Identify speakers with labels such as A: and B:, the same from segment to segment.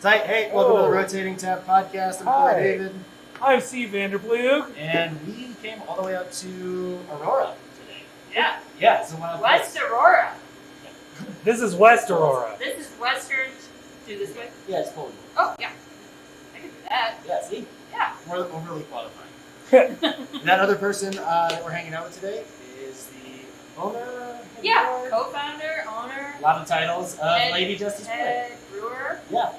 A: Tight. Hey, welcome to the Rotating Tap Podcast. I'm Corey David.
B: I'm Steve Vanderplug.
A: And we came all the way up to Aurora today.
C: Yeah.
A: Yeah, it's a wild
C: West
A: place.
C: Aurora.
B: This is West Aurora.
C: This is Western. Do this way?
A: Yeah, it's cool.
C: Oh, yeah. I can do that.
A: Yeah, see?
C: Yeah.
A: We're overly qualified. That other person that we're hanging out with today is the owner.
C: Yeah. Co-founder, owner.
A: A lot of titles of Lady Justice Brewery.
C: Head brewer.
A: Yeah.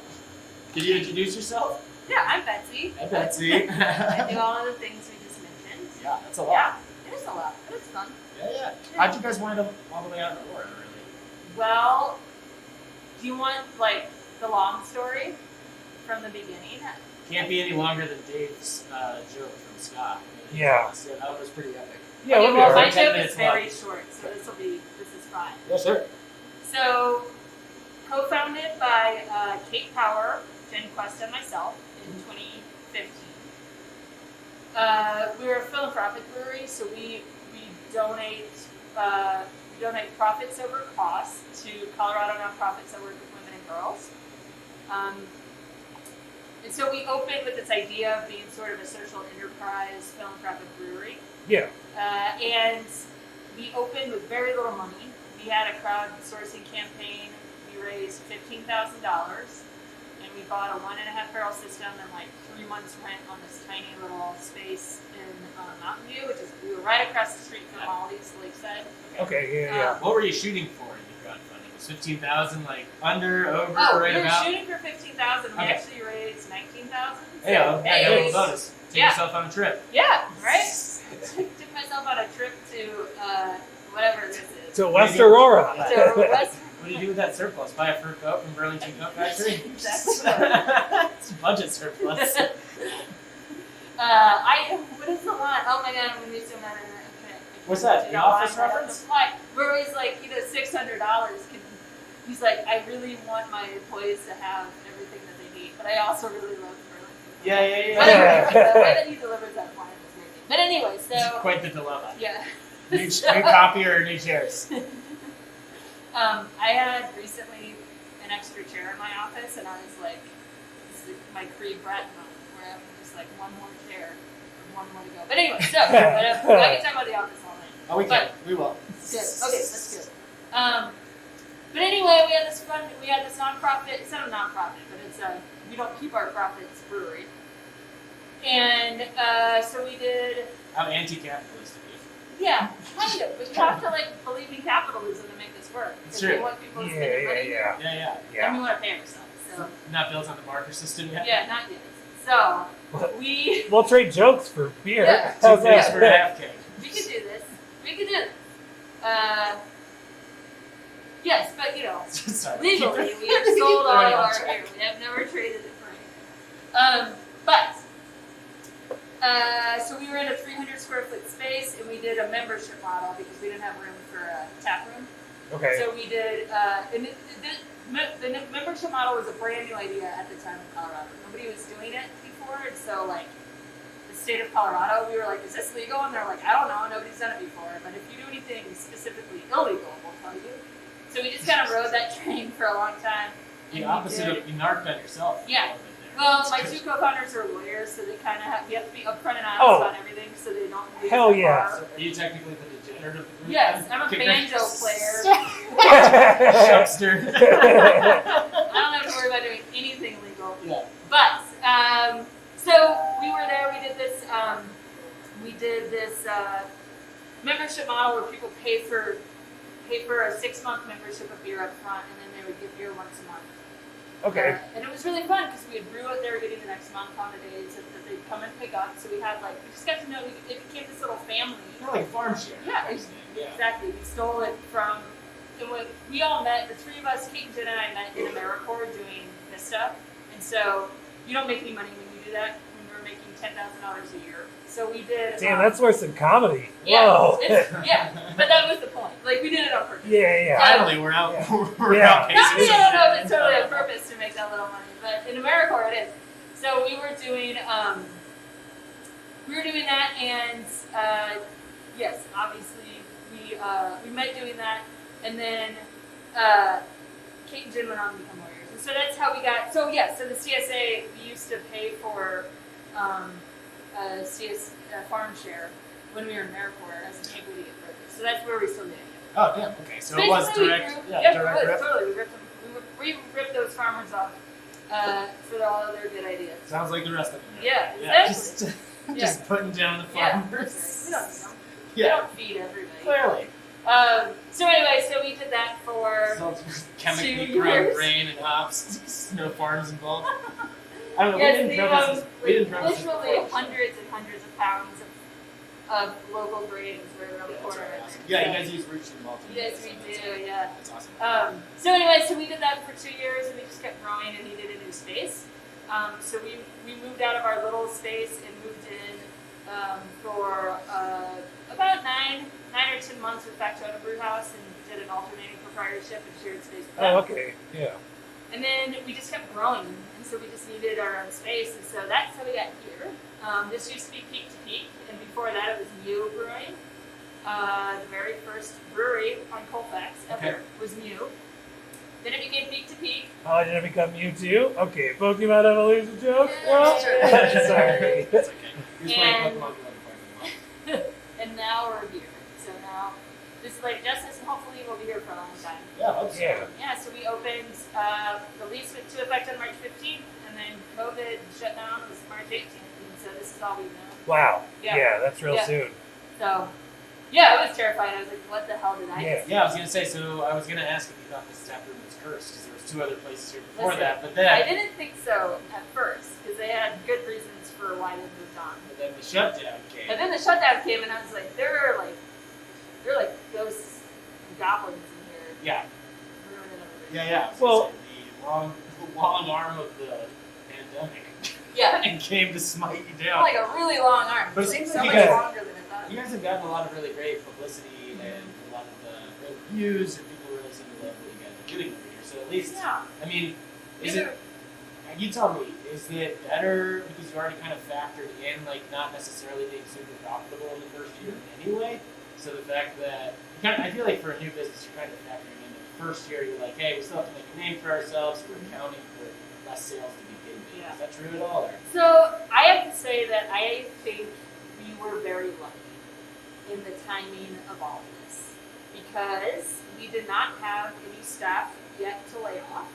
A: Could you introduce yourself?
C: Yeah, I'm Betsy.
A: Hi, Betsy.
C: I do all of the things we just mentioned.
A: Yeah, that's a lot.
C: Yeah, it is a lot, but it's fun.
A: Yeah. How'd you guys wind up all the way out in Aurora, really?
C: Well, do you want, like, the long story from the beginning?
A: Can't be any longer than Dave's joke from Scott.
B: Yeah.
A: So that was pretty epic.
B: Yeah,
C: Okay,
B: we'll be
C: well,
B: all
C: my
B: right.
A: 10
C: joke
A: minutes
C: is very
A: left.
C: short, so this is fine.
A: Yeah, sure.
C: So, co-founded by Kate Power, Jen Quest, and myself in 2015. We're a philanthropic brewery, so we donate profits over costs to Colorado nonprofits that work with women and girls. And so we opened with this idea of being sort of a social enterprise philanthropic brewery.
B: Yeah.
C: And we opened with very little money. We had a crowdsourcing campaign. We raised $15,000, and we bought a 1.5 barrel system and like 3 months rent on this tiny little space in Mountain View, which is we were right across the street from Aldi's Lakeside.
B: Okay, yeah.
A: What were you shooting for in the crowdfunding? Was 15,000 like under, over, right
C: we were
A: about?
C: shooting for 15,000. We
A: Okay.
C: actually raised 19,000.
A: Hey, I got a little bonus. Take
C: Yeah.
A: yourself on a trip.
C: Yeah, right. Took myself on a trip to whatever this is.
B: To West Aurora.
C: To West.
A: What do you do with that surplus? Buy a fur coat from Burlington Coat Factory?
C: Exactly.
A: It's budget surplus.
C: What is the line? Oh my god, I'm gonna be so mad at her. Okay.
A: What's that?
C: You
A: The
C: know,
A: Office
C: I have to
A: reference?
C: fly. Where he's like, $600. He's like, I really want my employees to have everything that they need, but I also really love Burlington.
A: Yeah.
C: The way that he delivers that line is great. But anyway, so
A: Quite the dilemma.
C: yeah.
A: New copy or new chairs?
C: I had recently an extra chair in my office, and I was like, this is my Creed Bratton moment, where I'm just like, one more chair, and one more to go. But anyway, so, I can talk about the office all night.
A: Oh, we can. We will.
C: Good. Okay, that's good. But anyway, we had this nonprofit. It's not a nonprofit, but it's we don't keep our profits brewery. And so we did.
A: How anti-capitalist of you.
C: Yeah, kind of. But you have to like believe in capitalism to make this work.
A: It's
C: Because
A: true.
C: we want people to spend their money.
A: Yeah.
C: And we want to pay ourselves. So
A: Not built on the barter system yet?
C: yeah, not yet. So we
B: We'll trade jokes for beer.
C: Yeah.
A: Two
B: How's
A: things
B: that?
A: for a half cake.
C: we could do this. We could do this. Yes, but you know.
A: Sorry.
C: Legally, we have sold all of our beer. We have never traded it for anything. So we were in a 300 square foot space, and we did a membership model because we didn't have room for a tap room.
B: Okay.
C: So we did, and the membership model was a brand new idea at the time in Colorado. Nobody was doing it before, and so like the state of Colorado, we were like, "Is this legal?" And they're like, "I don't know. Nobody's done it before. But if you do anything specifically illegal, we'll tell you." So we just kind of rode that train for a long time.
A: The
C: and we
A: opposite
C: did-
A: of you narked on yourself.
C: Yeah.
A: a little bit there.
C: Well,
A: It's
C: my
A: good.
C: two co-founders are lawyers, so they kind of have to be upfront and honest
B: Oh.
C: about everything, so they don't lose
B: Hell
C: their
B: yeah.
C: bar.
A: So are you technically the degenerate of the group?
C: Yes,
A: then?
C: I'm a
A: Okay,
C: banjo
A: great.
C: player.
A: Shuckster.
C: I don't have to worry about doing anything legal.
A: Yeah.
C: But so we were there. We did this membership model where people pay for a 6-month membership of beer up front, and then they would get beer once a month.
B: Okay.
C: And it was really fun because we would brew what they were getting the next month on the days that they'd come and pick up. So we had we just got to know. It became this little family.
A: Kind of like farm share.
C: Yeah,
A: Yeah.
C: exactly. We stole it from. And when we all met, the three of us, Kate and Jen and I, met in AmeriCorps doing Vista. And so you don't make any money when you do that. When we were making $10,000 a year, so we did.
B: Damn, that's worse than comedy.
C: Yeah,
B: Whoa.
C: yeah. But that was the point. Like we did it on purpose.
B: Yeah.
A: Finally, we're out.
B: Yeah.
A: We're
B: Yeah.
A: out.
C: Not me, I don't know if it's totally on purpose to make that little money, but in AmeriCorps it is. So we were doing that, and yes, obviously we met doing that, and then Kate and Jen went on to become lawyers. And so that's how we got. So the CSA, we used to pay for a farm share when we were in AmeriCorps as an equity at Burgers. So that's where we still did.
A: Oh, damn. Okay, so it was direct. Direct rip.
C: Totally. We ripped those farmers off for all of their good ideas.
A: Sounds like the rest of them.
C: Yeah,
A: Just putting down the
C: Yeah,
A: farmers.
C: we don't need them.
A: Yeah.
C: We don't feed everybody.
A: Clearly.
C: So anyway, so we did that for
A: So chemically
C: 2
A: grown
C: years.
A: grain and hops. No farms involved. I don't know.
C: Yes,
A: We didn't preface this
C: literally
A: before.
C: hundreds and hundreds of pounds of local grains right around the
A: That's
C: corner.
A: right, awesome. Yeah, you guys use roots and multi.
C: Yes, we do. Yeah.
A: That's awesome.
C: So anyway, so we did that for 2 years, and we just kept growing and needed a new space. So we moved out of our little space and moved in for about 9 or 10 months with Factory Brew House and did an alternating proprietorship and shared space with them.
B: Oh, okay. Yeah.
C: And then we just kept growing, and so we just needed our own space, and so that's how we got here. This used to be Peak to Peak, and before that it was Mew Brewing. The very first brewery on Colfax ever was Mew. Then it became Peak to Peak.
B: Oh, did it become Mewtwo? Okay, Pokemon evolution joke?
C: Yeah,
B: Well,
C: sure.
B: sorry.
A: It's okay. You're just playing
C: And-
A: Pokemon. You love Pokemon.
C: And now we're here. So now this is Lady Justice, and hopefully we'll be here for a long time.
A: Yeah, hope so.
B: Yeah.
C: Yeah, so we opened, the lease went into effect on March 15th, and then COVID shut down was March 18th, and so this is all we know.
B: Wow.
C: Yeah.
B: Yeah, that's real
C: Yeah.
B: soon.
C: So, yeah, I was terrified. I was like, what the hell did I
B: Yeah.
C: just
A: Yeah, I was gonna say. So I was gonna ask if you thought this tap room was cursed because there was 2 other places here before
C: Listen,
A: that, but then
C: I didn't think so at first, because they had good reasons for why they moved on.
A: but then the shutdown came.
C: But then the shutdown came, and I was like, there are like ghosts and goblins in here
A: Yeah,
C: ruining everything.
A: yeah. I was
B: Well-
A: gonna say, the long arm of the pandemic
C: Yeah.
A: and came to smite you down.
C: Like a really long arm.
A: But it seems
C: so
A: like
C: much
A: you guys-
C: longer than I thought.
A: You guys have gotten a lot of really great publicity and a lot of great reviews, and people really seem to love what you guys are doing over here. So at least,
C: Yeah.
A: I mean, is
C: These
A: it? You tell me, is it better because you already kind of factored in like not necessarily being super profitable in the first year anyway? So the fact that I feel like for a new business, you're kind of factoring in the first year. You're like, hey, we still have to make a name for ourselves. We're accounting for less sales to begin with.
C: Yeah.
A: Is that true at all? Or?
C: So I have to say that I think we were very lucky in the timing of all of this because we did not have any staff yet to lay off.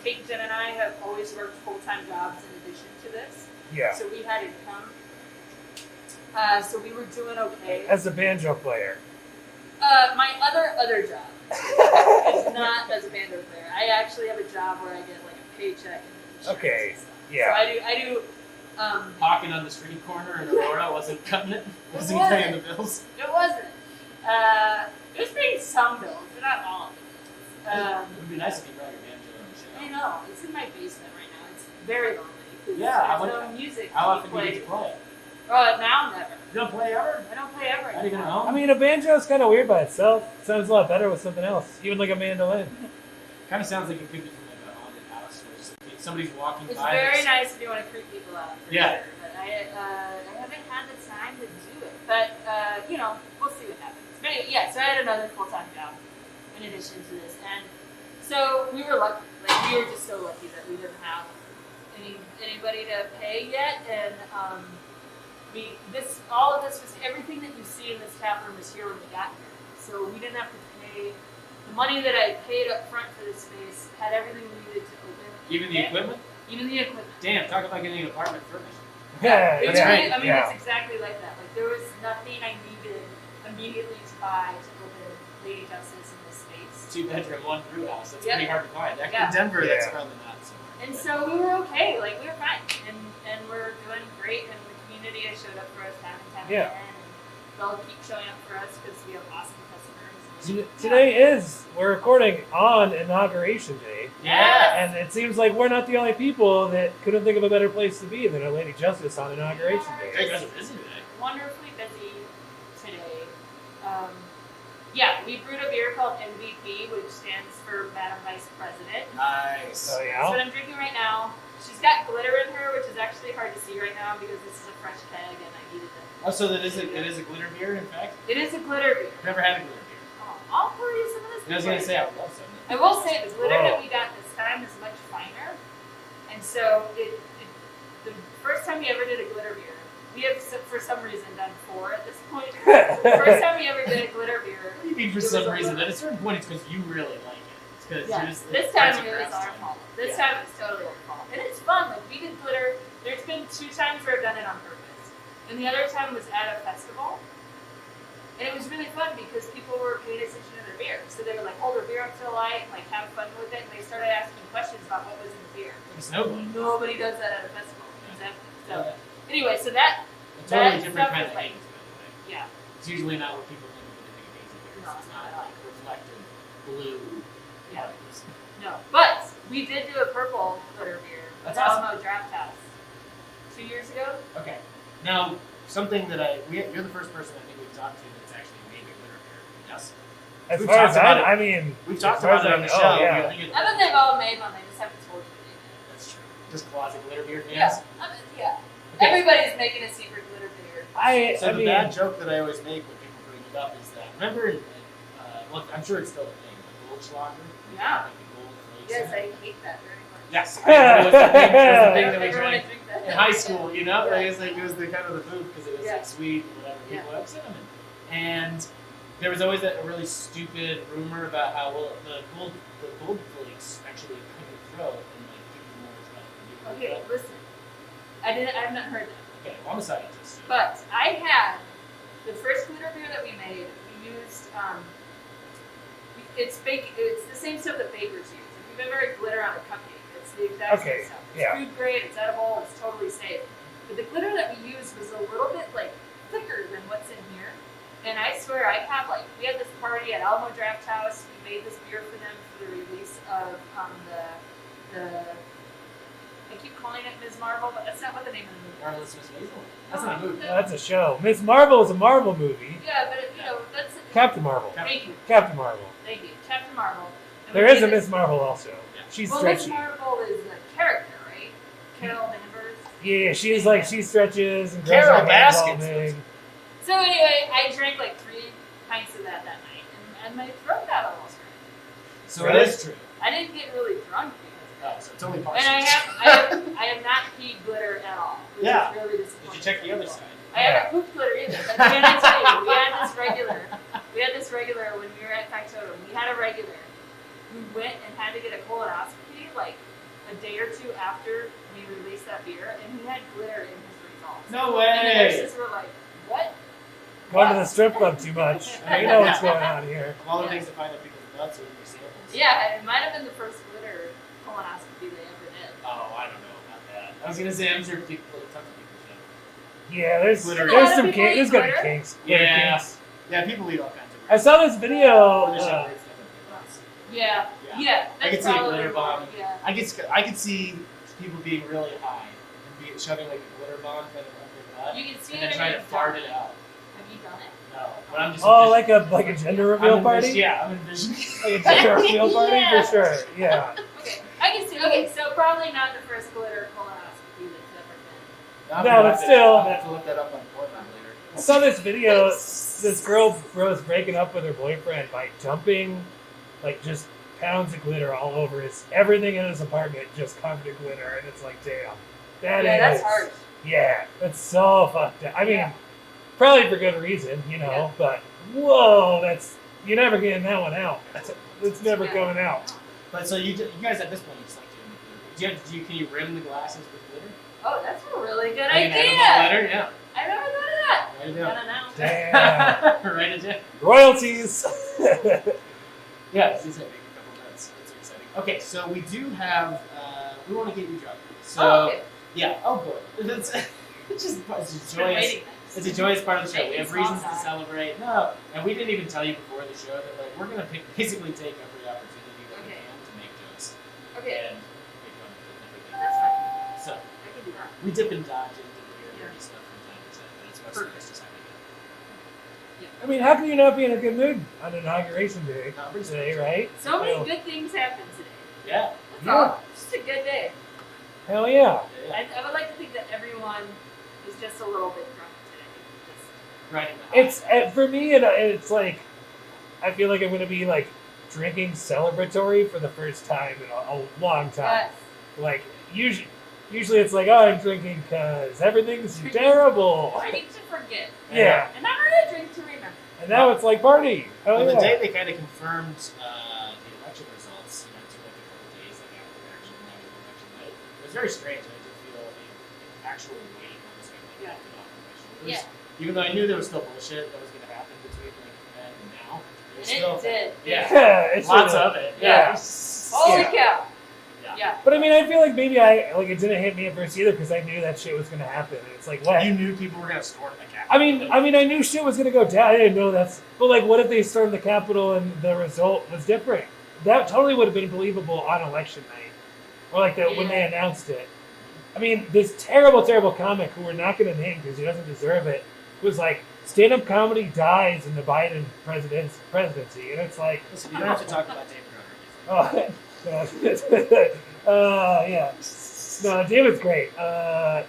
C: Kate, Jen, and I have always worked full-time jobs in addition to this,
B: Yeah.
C: so we had income. So we were doing okay.
B: As a banjo player.
C: My other job is not as a banjo player. I actually have a job where I get like a paycheck and insurance
B: Okay,
C: and stuff.
B: yeah.
C: So I do.
A: Hawking on the street corner in Aurora wasn't cutting it. Wasn't
C: wasn't.
A: paying the bills.
C: It wasn't. It was paying some bills, but not all of it.
A: It would be nice if you brought your banjo on the show.
C: I know. It's in my basement right now. It's very lonely. 'Cause
A: Yeah,
C: there's no music.
A: How
C: to
A: often do you
C: play.
A: get to play it?
C: Now never.
A: You don't play ever?
C: I don't play ever.
A: Not even at
C: anymore.
A: home?
B: I mean, a banjo is kind of weird by itself. It sounds a lot better with something else, even like a mandolin.
A: Kind of sounds like it could be from like a haunted house where just, like, somebody's walking
C: It's
A: by.
C: very
A: and
C: nice if you want to creep people out. For
A: Yeah.
C: Sure. But I haven't had the time to do it. But we'll see what happens. But anyway, yeah. So I had another full-time job in addition to this, and so we were lucky. Like we were just so lucky that we didn't have anybody to pay yet, and all of this was everything that you see in this tap room is here when we got here. So we didn't have to pay the money that I paid up front for this space. Had everything we needed to open.
A: Even the equipment?
C: Even the equipment.
A: Damn, talk about getting an apartment furnished.
B: Yeah,
C: It was
B: yeah,
C: really, I mean,
B: yeah.
C: it's exactly like that. Like there was nothing I needed immediately to buy to open Lady Justice in this space.
A: 2-bedroom, 1 brew house. That's
C: Yep.
A: pretty hard to find. Actually,
C: Yeah.
A: in Denver, that's
B: Yeah.
A: probably not so.
C: And so we were okay. Like we were fine, and we're doing great. And the community has showed up for us time and time
B: Yeah.
C: again, and they'll keep showing up for us because we have awesome customers.
B: Today we're recording on Inauguration Day.
C: Yes.
B: And it seems like we're not the only people that couldn't think of a better place to be than a Lady Justice on Inauguration
A: Hey,
B: Day.
A: you guys are busy today.
C: Wonderfully busy today. We brewed a beer called MVP, which stands for Madam Vice President.
A: Nice.
B: Oh,
C: That's
B: yeah?
C: what I'm drinking right now. She's got glitter in her, which is actually hard to see right now because this is a fresh keg and I needed it.
A: Oh, so it is a glitter beer, in fact?
C: It is a glitter beer.
A: I've never had a glitter beer.
C: Oh, I'll pour you some of this
A: I was gonna say I would love some.
C: I will say the glitter
B: Whoa.
C: that we got this time is much finer, and so the first time we ever did a glitter beer, we have for some reason done 4 at this point. The first time we ever did a glitter beer.
A: What do you mean for some reason? At a certain point, it's because you really like it. It's because
C: Yeah,
A: you're just
C: this
A: it's
C: time
A: parts of
C: it was
A: grass
C: our
A: time.
C: fault. This
A: Yeah.
C: time it's totally our fault, and it's fun. Like we did glitter. There's been 2 times where I've done it on purpose, and the other time was at a festival. And it was really fun because people were paying attention to their beer. So they would like hold their beer up to the light, like have fun with it, and they started asking questions about what was in the beer.
A: Like a snowball.
C: Nobody does that at a festival.
A: Yeah.
C: Exactly. So
A: Yeah.
C: anyway, so that
A: A totally
C: that
A: different
C: stuff
A: kind
C: is
A: of
C: like-
A: haze, by the way.
C: yeah.
A: It's usually not what people think when they think of hazy beers.
C: No,
A: It's
C: not
A: not
C: at all.
A: like reflective blue.
C: Yeah.
A: particles.
C: No. But we did do a purple glitter beer
A: That's
C: at
A: awesome.
C: Alamo Draft House 2 years ago.
A: Okay. Now, something that you're the first person I think we've talked to that's actually made a glitter beer. Yes.
B: As
A: We've
B: far as
A: talked about
B: I mean,
A: We've talked
B: as far
A: about it
B: as
A: on
B: I
A: the
B: know,
A: show.
B: yeah.
A: I think
C: I bet they've all made one. They just haven't told you they did.
A: That's true. Just closet glitter beer fans.
C: Yeah. I mean, yeah.
A: Okay.
C: Everybody's making a secret glitter beer.
A: So
B: I
A: the
B: mean,
A: bad joke that I always make when people bring it up is that remember, well, I'm sure it's still a thing, the Goldschlager.
C: Yeah.
A: Like the gold flakes.
C: Yes, I hate that very much.
A: Yes. That was the thing that we
C: Everyone
A: drank
C: drink that.
A: in high school. You know,
C: Yeah.
A: it was the kind of the food because it was
C: Yeah.
A: like sweet, whatever.
C: Yeah.
A: People have cinnamon, and there was always a really stupid rumor about how the gold flakes actually cut your throat and like give you more stuff.
C: Okay, listen. I've not heard that.
A: Okay, well, I'm a scientist.
C: But I had the first glitter beer that we made. We used it's the same stuff that bakers use. If you've ever had glitter on a cupcake, it's the exact
B: Okay,
C: same stuff. It's
B: yeah.
C: food grade. It's edible. It's totally safe. But the glitter that we used was a little bit like thicker than what's in here. And I swear, we had this party at Alamo Draft House. We made this beer for them for the release of I keep calling it Ms. Marvel, but that's not what the name of the movie is.
A: Marvelous Miss Maisel. That's not a movie.
B: that's a show. Miss Marvel is a Marvel movie.
C: Yeah, but that's
B: Captain Marvel.
C: Thank you,
B: Captain Marvel.
C: thank you, Captain Marvel. And
B: There
C: we
B: is a
C: made
B: Miss
C: this-
B: Marvel also.
A: Yeah.
B: She's
C: Well, Miss
B: stretchy.
C: Marvel is the character, right? Carol Danvers.
B: Yeah, she stretches and
A: Carol
B: her hands all
A: Baskins.
B: big.
C: So anyway, I drank like 3 pints of that night, and my throat got almost red.
A: So
B: Really?
A: it is true.
C: I didn't get really drunk because
A: Oh, so it's only
C: of
A: partial.
C: that. And I have not peed glitter at all, which
A: Yeah.
C: is really
A: Did
C: disappointing.
A: you check the other side?
C: I haven't pooped glitter either. But can I tell you, we had this regular when we were at Factotum. We had a regular who went and had to get a colonoscopy like a day or 2 after we released that beer, and he had glitter in his results.
A: No
C: And the
A: way.
C: nurses were like, "What?"
B: Going to the strip club too much. You know what's going on here.
A: Of all the things to find out people's nuts are in your samples.
C: Yeah, it might have been the first glitter colonoscopy they ever did.
A: Oh, I don't know about that. I was gonna say I'm sure people, tons of people should.
B: Yeah, there's
A: Glitter.
B: there's
C: A lot of
B: some
C: people eat
B: there's gonna be
C: glitter.
B: kinks. Glitter
A: Yeah.
B: kinks.
A: Yeah, people eat all kinds of.
B: I saw this video.
A: Or the show rates nuts.
C: Yeah,
A: Yeah.
C: yeah,
A: I could
C: that's
A: see a
C: probably
A: glitter bomb.
C: Yeah.
A: I could see people being really high and shoving like a glitter bomb kind of up their butt
C: You can see
A: and
C: it
A: then
C: in
A: trying
C: your
A: to fart
C: dump.
A: it out.
C: Have you done it?
A: No, but I'm just.
B: Oh,
A: envisioning-
B: like a gender reveal
A: I'm
B: party?
A: Yeah, I'm envisioning.
B: Like a gender reveal party
C: Yeah.
B: for sure. Yeah.
C: Okay, I can see. Okay, so probably not the first glitter colonoscopy that's ever been.
A: I'm
B: No,
A: gonna
B: but
A: have to-
B: still.
A: I'm gonna have to look that up on Pornhub later.
B: I saw this video. This girl was breaking up with her boyfriend by dumping, like, just pounds of glitter all over his everything in his apartment, just covered in glitter, and it's like, damn,
C: That's harsh.
B: Yeah, that's so fucked up. I mean,
C: Yeah.
B: probably for good reason, you know.
C: Yeah.
B: But whoa, you're never getting that one out. It's never
C: Yeah.
B: going out.
A: But so you guys at this point you just like doing the glitter. Can you rim the glasses with glitter?
C: Oh, that's a really good
A: Like an
C: idea.
A: edible glitter, yeah.
C: I never thought of that.
A: Write it
C: I
A: down.
C: don't know.
B: Damn.
A: Write it down.
B: Royalties.
A: Yeah, this is it. Make a couple notes. That's exciting. Okay, so we do have. We want to get you drunk. So
C: Oh, okay.
A: yeah. Oh boy. It's just it's a
C: Been
A: joyous.
C: waiting.
A: It's a joyous part of the show.
C: Make
A: We
C: me
A: have reasons to
C: small time.
A: celebrate. No, and we didn't even tell you before the show that like we're gonna basically take every opportunity that we
C: Okay.
A: can to make jokes
C: Okay,
A: and make fun of it.
C: that's fine.
A: So
C: I can do that.
A: we dip and dodge into the
C: Yeah.
A: nerdy stuff from time to time, but it's mostly
C: Perfect.
A: just deciding
B: I mean, how can you not be in a good mood on Inauguration Day
A: it. Not really.
B: today, right?
C: So many
B: Well,
C: good things happened today.
A: Yeah.
C: That's
B: Yeah.
C: all. It's just a good day.
B: Hell yeah.
A: Yeah.
C: I would like to think that everyone is just a little bit drunk today. Just,
A: Right in the
B: It's for me. It's like I feel like I'm gonna be like drinking celebratory for the first time in a long time.
C: Yes.
B: Like usually it's like, oh, I'm drinking because everything's terrible.
C: Drink to forget.
B: Yeah.
C: And I'm gonna drink to remember.
B: And now it's like party. Oh
A: Well, the
B: yeah.
A: day they kind of confirmed the election results, it took like a couple days after election night. It was very strange. I did feel an actual weight on this kind of election.
C: Yeah.
A: Even though I knew there was still bullshit that was going to happen between like then and now. There was
C: And
A: still,
C: it did.
A: Yeah.
B: It's
A: Lots
B: sort
A: of it.
B: Yeah.
C: Holy cow.
A: Yeah.
C: Yeah.
B: But I mean, I feel like maybe it didn't hit me at first either because I knew that shit was gonna happen. And it's like, what?
A: You knew people were going to storm the Capitol.
B: I mean, I knew shit was gonna go down. I didn't know that's. But like, what if they stormed the Capitol and the result was different? That totally would have been believable on election night, or like when they announced it. I mean, this terrible, terrible comic who we're not gonna name because he doesn't deserve it was like, stand-up comedy dies in the Biden presidency, and it's like,
A: Listen, you don't have to talk about David Rodriguez.
B: yeah. No, David's great.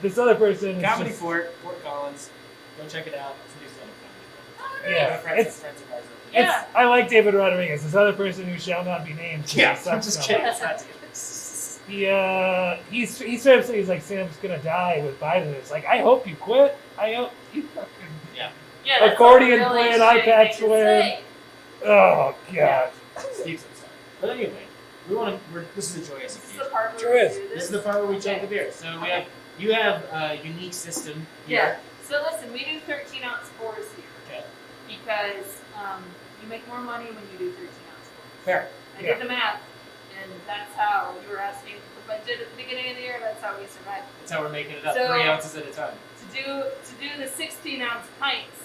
B: This other person is
A: Comedy
B: just,
A: Fort Collins. Go check it out. It's a new stand-up comedy.
B: yeah,
A: Friends of ours.
C: Yeah.
B: I like David Rodriguez. This other person who shall not be named.
A: Yeah,
B: sucks
A: I'm just
B: so
A: kidding.
B: much.
A: It's not David.
B: He straight up said he's like, Sam's gonna die with Biden. It's like, I hope you quit. I hope you fucking
C: Yeah, that's
B: accordion
C: a really
B: playing,
C: shitty
B: iPad
C: thing to
B: wearing.
C: say.
B: Oh god.
A: Steve's upset. But anyway, this is a joyous
C: This is
A: occasion.
C: the part
B: Sure
C: where we
B: is.
C: do
A: This
C: this.
A: is the part where we chug the beer. So you have a unique system here.
C: Yeah. So listen, we do 13-ounce pours here
A: Okay.
C: because you make more money when you do 13-ounce pours.
A: Fair.
C: I did the math, and that's how you were asking for the budget at the beginning of the year. That's how we survived.
A: That's how we're making it up.
C: So-
A: 3 ounces at a time.
C: To do the 16-ounce pints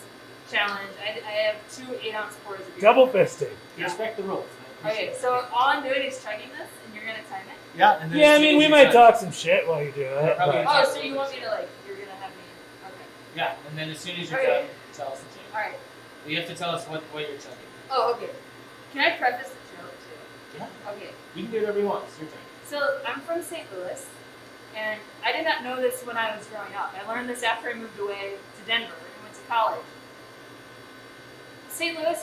C: challenge, I have 2 8-ounce pours of beer.
B: Double fisting.
A: You respect the rules. I appreciate
C: Okay,
A: it.
C: so all I'm doing is chugging this, and you're gonna time it.
A: Yeah. And then
B: Yeah,
A: as
B: I
A: soon
B: mean,
A: as
B: we
A: you're
B: might
A: done-
B: talk some shit while you do it.
A: Probably.
B: but-
C: Oh, so you want me to you're gonna have me? Okay.
A: Yeah, and then as soon as you're
C: Okay.
A: done, tell us the joke.
C: All right.
A: You have to tell us what you're chugging.
C: Oh, okay. Can I preface the joke too?
A: Yeah.
C: Okay.
A: You can do whatever you want. It's your turn.
C: So I'm from St. Louis, and I did not know this when I was growing up. I learned this after I moved away to Denver and went to college. St. Louis,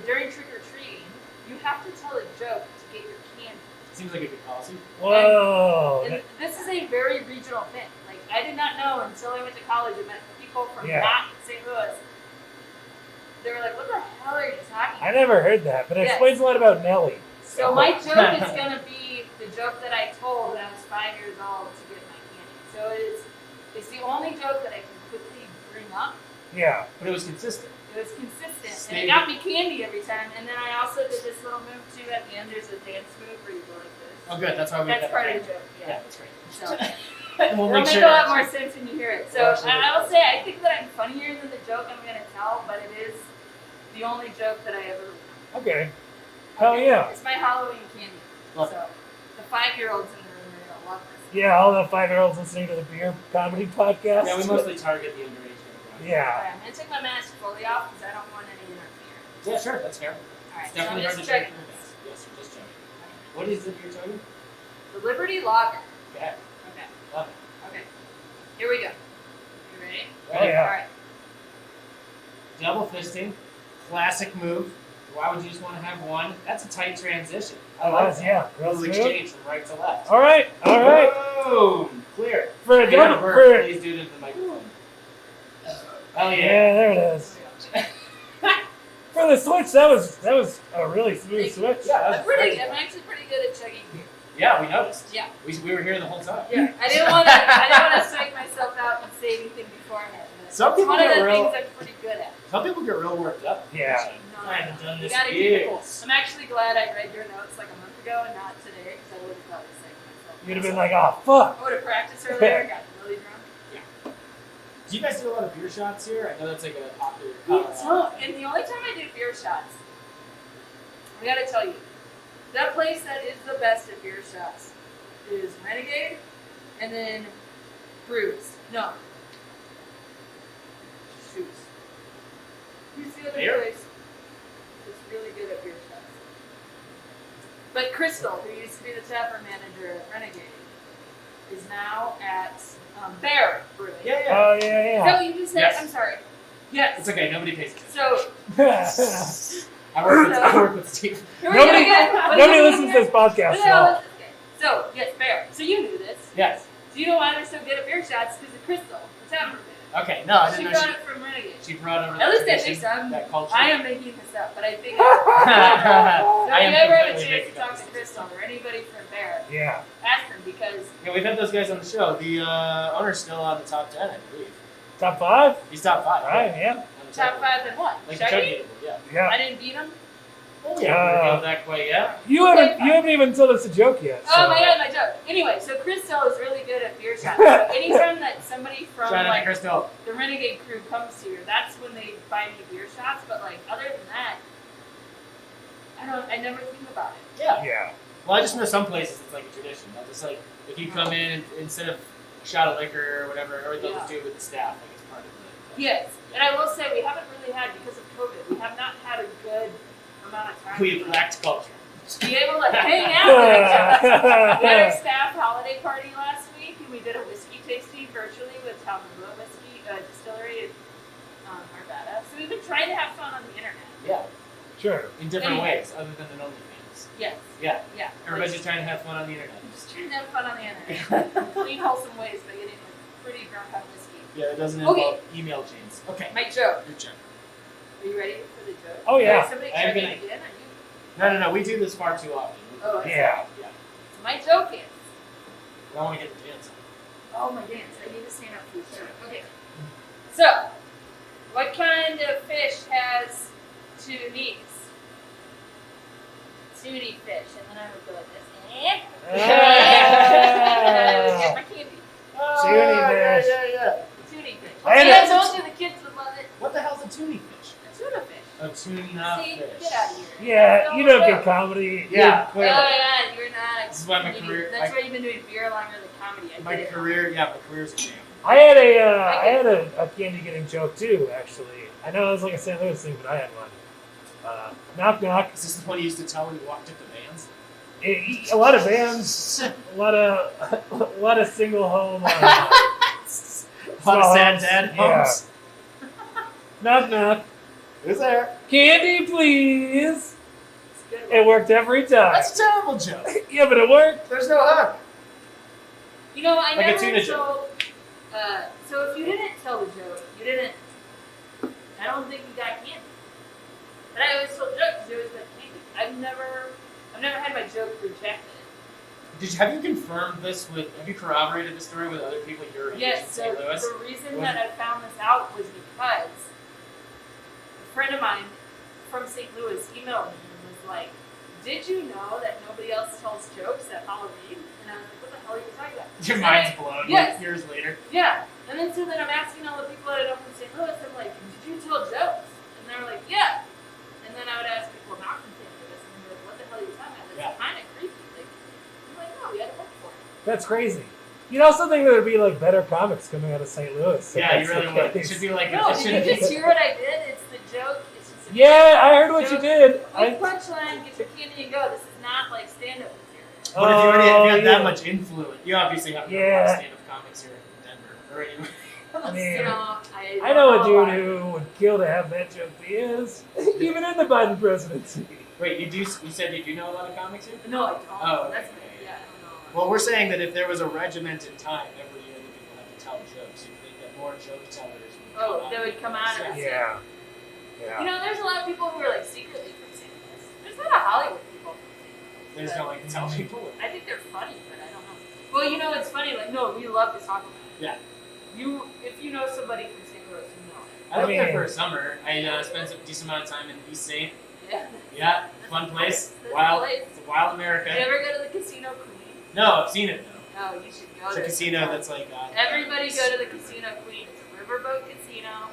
C: during trick or treating, you have to tell a joke to get your candy.
A: Seems like a good policy.
B: Whoa.
C: And this is a very regional thing. Like I did not know until I went to college and met people from
B: Yeah.
C: not St. Louis. They were like, "What the hell are you talking
B: I
C: about?"
B: never heard that, but it
C: Yes.
B: explains a lot about Nelly.
C: So my joke is gonna be the joke that I told when I was 5 years old to get my candy. So it's the only joke that I can quickly bring up.
B: Yeah.
A: But it was consistent.
C: It was consistent, and
A: Stay-
C: it got me candy every time. And then I also did this little move too at the end. There's a dance move where you go like this.
A: Oh, good. That's why we.
C: That's part of the joke.
A: Yeah,
C: Yeah.
A: that's great.
C: So
A: And we'll
C: it'll
A: make
C: make
A: sure.
C: a lot more sense when you hear it. So
A: We'll actually
C: I will say I think that I'm funnier than the joke I'm gonna tell, but it is the only joke that I ever remember.
B: Okay. Hell yeah.
C: It's my Halloween candy.
A: Love
C: So the 5-year-olds in the room are gonna love this.
B: Yeah, all the 5-year-olds listening to the beer comedy podcast.
A: Yeah, we mostly target the underage demographic.
B: Yeah.
C: Alright, I'm gonna take my mask fully off because I don't want any interference.
A: Yeah, sure. That's fair.
C: Alright,
A: It's
C: so I'm
A: definitely hard
C: just
A: to check
C: checking
A: through
C: this.
A: this. Yes, you're just checking. What is it you're chugging?
C: The Liberty Lager.
A: Okay.
C: Okay,
A: Love it.
C: okay. Here we go. You ready?
B: Oh, yeah.
C: Alright.
A: Double fisting. Classic move. Why would you just want to have one? That's a tight transition. I like that.
B: Yeah. Real
A: Little
B: smooth.
A: exchange from right to left.
B: All right. All right.
A: Boom. Clear.
B: For a
A: If you're gonna
B: double,
A: burp, please do it into the microphone. Oh
B: yeah,
A: yeah.
B: there it is. For the switch, that was a really smooth switch.
A: Yeah,
C: I'm
A: that's great.
C: actually pretty good at chugging beer.
A: Yeah, we noticed.
C: Yeah.
A: We were here the whole time.
C: Yeah. I didn't wanna psych myself out and say anything beforehand. But
A: Some
C: it's
A: people
C: one of
A: get
C: the
A: real-
C: things I'm pretty good at.
A: Some people get real worked up.
B: Yeah.
C: No,
A: I haven't done
C: you
A: this
C: gotta
A: in
C: keep it cool.
A: years.
C: I'm actually glad I read your notes like a month ago and not today because I would have probably psyched myself.
B: You'd have been like, oh fuck.
C: I would have practiced earlier, got really drunk.
A: Do you guys do a lot of beer shots here? I know that's like a popular.
C: So, and the only time I do beer shots, I gotta tell you, that place that is the best at beer shots is Renegade, and then Bruce. No. Shoot. Who's the other
A: Beer?
C: place that's really good at beer shots? But Crystal, who used to be the tapper manager at Renegade, is now at Bear Brewing.
A: Yeah, yeah.
B: Oh
C: Is
B: yeah,
C: that what you just said?
A: Yes.
C: I'm sorry. Yes.
A: It's okay. Nobody pays attention.
C: So
B: yeah.
A: I work with Steve.
B: Nobody listens to this podcast. So.
C: So, yes, Bear. So you knew this.
A: Yes.
C: So you know why they're so good at beer shots? Because of Crystal, the tavern did.
A: Okay, no, I
C: She
A: didn't know
C: got it from Renegade.
A: she brought over
C: At least I
A: that
C: think so.
A: tradition, that culture.
C: I am making this up, but I think so
A: I
C: if
A: am
C: you ever have a
A: completely
C: chance to
A: making up
C: talk to
A: this.
C: Crystal or anybody from Bear,
B: Yeah.
C: ask them because
A: Yeah, we've had those guys on the show. The owner's still on the top 10, I believe.
B: Top 5?
A: He's top 5.
B: All right, yeah.
A: On the
C: top 5 and what?
A: Like
C: Chuggy?
A: yeah.
B: Yeah.
C: I didn't beat him?
A: Oh, yeah, revealed that quite yet.
B: You haven't even told us a joke yet. So.
C: Oh my god, my joke. Anyway, so Crystal is really good at beer shots. So anytime that somebody from
A: Shout out to
C: like
A: Crystal.
C: the Renegade crew comes here, that's when they buy me beer shots. But like other than that, I never think about it.
A: Yeah.
B: Yeah.
A: Well, I just know some places it's like a tradition. They'll just like, if you come in, instead of a shot of liquor or whatever, or they'll just do it with the staff. Like it's part of the.
C: Yes, and I will say we haven't really had, because of COVID, we have not had a good amount of time.
A: We've lacked culture.
C: to be able to hang out with each other. We had our staff holiday party last week, and we did a whiskey tasting virtually with Talmadega Whiskey Distillery in Arvada. So we've been trying to have fun on the internet.
A: Yeah.
B: Sure.
A: In different ways, other than the OnlyFans.
C: Yes.
A: Yeah.
C: Yeah.
A: Everybody's just trying to have fun on the internet.
C: Just trying to have fun on the internet. Clean, wholesome ways by getting pretty drunk on whiskey.
A: Yeah, it doesn't involve email chains. Okay.
C: My joke.
A: Your joke.
C: Are you ready for the joke?
B: Oh, yeah.
C: Is somebody
A: I'm
C: checking
A: gonna-
C: again? Are you?
A: No. We do this far too often.
C: Oh, I see.
B: Yeah.
A: Yeah.
C: So my joke is.
A: I don't want to get the dance on.
C: Oh my dance! I need to stand up for this joke. Okay. So, what kind of fish has two knees? Tootie fish, and then I would go like this. Get my candy.
B: Toonie fish.
A: Yeah.
C: Tootie fish.
B: I
C: See,
B: know.
C: I told you the kids would love it.
A: What the hell's a toonie fish?
C: A tuna fish.
A: A tuna
C: See,
A: fish.
C: get out of here.
B: Yeah,
C: That's
B: you
C: the
B: don't
C: whole
B: get
C: joke.
B: comedy.
A: Yeah,
C: Oh
A: clearly.
C: yeah, you're not.
A: This is why my
C: You-
A: career-
C: That's why you've been doing beer longer than comedy. I
A: My
C: get it.
A: career's a jam.
B: I had a candy getting joke too. Actually, I know it was like a St. Louis thing, but I had one. Knock knock.
A: Is this the one you used to tell when you walked up the vans?
B: A lot of bands, a lot of single home.
A: A lot of
B: small
A: sad
B: homes.
A: dad
B: Yeah.
A: homes.
B: Knock knock.
A: Who's there?
B: Candy, please.
C: It's a good one.
B: It worked every time.
A: That's a terrible joke.
B: Yeah, but it worked.
A: There's no hook.
C: You know, I
A: Like a
C: never
A: tuna
C: told. So if you didn't tell the joke, you didn't. I don't think you got candy. But I always told jokes because you always got candy. I've never had my joke rejected.
A: Have you confirmed this with? Have you corroborated the story with other people your age in
C: Yes. So
A: St. Louis?
C: the reason
A: Was
C: that I found this out was because a friend of mine from St. Louis emailed me and was like, "Did you know that nobody else tells jokes at Halloween?" And I was like, "What the hell are you talking about?"
A: Your
C: And
A: mind's
C: I-
A: blown.
C: Yes.
A: Years later.
C: Yeah. And then so then I'm asking all the people that I know from St. Louis, I'm like, "Did you tell jokes?" And they were like, "Yeah." And then I would ask people not from St. Louis, and they're like, "What the hell are you talking about? That's
A: Yeah.
C: kind of creepy." Like, I'm like, "No, we had to work for it."
B: That's crazy. You'd also think there'd be like better comics coming out of St. Louis. if
A: Yeah, you
B: that's
A: really
B: the
A: would. It
B: case.
A: should be like.
C: No,
A: it
C: did
A: shouldn't
C: you
A: be-
C: just hear what I did? It's the joke. It's just a
B: Yeah, I heard what you did.
C: quick punchline, get your candy and go. This is not like stand-up material.
A: But if you had
B: yeah.
A: that much influence, you obviously have a lot
B: Yeah.
A: of stand-up comics here in Denver or anywhere.
C: You know,
B: I know a
C: don't
B: dude
C: why.
B: who would kill to have that joke be his, even in the Biden presidency.
A: Wait, you said you do know a lot of comics here?
C: No, I don't.
A: Oh,
C: That's
A: okay.
C: yeah, I don't know.
A: Well, we're saying that if there was a regimented time every year that people have to tell jokes, you think that more joke tellers would
C: Oh, they would come out and
B: Yeah.
C: You
B: Yeah.
C: know, there's a lot of people who are like secretly from St. Louis. There's a lot of Hollywood people from St. Louis.
A: They just don't like to tell people.
C: I think they're funny, but I don't know. Well, you know, it's funny. Like, no, we love to talk about it.
A: Yeah.
C: If you know somebody from St. Louis, you know it.
A: I lived there
B: mean-
A: for a summer. I spent a decent amount of time in East St.
C: Yeah.
A: Yeah, fun place.
C: That's
A: Wild.
C: a place.
A: It's a wild America.
C: Did you ever go to the Casino Queen?
A: No, I've seen it though.
C: Oh, you should go
A: It's a
C: there.
A: casino that's like.
C: Everybody go to the Casino Queen. It's a riverboat casino,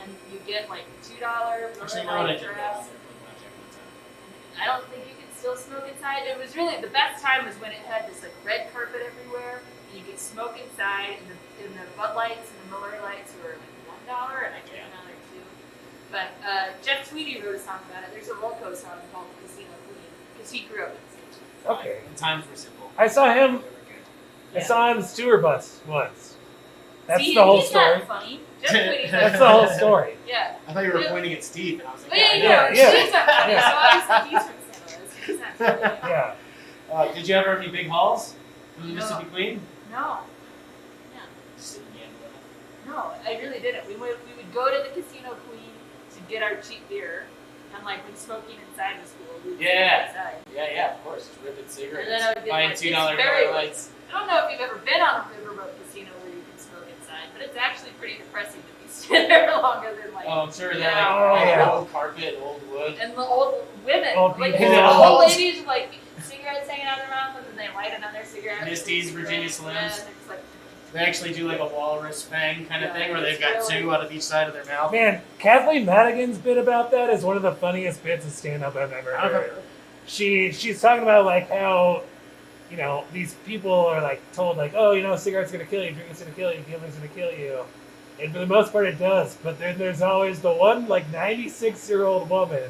C: and you get like $2
A: Actually, no, I
C: light
A: did
C: drafts.
A: that.
C: I don't think you can still smoke inside. It was really the best time was when it had this like red carpet everywhere, and you could smoke inside. And the Bud Lights and the Miller Lights were like $1, and I drank another $2. But Jeff Tweedy wrote a song about it. There's a Loco song called Casino Queen because he grew up in the station.
B: Okay.
A: And times were simple.
B: I saw him.
A: They were good.
B: I saw him in the tour bus once. That's
C: See,
B: the whole
C: he's
B: story.
C: not funny. Just Queenie.
B: That's the whole story.
C: Yeah.
A: I thought you were pointing at Steve, and I was like,
C: But yeah,
A: yeah, I know.
B: Yeah.
C: Steve's not funny, so obviously he's from St. Louis. He's not funny.
B: Yeah.
A: Did you ever have any big hauls from the
C: No.
A: Mississippi Queen?
C: No.
A: Just
C: No, I really didn't. We would go to the Casino Queen to get our cheap beer, and like when smoking inside the school, we would
A: Yeah.
C: smoke inside.
A: Yeah, of course. Just ripping cigarettes.
C: And then I would get
A: Buying
C: like,
A: $2
C: it's very-
A: lights.
C: I don't know if you've ever been on a riverboat casino where you can smoke inside, but it's actually pretty depressing to be sitting there longer than like.
A: Oh, I'm sure that
C: Yeah.
A: like
B: Yeah.
A: old carpet, old wood.
C: And the old women,
B: Old
C: like
B: people.
C: the
A: Yeah.
C: old ladies with like cigarettes hanging out of their mouth, and then they light another cigarette.
A: Misties, Virginia Slims.
C: Yeah, and it's like,
A: They actually do like a walrus fang kind of
C: Yeah,
A: thing where they've
C: it's
A: got
C: really-
A: two out of each side of their mouth.
B: Man, Kathleen Madigan's bit about that is one of the funniest bits of stand-up I've ever heard. She's talking about like how, you know, these people are like told like, oh, you know, cigarettes gonna kill you, drinking's gonna kill you, gambling's gonna kill you, and for the most part it does. But then there's always the one like 96-year-old woman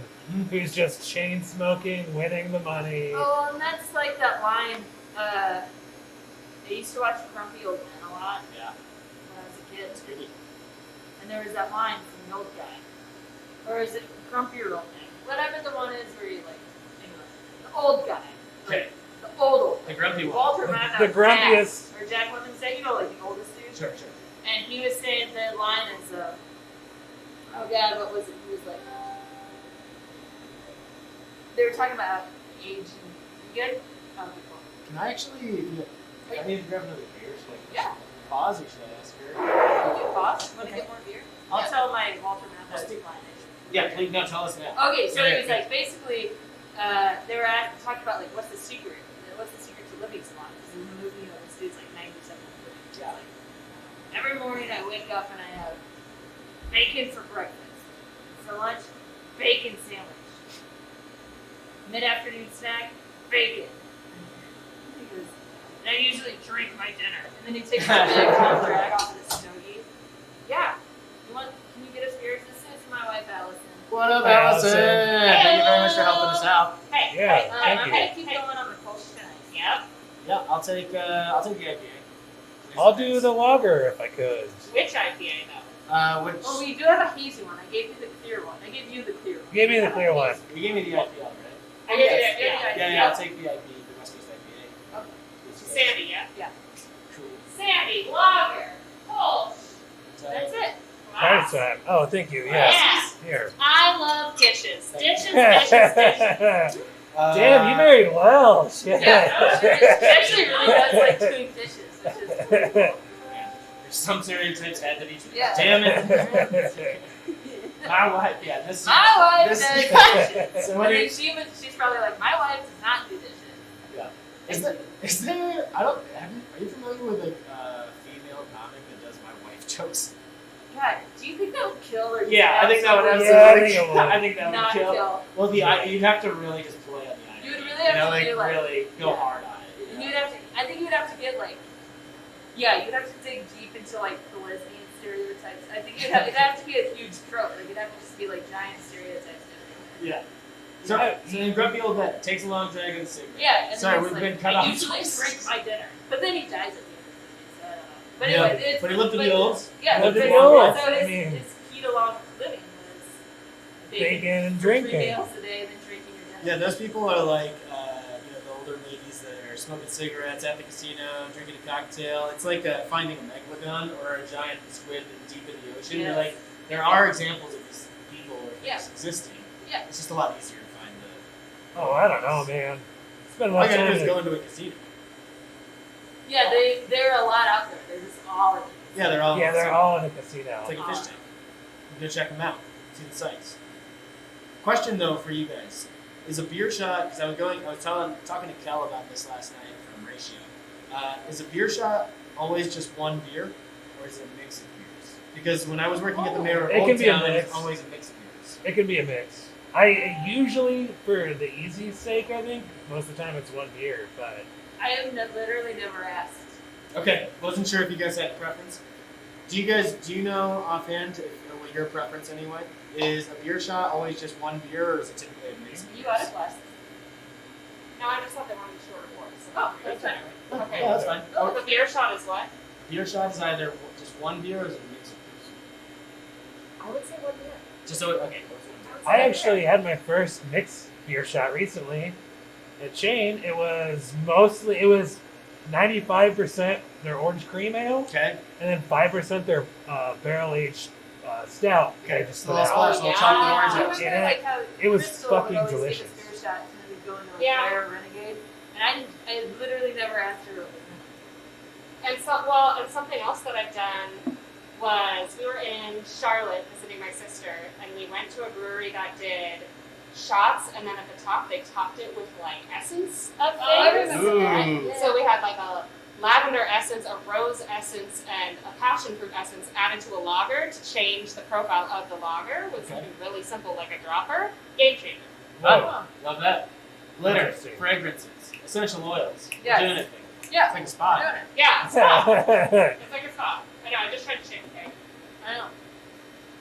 B: who's just chain smoking, winning the money.
C: oh, and that's like that line. I used to watch Grumpy Old Men a lot
A: Yeah,
C: when I was a kid,
A: that's good.
C: and there was that line from the old guy, or is it Grumpy Old Man? Whatever the one is where you like, anyway, the old guy.
A: Okay,
C: The old
A: the grumpy one.
C: Walter Matthau.
B: The grumpiest.
C: Or Jack Lemmon said, you know, like the oldest dude.
A: Sure.
C: And he was saying the line is, oh god, what was it? He was like, they were talking about age and you good? Oh, cool.
A: Can I actually? I need to grab another beer. Should I
C: Yeah.
A: pause or should I ask her?
C: Can you pause? Want to
A: Okay.
C: get more beer? I'll
A: Yeah.
C: tell my Walter
A: Let's
C: Matthau
A: do-
C: line.
A: Yeah, please. No, tell us now.
C: Okay, so
A: Yeah,
C: it was
A: yeah.
C: like basically, they were talking about like what's the secret? What's the secret to living so long? Because in the movie, you know, this dude's like 97 living. So
A: Yeah.
C: it's like, every morning I wake up and I have bacon for breakfast. For lunch, bacon sandwich. Mid-afternoon snack, bacon. He goes, and I usually drink my dinner. And then he takes a big long drag off of the stogie. Yeah. Can you get us beers? This is my wife, Allison.
A: What up,
B: Hi,
A: Allison?
B: Allison.
A: Thank you very much for helping us out.
C: Hey,
B: Yeah,
C: hey,
B: thank
C: I'm
B: you.
C: gonna keep going on the Kolsch tonight. Yep.
A: Yeah, I'll take the IPA.
B: I'll do the lager if I could.
C: Which IPA though?
A: Which
C: Oh, we do have a hazy one. I gave you the clear one. I gave you the clear one.
B: Give me the clear one.
A: you gave me the IPA, right?
C: I gave you
A: Yes.
C: the IPA.
A: Yeah, I'll take the IPA, the West Coast IPA.
C: Okay.
A: It's
C: Sandy, yeah. Yeah.
A: Cool.
C: Sandy, lager, Kolsch.
A: So,
C: That's it.
B: Nice time. Oh, thank you. Yes.
C: Yeah.
B: Here.
C: I love dishes. Dishes,
B: Damn,
C: dishes, dishes.
B: you married well. Shit.
C: Yeah, she actually really does like doing dishes, which is cool.
A: There's some stereotypes had to be true.
C: Yeah.
A: Damn it. My wife, yeah, this
C: My wife
A: this-
C: does dishes.
A: So
C: And
A: when
C: then
A: it-
C: she's probably like, my wife does not do dishes.
A: Is there I don't are you familiar with a female comic that does my wife jokes?
C: God, do you think that would kill or
A: Yeah, I think that would
C: absolutely
B: Yeah, I
A: absolutely
B: think it would.
A: I think that would
C: not
A: kill.
C: kill?
A: Well, you'd have to really just play on the
C: You would
A: irony.
C: really have to
A: like
C: do, like-
A: really go
C: yeah.
A: hard on it.
C: And you'd have to, I think you'd have to get like, yeah, you'd have to dig deep into like the lesbian stereotypes. I think it'd have to be a huge trope. Like it'd have to just be like giant stereotypes.
A: Yeah. So in Grumpy Old Man takes a long drag of the cigarette.
C: Yeah, and
A: Sorry,
C: then
A: we've
C: it's
A: been
C: like,
A: cut
C: I
A: off
C: usually
A: twice.
C: drink my dinner, but then he dies at the end of the day. So I don't know. But
A: Yeah,
C: anyway, it's,
A: but he lived to be old.
C: Yeah,
B: Lived to
C: but
B: be old.
C: So
B: I
C: his,
B: mean-
C: his key to long living was
B: Bacon and
C: 3
B: drinking.
C: meals a day, and then drinking your
A: Yeah,
C: dinner.
A: those people are like, the older ladies that are smoking cigarettes at the casino, drinking a cocktail. It's like finding a megalodon or a giant squid deep in the ocean. You're
C: Yes.
A: like, there are examples of these people or things
C: Yeah.
A: existing.
C: Yeah.
A: It's just a lot easier to find
B: Oh, I don't know, man. Spend a
A: all
B: lot
A: you
B: of
A: gotta do
B: time.
A: is go into a casino.
C: Yeah, there are a lot out there. They're just all in.
A: Yeah, they're all.
B: Yeah, they're all in a casino.
A: It's like a fish tank. You go check them out. See the sites. Question though for you guys is a beer shot. Because I was talking to Kel about this last night from Ratio. Is a beer shot always just one beer, or is it a mix of beers? Because when I was working at the mayor of
B: It
A: Old
B: can be a
A: Town,
B: mix.
A: it's always a mix of beers.
B: It can be a mix. I usually, for the easy sake, I think most of the time it's one beer, but
C: I have literally never asked.
A: Okay, wasn't sure if you guys had a preference. Do you know offhand what your preference anyway? Is a beer shot always just one beer, or is it typically a mix of
C: You
A: beers?
C: got a glass. No, I just thought they wanted shorter words. Oh, that's fine. Okay.
A: Yeah, that's fine.
C: Oh, the beer shot is what?
A: beer shot is either just one beer or is it a mix of beers?
C: I would say 1 beer.
A: Just so okay.
B: I actually had my first mixed beer shot recently at Chain. It was 95% their orange cream ale,
A: Okay.
B: and then 5% their barrel aged stout.
A: Okay.
B: They just
A: Just a
B: put
A: little
B: out.
A: splash, a little chocolate orange
C: I
A: juice.
C: remember,
B: Yeah,
C: like, how
B: it was
C: Crystal would
B: fucking
C: always
B: delicious.
C: give us beer shots and then we'd go into like
D: Yeah.
C: Fire Renegade. And I literally never asked her.
D: And something else that I've done was we were in Charlotte visiting my sister, and we went to a brewery that did shots, and then at the top they topped it with like essence of things.
C: I remember that.
A: Ooh.
C: Yeah.
D: So we had like a lavender essence, a rose essence, and a passion fruit essence added to a lager to change the profile of the lager with
A: Okay.
D: something really simple like a dropper. Game changer.
A: Love, love that. Glitter,
B: Interesting.
A: fragrances, essential oils.
C: Yes.
A: We're doing it.
C: Yeah.
A: It's like a spot.
C: Doing it.
D: Yeah, it's not. It's like a spa. I know, I just tried to shake the cake.
C: I know.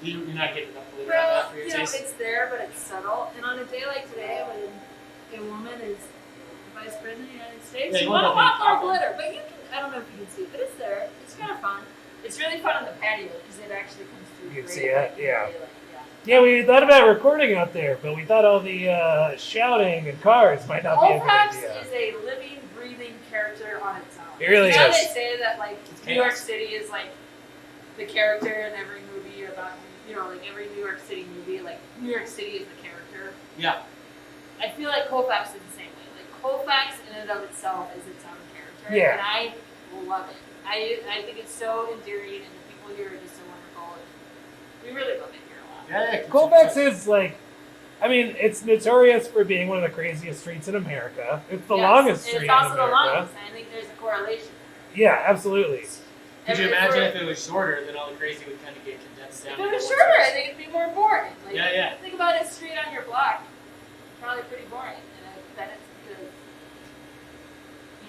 A: You're not getting enough glitter on
C: Well,
A: that for your
C: you know,
A: taste.
C: it's there, but it's subtle. And on a day like today, when a woman is the vice president of the United States,
A: Yeah, you
C: you
A: want
C: want a
A: that
C: lot
A: thing
C: more
A: popping.
C: glitter. But you can, I don't know if you can see it, but it's there. It's kind of fun. It's really fun on the patio because it actually comes through.
B: You can
C: great
B: see it,
C: light in
B: yeah.
C: daylight,
B: Yeah, we thought about recording out there, but we thought all the shouting and cars might not be a good
C: Colfax
B: idea.
C: is a living, breathing character on its own.
B: It really
C: you know
B: is.
C: They say that like
A: It's
C: New York
A: chaos.
C: City is like the character in every movie about like every New York City movie, like New York City is the character.
A: Yeah.
C: I feel like Colfax is the same way. Like Colfax in and of itself is its own character.
B: Yeah.
C: And I love it. I think it's so endearing and the people here are just so wonderful. And we really love it here a lot.
A: Yeah.
B: Colfax is like, I mean, it's notorious for being one of the craziest streets in America. It's the
C: Yes,
B: longest
C: and
B: street
C: it's also
B: in
C: the
B: America.
C: longest. I think there's a correlation.
B: Yeah, absolutely.
A: Could you
C: Every-
A: imagine
C: for-
A: if it was shorter, then all the crazy would kind of get condensed down?
C: If it
A: into
C: was
A: one
C: shorter, I
A: space?
C: think it'd be more boring. Like,
A: Yeah, yeah.
C: Think about a street on your block. Probably pretty boring. And that is because.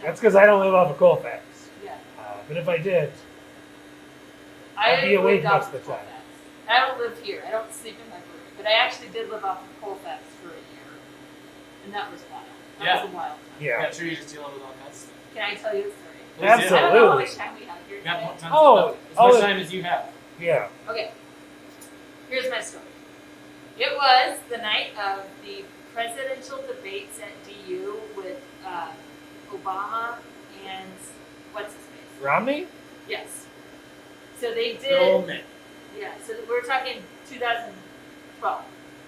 B: That's because I don't live off of Colfax.
C: Yeah.
B: But if I did,
C: I
B: I'd be
C: lived
B: awake
C: off
B: most of the time.
C: Colfax. I don't live here. I don't sleep in my brewery. But I actually did live off of Colfax for a year. And that was wild. That
A: Yeah.
C: was a wild time.
B: yeah.
A: I'm sure you're just dealing with all kinds of stuff.
C: Can I tell you a story?
A: Please do.
C: I don't know how
B: Absolutely.
C: much time we have here
A: You got
C: today.
A: tons
B: Oh,
A: of stuff. As
B: oh,
A: much
B: it-
A: time as you have.
B: Yeah.
C: Okay. Here's my story. It was the night of the presidential debates at DU with Obama and what's his face?
B: Romney?
C: Yes. So they
A: Good old
C: did.
A: man.
C: Yeah. So we're talking 2012,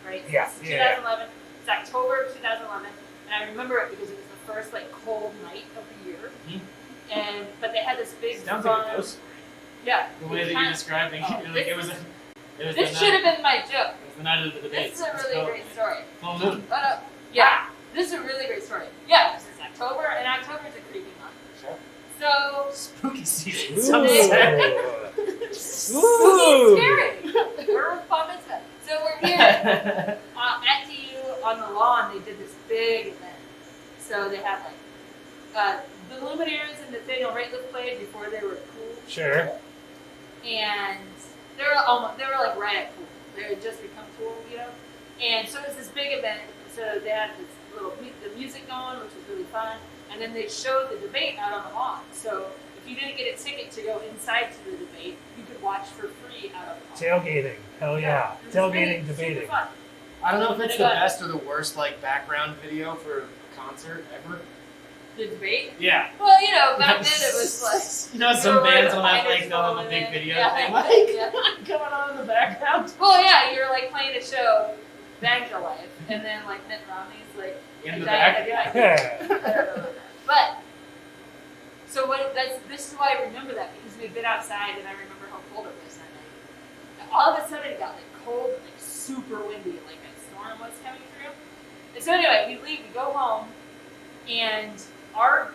C: right?
B: Yeah,
C: It's
B: yeah.
C: 2011. It's October of 2011, and I remember it because it was the first like cold night of the year.
A: Mhm.
C: But they had this big
A: Sounds
C: fun.
A: like a ghost story.
C: Yeah.
A: The way
C: it
A: that
C: kind-
A: you're describing
C: Oh,
A: it, like
C: this
A: it was a. It was
C: This
A: the
C: should
A: night.
C: have been my joke.
A: It was the night of the debates.
C: This is a
A: Let's
C: really
A: go.
C: great story.
A: Full moon.
C: Yeah, this is a really great story. Yeah, this is October, and October is a creepy month.
A: Sure.
C: So,
A: Spooky season.
B: Ooh.
A: Some say.
B: Ooh.
C: scary. We're fun as hell. So we're here at DU on the lawn. They did this big event. So they had the Lumineers and Nathaniel Rateliff played before they were cool.
B: Sure.
C: And they were like right at cool. They had just become cool, you know. And so it was this big event. So they had this the music going, which was really fun. And then they showed the debate out on the lawn. So if you didn't get a ticket to go inside to the debate, you could watch for free out on the lawn.
B: Tailgating. Hell yeah.
C: It was
B: Tailgating,
C: really
B: debating.
C: super fun.
A: I don't know if it's the
C: But-
A: best or the worst like background video for a concert ever.
C: The debate.
A: Yeah.
C: Well, you know, back then it was like.
A: You know, some
C: you were
A: bands
C: the
A: will have
C: finest
A: like they'll have a
C: moment.
A: big video
C: Yeah,
A: thing
C: yeah.
A: like going on in the background.
C: Well, yeah, you're like playing a show, Bang Your Life, and then like Mitt Romney's like
A: In the
C: I
A: back.
C: don't know about that. But so this is why I remember that because we'd been outside and I remember how cold it was that night. And all of a sudden it got like cold and like super windy, like a storm was coming through. And so anyway, we leave, we go home, and our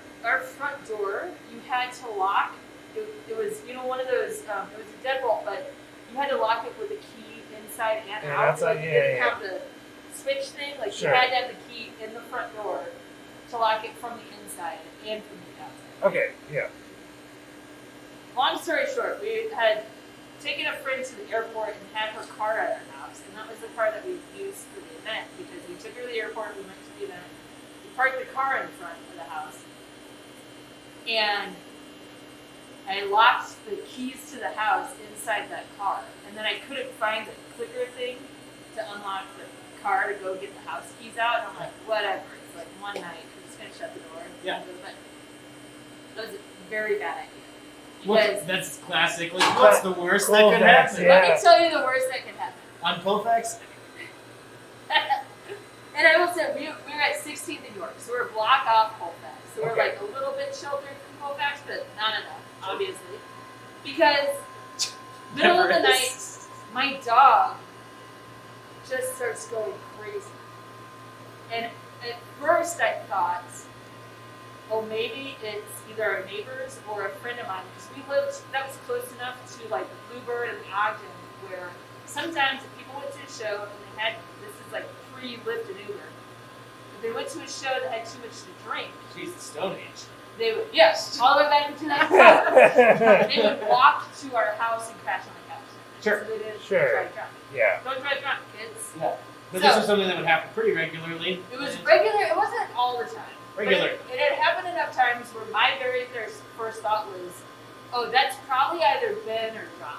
C: front door you had to lock. It was one of those. It was a deadbolt, but you had to lock it with a key inside and
B: Yeah,
C: out.
B: outside,
C: Like, you
B: yeah,
C: didn't
B: yeah.
C: have the switch thing. Like
B: Sure.
C: you had to have the key in the front door to lock it from the inside and from the outside.
B: Okay, yeah.
C: Long story short, we had taken a friend to the airport and had her car at our house, and that was the car that we used for the event because we took her to the airport, we went to the event, we parked the car in front of the house, and I locked the keys to the house inside that car, and then I couldn't find the clicker thing to unlock the car to go get the house keys out. And I'm like, whatever. It's like one night, I'm just gonna shut the door.
A: Yeah.
C: But that was a very bad idea.
A: That's classic. Like, what's the worst that could
B: Colfax,
A: happen?
B: yeah.
C: Let me tell you the worst that could happen.
A: On Colfax?
C: And I will say, we were at 16th and York, so we're a block off Colfax. So we're
A: Okay.
C: like a little bit sheltered from Colfax, but not enough, obviously. Because middle of the
A: Never
C: night,
A: is.
C: my dog just starts going crazy. And at first I thought, oh, maybe it's either our neighbors or a friend of mine, because we lived, that was close enough to like the Bluebird and the Ogden, where sometimes if people went to a show and they had, this is like pre-Lyft and Uber, if they went to a show that had too much to drink,
A: Jeez, the Stone Age.
C: they would, yes, all the way back into that they would walk to our house and crash on the couch.
A: Sure.
C: So they didn't
B: Sure.
C: drive drunk.
B: Yeah.
C: Don't drive drunk, kids.
A: Yeah. But
C: So-
A: this was something that would happen pretty regularly.
C: It was regular, it wasn't all the time.
A: Regular.
C: But it had happened enough times where my very first thought was, oh, that's probably either Ben or Josh.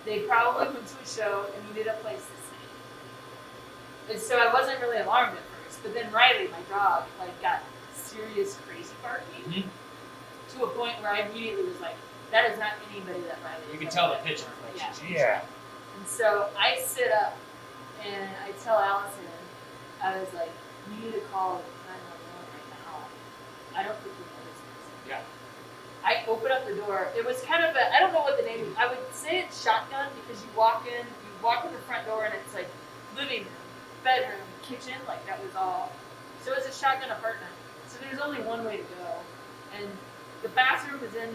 C: They probably went to a show and needed a place to stay. And so I wasn't really alarmed at first. But then Riley, my dog, like got serious crazy barking
A: Mhm.
C: to a point where I immediately was like, that is not anybody that Riley is.
A: You can
C: ever
A: tell the
C: met
A: pitch
C: before.
A: inflection.
C: Yeah.
A: Jeez.
B: Yeah.
C: And so I sit up and I tell Allison, I was like, you need to call 911 right now. I don't think you know this person.
A: Yeah.
C: I open up the door. It was kind of a, I don't know what the name is. I would say it's shotgun because you walk in the front door and it's like living room, bedroom, kitchen, like that was all. So it's a shotgun apartment. So there's only one way to go. And the bathroom is in,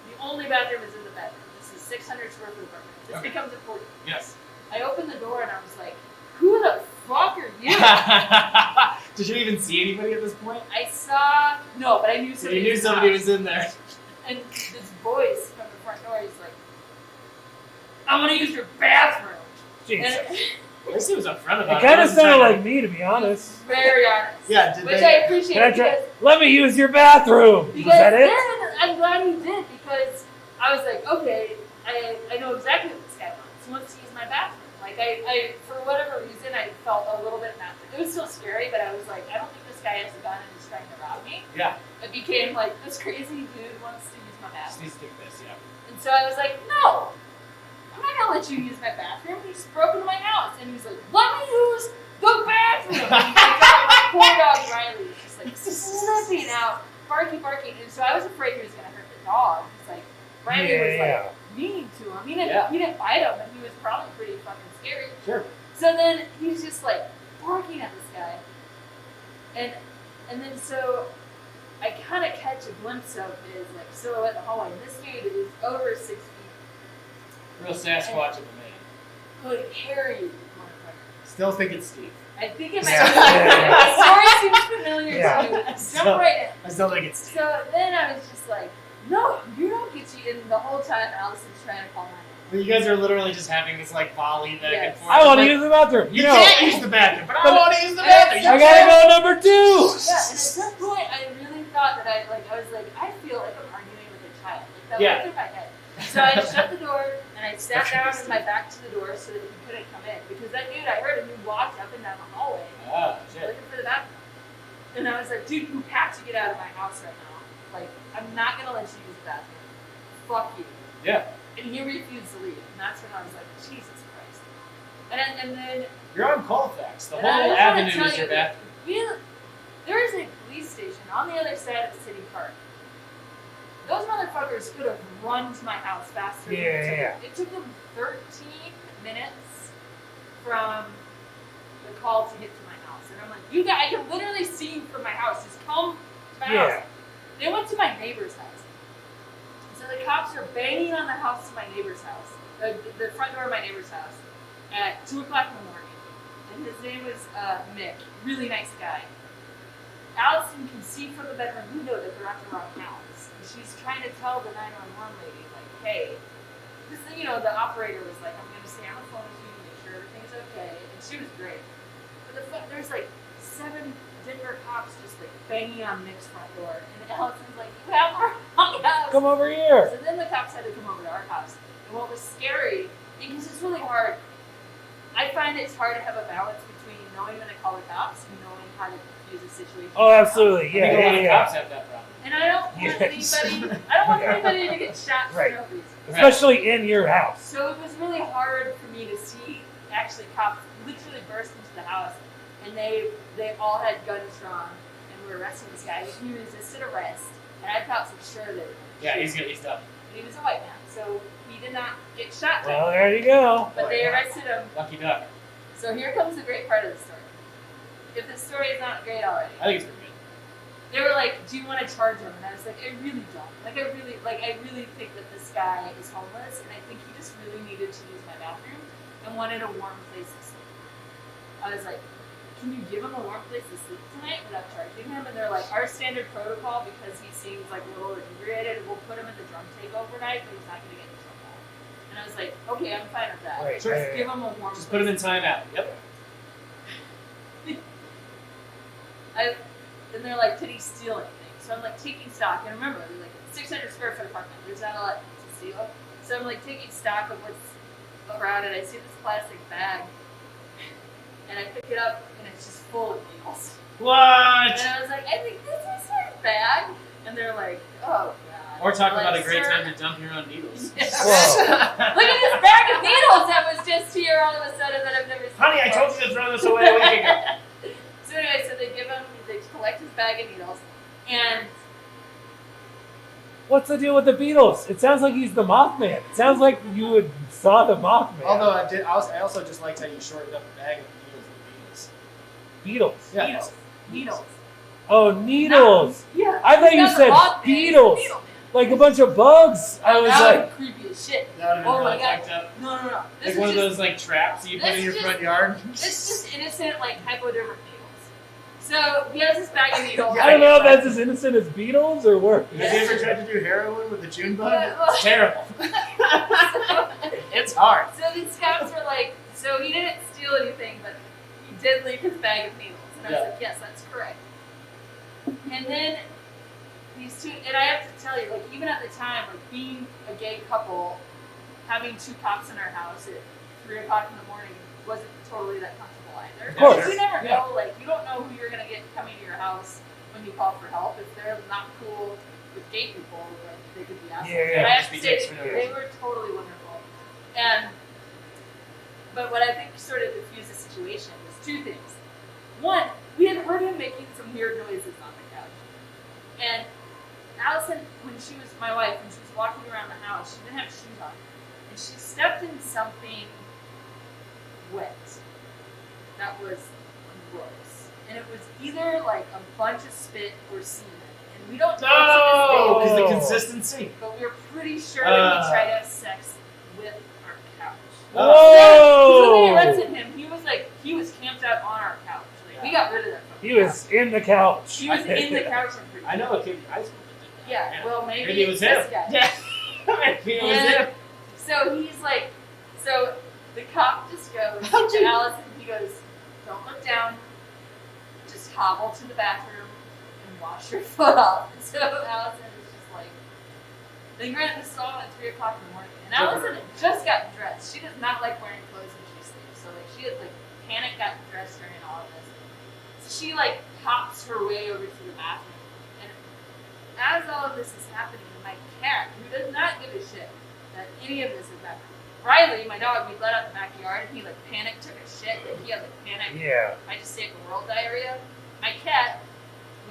C: the only bathroom is in the bedroom. This is 600 square foot apartment. This
A: Okay.
C: becomes important.
A: Yes.
C: I opened the door and I was like, who the fuck are you?
A: Did you even see anybody at this point?
C: I saw, no, but I knew
A: So
C: somebody.
A: you knew
C: was
A: somebody
C: out.
A: was in there.
C: And this voice from the front door is like, I want to use your bathroom.
B: Jeez.
C: And
A: At least he was upfront
B: It
A: about it.
B: kind
A: He
B: of
A: wasn't
B: sounded
A: trying
B: like me, to be honest.
C: very honest.
A: Yeah, did
C: Which
A: they-
C: I appreciate
B: Can I try?
C: because,
B: Let me use your bathroom. Was
C: because
B: that it?
C: then I'm glad he did because I was like, okay, I know exactly what this guy wants. He wants to use my bathroom. Like I for whatever reason, I felt a little bit not. It was still scary, but I was like, I don't think this guy has a gun and is trying to rob me.
A: Yeah.
C: It became like this crazy dude wants to use my
A: Just
C: bathroom.
A: needs to do this, yeah.
C: And so I was like, no, I'm not gonna let you use my bathroom. You just broke into my house. And he was like, let me use the bathroom. And my poor dog Riley was just like slipping out, barking. And so I was afraid he was gonna hurt the dog. It's like Riley was
B: Yeah.
C: like mean to him. He
A: Yeah.
C: didn't bite him, but he was probably pretty fucking scary.
A: Sure.
C: So then he's just like barking at this guy. And then so I kind of catch a glimpse of his like silhouette in the hallway. And this dude is over 6 feet.
A: Real Sasquatch of a man.
C: Good, hairy motherfucker.
A: Still think it's Steve.
C: I think it might
B: Yeah.
C: be. The story seems familiar
B: Yeah.
C: to you.
A: So-
C: Jump right in.
A: I still think it's Steve.
C: So then I was just like, no, you don't get you. And the whole time Allison's trying to call my name.
A: But you guys are literally just having this like volley back and
C: Yes.
A: forth.
B: I want to
A: Like,
B: use the bathroom.
A: You
B: No.
A: can't use the bathroom, but I
B: But-
A: want to use the
C: And
A: bathroom.
B: I
A: You
B: gotta
A: can't.
B: go number 2.
C: Yeah, and at some point I really thought that I was like, I feel like I'm arguing with a child. Like that
A: Yeah.
C: went through my head. So I shut the door and I sat down with my back to the door so that he couldn't come in. Because that dude, I heard him, he walked up and down the hallway
A: Ah, shit.
C: looking for the bathroom. And I was like, dude, you have to get out of my house right now. Like, I'm not gonna let you use the bathroom. Fuck you.
A: Yeah.
C: And he refused to leave. And that's when I was like, Jesus Christ. And then
A: You're on Colfax. The
C: And I
A: whole
C: just wanna
A: avenue
C: tell
A: is your
C: you,
A: bathroom.
C: there is a police station on the other side of City Park. Those motherfuckers could have run to my house faster than it took
B: Yeah.
C: them. It took them 13 minutes from the call to get to my house. And I'm like, you guys, I can literally see you from my house. Just come to my
B: Yeah.
C: house. They went to my neighbor's house. So the cops are banging on the house to my neighbor's house, the front door of my neighbor's house, at 2 o'clock in the morning. And his name was Mick. Really nice guy. Allison can see from the bedroom window that they're at the wrong house. And she's trying to tell the 911 lady, like, hey, this, the operator was like, I'm going to stay on the phone with you, make sure everything's okay. And she was great. But there's like 7 Denver cops just like banging on Nick's front door, and Allison's like, "You have our house."
B: Come over here.
C: So then the cops had to come over to our house. And what was scary, because it's really hard, I find it's hard to have a balance between knowing when to call the cops and knowing how to defuse a situation.
B: Oh, absolutely.
A: I think a lot of
B: Yeah.
A: cops have that problem.
C: And I don't want
B: Yes.
C: anybody to get shot for
B: Right.
C: no reason.
B: Especially in your house.
C: So it was really hard for me to see actually cops literally burst into the house, and they all had guns drawn and were arresting this guy. He resisted arrest, and I thought for sure that
A: Yeah, he's done.
C: he was a white man, so he did not get shot.
B: Well, there you go.
C: But they arrested him.
A: Lucky duck.
C: So here comes the great part of the story. If the story is not great already,
A: I think it's pretty good.
C: they were like, "Do you want to charge him?" And I was like, "I really don't. I really think that this guy is homeless, and I think he just really needed to use my bathroom and wanted a warm place to sleep." I was like, "Can you give him a warm place to sleep tonight without charging him?" And they're like, "Our standard protocol, because he seems like a little inebriated, we'll put him in the drum tank overnight, but he's not going to get in trouble." And I was like, "Okay, I'm fine with that.
B: Right,
C: Just
B: right,
C: give him a warm
A: Just
C: place."
A: put him in timeout. Yep.
C: And they're like, "Did he steal anything?" So I'm like taking stock, and remember, they're like 600 square foot apartment. There's not a lot to steal. So I'm like taking stock of what's around it. I see this plastic bag, and I pick it up, and it's just full of needles.
A: What?
C: And I was like, "I think this is his bag," and they're like, "Oh god."
A: Or talk
C: I'm
A: about
C: like,
A: a great
C: "Sir."
A: time to dump your own needles.
B: Whoa.
C: Look at this bag of needles that was just here all of a sudden that I've never seen.
A: Honey, I
C: before.
A: told you to throw this away a week ago.
C: So anyway, so they collect his bag of needles, and
B: What's the deal with the Beatles? It sounds like he's the Mothman. It sounds like you saw the Mothman.
A: Although I also just liked how you shortened up the bag of needles
B: Beatles.
A: with Yeah.
C: needles.
B: Oh, needles.
C: Yeah.
B: I thought you
C: He's not
B: said
C: the Mothman, he's the
B: Beatles.
C: Needle Man.
B: Like a bunch of bugs. I was
C: that
B: like,
C: would be creepy as shit.
A: That would have been
C: Oh my
A: really
C: God.
A: fucked up.
C: No. This
A: Like
C: is
A: one of
C: just,
A: those like traps that you put
C: this
A: in your
C: is
A: front yard.
C: It's just innocent, like hypodermic needles. So he has this bag of needles.
B: I don't know if that's as innocent as Beatles or worse.
A: Have you ever tried to do heroin with a June bug?
C: Well-
A: It's terrible. It's hard.
C: So these scouts were like, so he didn't steal anything, but he did leave his bag of needles. And I was
A: Yeah.
C: like, yes, that's correct. And then these two, and I have to tell you, like, even at the time, like, being a gay couple, having two cops in our house at 3 o'clock in the morning wasn't totally that comfortable either.
B: Of course.
C: You never
A: Yeah.
C: know, like, you don't know who you're going to get coming to your house when you call for help. If they're not cool with gay people, like, they could be assholes.
B: Yeah,
C: But I have
A: just
C: to
A: be
C: say,
A: dicks for no
C: they
A: reason.
C: were totally wonderful. But what I think sort of diffused the situation was two things. One, we had heard him making some weird noises on the couch. And Allison, when she was my wife, when she was walking around the house, she didn't have shoes on. And she stepped in something wet that was gross. And it was either like a bunch of spit or semen. And we don't know
A: No,
C: to
A: because
C: this day,
A: the consistency.
C: but we were pretty sure that he tried to have sex with our couch.
B: Whoa!
C: When they arrested him, he was camped out on our couch. Like, we got rid of that. from
B: He
C: the
B: was in the couch.
C: He was in the couch. I'm pretty
A: I know
C: sure.
A: a kid in high school that did that.
C: Yeah. Well, maybe
A: Maybe it was
C: this
A: him.
C: guy.
A: Yeah. Maybe it was
C: And
A: him.
C: so he's like, so the cop just goes to Alice and he goes, "Don't look down. Just hobble to the bathroom and wash your foot off." And so Allison is just like, then granted, this is all at 3 o'clock in the morning, and Allison had just gotten dressed. She does not like wearing clothes when she sleeps, so like she had like panic gotten dressed during all of this. So she like hops her way over to the bathroom, and as all of this is happening, my cat, who does not give a shit that any of this is happening, Riley, my dog, we let out in the backyard, and he like panicked, took a shit, and he had like panic.
B: Yeah.
C: I just saved the world diarrhea. My cat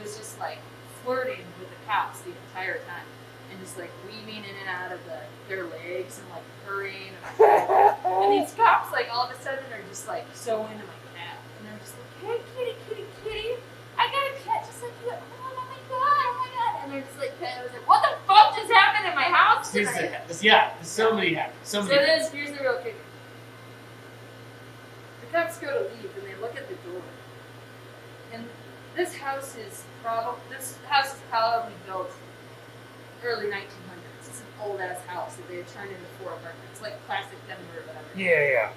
C: was just like flirting with the cops the entire time, and just like weaving in and out of their legs and like purring. And these cops, like all of a sudden, are just like so into my cat, and they're just like, "Hey, kitty, kitty, kitty, I got a cat just like you." Oh my god! And they're just like, I was like, "What the fuck just happened in my house tonight?"
A: Yeah, so many happen. So
C: So
A: many.
C: then, here's the real kicker. The cops go to leave, and they look at the door. And this house is probably built early 1900s. It's an old ass house that they had turned into 4 apartments, like classic Denver or whatever.
B: Yeah.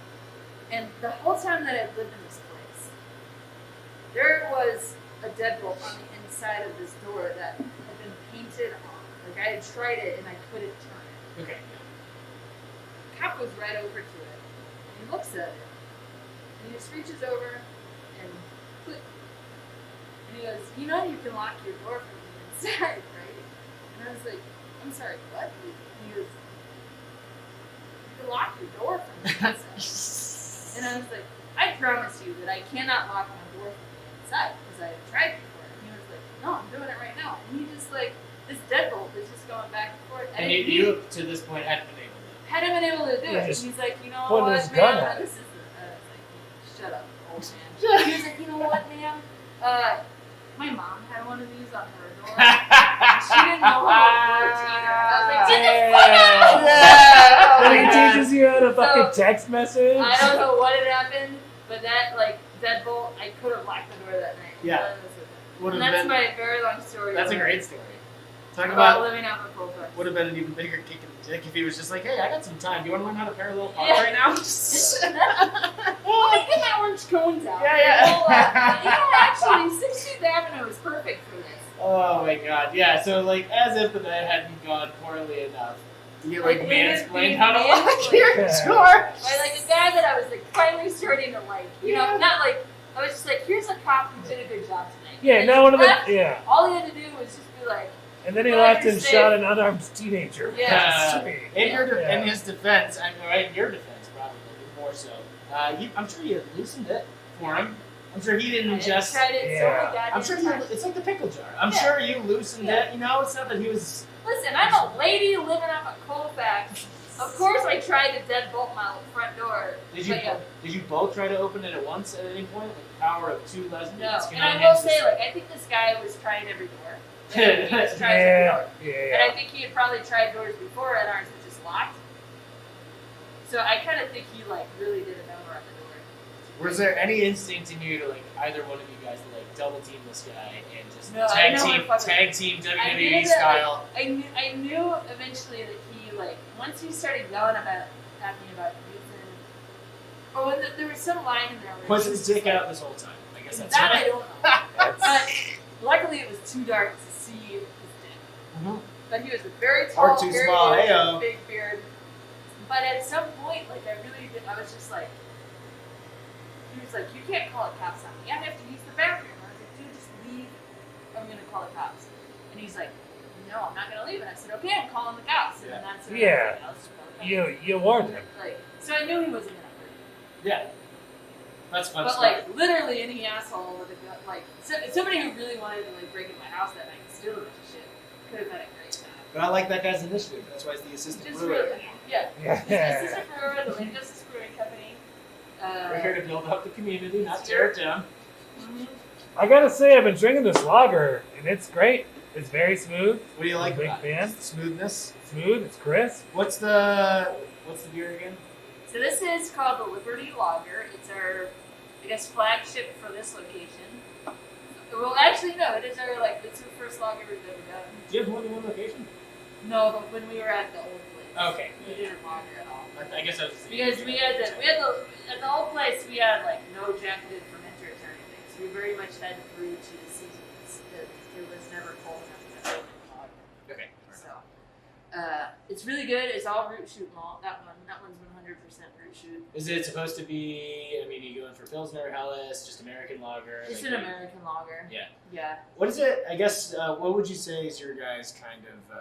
C: And the whole time that I've lived in this place, there was a deadbolt on the inside of this door that had been painted on. Like I had tried it and I couldn't turn it.
A: Okay.
C: Cop goes right over to it. And he looks at it. And he just reaches over and click. And he goes, you know you can lock your door from the inside, right? And I was like, I'm sorry, what? And he goes, you can lock your door from the inside. And I was like, I promise you that I cannot lock my door from the inside because I have tried before. And he was like, no, I'm doing it right now. And he just like, this deadbolt is just going back and forth.
A: And you to this point, hadn't been able to.
C: Hadn't been able to do it.
B: Just
C: He's like, you know
B: putting
C: what,
B: his gun
C: man?
B: at
C: This is shut up, old man. He was like, you know what, ma'am? My mom had one of these on her door. She didn't know how it worked either. I was like, get the fuck out!
B: Then he
A: Yeah.
B: teaches you how to fucking text message.
C: I don't know what had happened, but that deadbolt, I could have locked the door that night.
A: Yeah. Would
C: And
A: have
C: that's
A: been.
C: my very long story.
A: That's a great story. Talk
C: about
A: about
C: living out in Colfax.
A: would have been an even bigger kick in the dick if he was just like, hey, I got some time. Do you want to learn how to parallel park
C: Yeah.
A: right now?
C: Well, I get my orange cones out.
A: Yeah.
C: You know, actually, 16th Avenue is perfect for this.
A: Oh my god, yeah. So like, as if the night hadn't gone poorly enough, you get like
C: Like,
A: mansplained how to
C: mansplained.
A: lock your
B: Yeah.
A: door.
C: By like a guy that I was like finally starting to like. You know,
A: Yeah.
C: not like I was just like, here's a cop who did a good job tonight.
B: Yeah,
C: And
B: no
C: he
B: one of the
C: left,
B: yeah.
C: All he had to do was just be like,
B: And then he
C: Well,
B: left
C: you're
B: and
C: safe.
B: shot an unarmed teenager.
C: Yeah.
B: Sweet.
A: In his defense, I mean, right? In your defense, probably more so. I'm sure you loosened it for him. I'm sure he
C: I
A: didn't just.
C: tried it so many goddamn
A: I'm sure
C: times.
A: it's like the pickle jar. I'm
C: Yeah.
A: sure you loosened
C: Yeah.
A: it. You know, it's not that he was.
C: Listen, I'm a lady living up at Colfax. Of course, I tried to deadbolt my front door.
A: Did you
C: But yeah.
A: did you both try to open it at once at any point? Like the power of two lesbians.
C: No,
A: can
C: and I will
A: enhance
C: say,
A: this-
C: like, I think this guy was trying every door. Like, he was trying every door.
B: Yeah.
C: And I think he had probably tried doors before, and ours was just locked. So I kind of think he like really did a number on the door.
A: Was there any instinct in you to like either one of you guys to like double team this guy and just
C: No, I never fucking-
A: tag team
C: I knew
A: WWE
C: that,
A: style?
C: I knew eventually that he like once he started yelling at me about using. Oh, and there was some line in there. Where
A: Was
C: he
A: his
C: was
A: dick
C: just
A: out this whole time? I guess
C: like,
A: that's
C: that I
A: right.
C: don't know. But luckily, it was too dark to see his dick.
A: Mhm.
C: But he was a very tall,
A: Or too
C: very
A: small,
C: big,
A: heyo.
C: big beard. But at some point, like I really did, I was just like, he was like, you can't call the cops on me. I have to use the bathroom. I was like, dude, just leave. I'm gonna call the cops. And he's like, no, I'm not gonna leave. And I said, okay, I'm calling the cops. And then that's when
B: Yeah.
C: I was like, I'll just call the cops.
B: You warned him.
C: Like, so I knew he wasn't gonna hurt me.
A: Yeah. That's fun
C: But
A: stuff.
C: like literally any asshole with a gun, like somebody who really wanted to like break into my house that night and steal a bunch of shit could have had a great time.
A: But I like that guy's initiative. That's why he's the assistant
C: Just
A: brewer.
C: really, yeah.
B: Yeah.
C: This is for the Lane Justice Brewing Company.
A: We're here to build up the community, not tear it down.
B: I gotta say, I've been drinking this lager, and it's great. It's very smooth.
A: What do you like
B: Big
A: about
B: fan.
A: it? Smoothness.
B: Smooth. It's crisp.
A: What's the beer again?
C: So this is called the Liberty Lager. It's our, I guess, flagship for this location. Well, actually, no. It is our it's our first lager we've ever done.
A: Do you have more than one location?
C: No, but when we were at the old place,
A: Okay.
C: we didn't lager at all.
A: I guess I was.
C: Because we had the at the old place we had like no jacketed fermenters or anything, so we very much had to brew to the seasons. It was never cold enough to make lager.
A: Okay.
C: So it's really good. It's all root shoot malt. That one's 100% root shoot.
A: Is it supposed to be? I mean, are you going for Pilsner, Helles, just American lager?
C: It's
A: like,
C: an American lager.
A: Yeah.
C: Yeah.
A: What is it? I guess. What would you say is your guys' kind of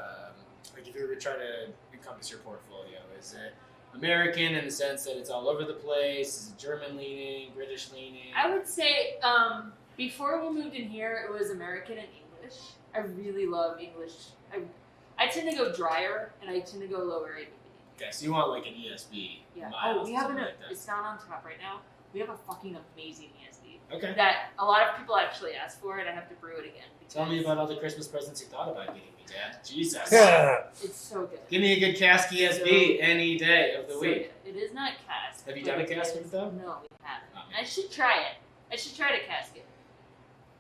A: like if you were to try to encompass your portfolio? Is it American in the sense that it's all over the place? Is it German leaning, British leaning?
C: I would say before we moved in here, it was American and English. I really love English. I tend to go drier and I tend to go lower ABV.
A: Okay, so you want like an ESB?
C: Yeah.
A: mild,
C: We have
A: something
C: an.
A: like that.
C: It's not on top right now. We have a fucking amazing ESB
A: Okay.
C: that a lot of people actually ask for, and I have to brew it again.
A: Tell me
C: because
A: about all the Christmas presents you thought about getting me, Dad. Jesus.
B: Yeah.
C: It's so good.
A: Give me a good cask ESB any day of the
C: So
A: week.
C: good. It is not cast.
A: Have you
C: but
A: done a
C: it
A: cask
C: is-
A: with them?
C: No, we haven't.
A: Oh,
C: I should try it. I should try to cask it.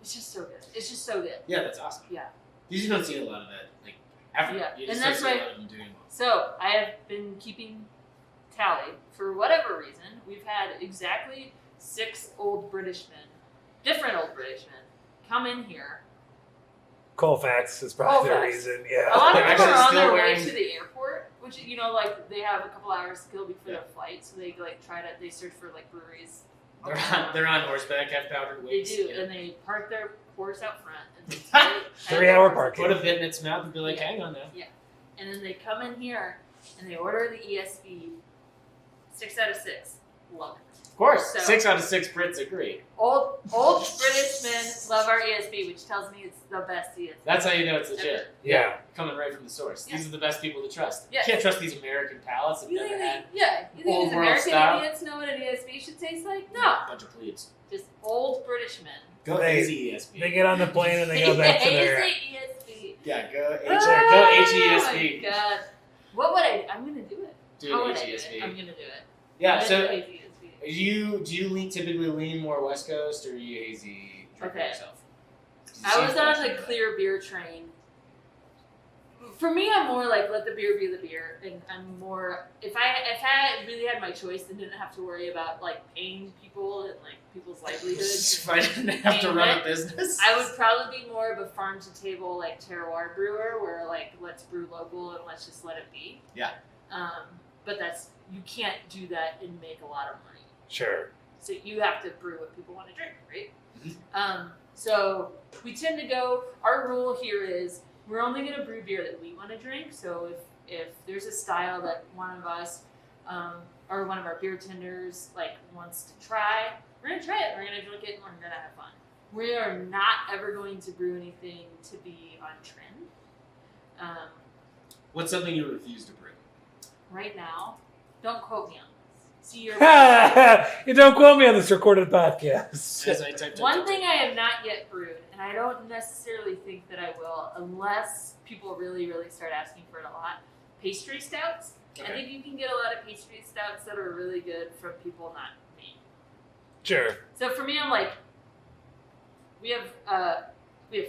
C: It's just so good. It's just so good.
A: Yeah, that's awesome.
C: Yeah.
A: You just don't see a lot of that, like, ever.
C: Yeah,
A: You
C: and
A: just
C: that's
A: don't see
C: why-
A: a lot of them doing well.
C: So I have been keeping tally for whatever reason. We've had exactly 6 old British men, different old British men, come in here.
B: Colfax is probably the
C: Colfax.
B: reason.
C: A
B: Yeah.
C: lot of
A: They're
C: people
A: actually
C: are on
A: still
C: their way
A: wearing-
C: to the airport, which like they have a couple hours to kill before their flight, so they like they search for like breweries.
A: They're on horseback, have powdered
C: They
A: wigs.
C: do,
A: Yeah.
C: and they park their horse out front. And they
B: 3-hour parking.
A: Put a bit in its mouth and be like,
C: Yeah.
A: hang on now.
C: And then they come in here and they order the ESB. 6 out of 6, love it.
A: Of course,
C: So-
A: 6 out of 6 Brits agree.
C: Old British men love our ESB, which tells me it's the best ESB.
A: That's how you know it's legit.
B: Yeah.
A: Coming right from the source.
C: Yeah.
A: These are the best people to trust.
C: Yeah.
A: You can't trust these American palates that
C: You
A: never
C: think,
A: had
C: you think
A: old
C: these
A: world
C: American
A: style.
C: idiots know what an ESB should taste like? No,
A: a bunch of plebes.
C: just old British men.
A: Go
B: They-
A: easy ESB.
B: They get on the plane and they go back to their.
C: ESB.
A: Yeah, go
C: Oh
A: HESB.
C: my god. What would I'm gonna do it.
A: Do
C: How
A: an
C: would I do it?
A: HESB.
C: I'm gonna do it.
A: Yeah,
C: I'm
A: so
C: gonna do ESB.
A: do you typically lean more West Coast or are you hazy drinker
C: Okay.
A: yourself?
C: I was on the clear beer train. For me, I'm more like let the beer be the beer, and I'm more if I really had my choice and didn't have to worry about like paying people and like people's livelihoods.
A: If I didn't have to run a business.
C: I would probably be more of a farm to table like terroir brewer, where like let's brew local and let's just let it be.
A: Yeah.
C: But you can't do that and make a lot of money.
B: Sure.
C: So you have to brew what people want to drink, right?
A: Mhm.
C: So we tend to go. Our rule here is we're only going to brew beer that we want to drink. So if there's a style that one of us or one of our beer tenders like wants to try, we're going to try it. We're going to drink it and we're going to have fun. We are not ever going to brew anything to be on trend.
A: What's something you refuse to brew?
C: Right now, don't quote me on this. See your
B: You don't quote me on this recorded podcast.
A: As I typed
C: One thing I have not yet brewed, and I don't necessarily think that I will, unless people really, really start asking for it a lot, pastry stouts. I
A: Okay.
C: think you can get a lot of pastry stouts that are really good from people not me.
B: Sure.
C: So for me, I'm like, we have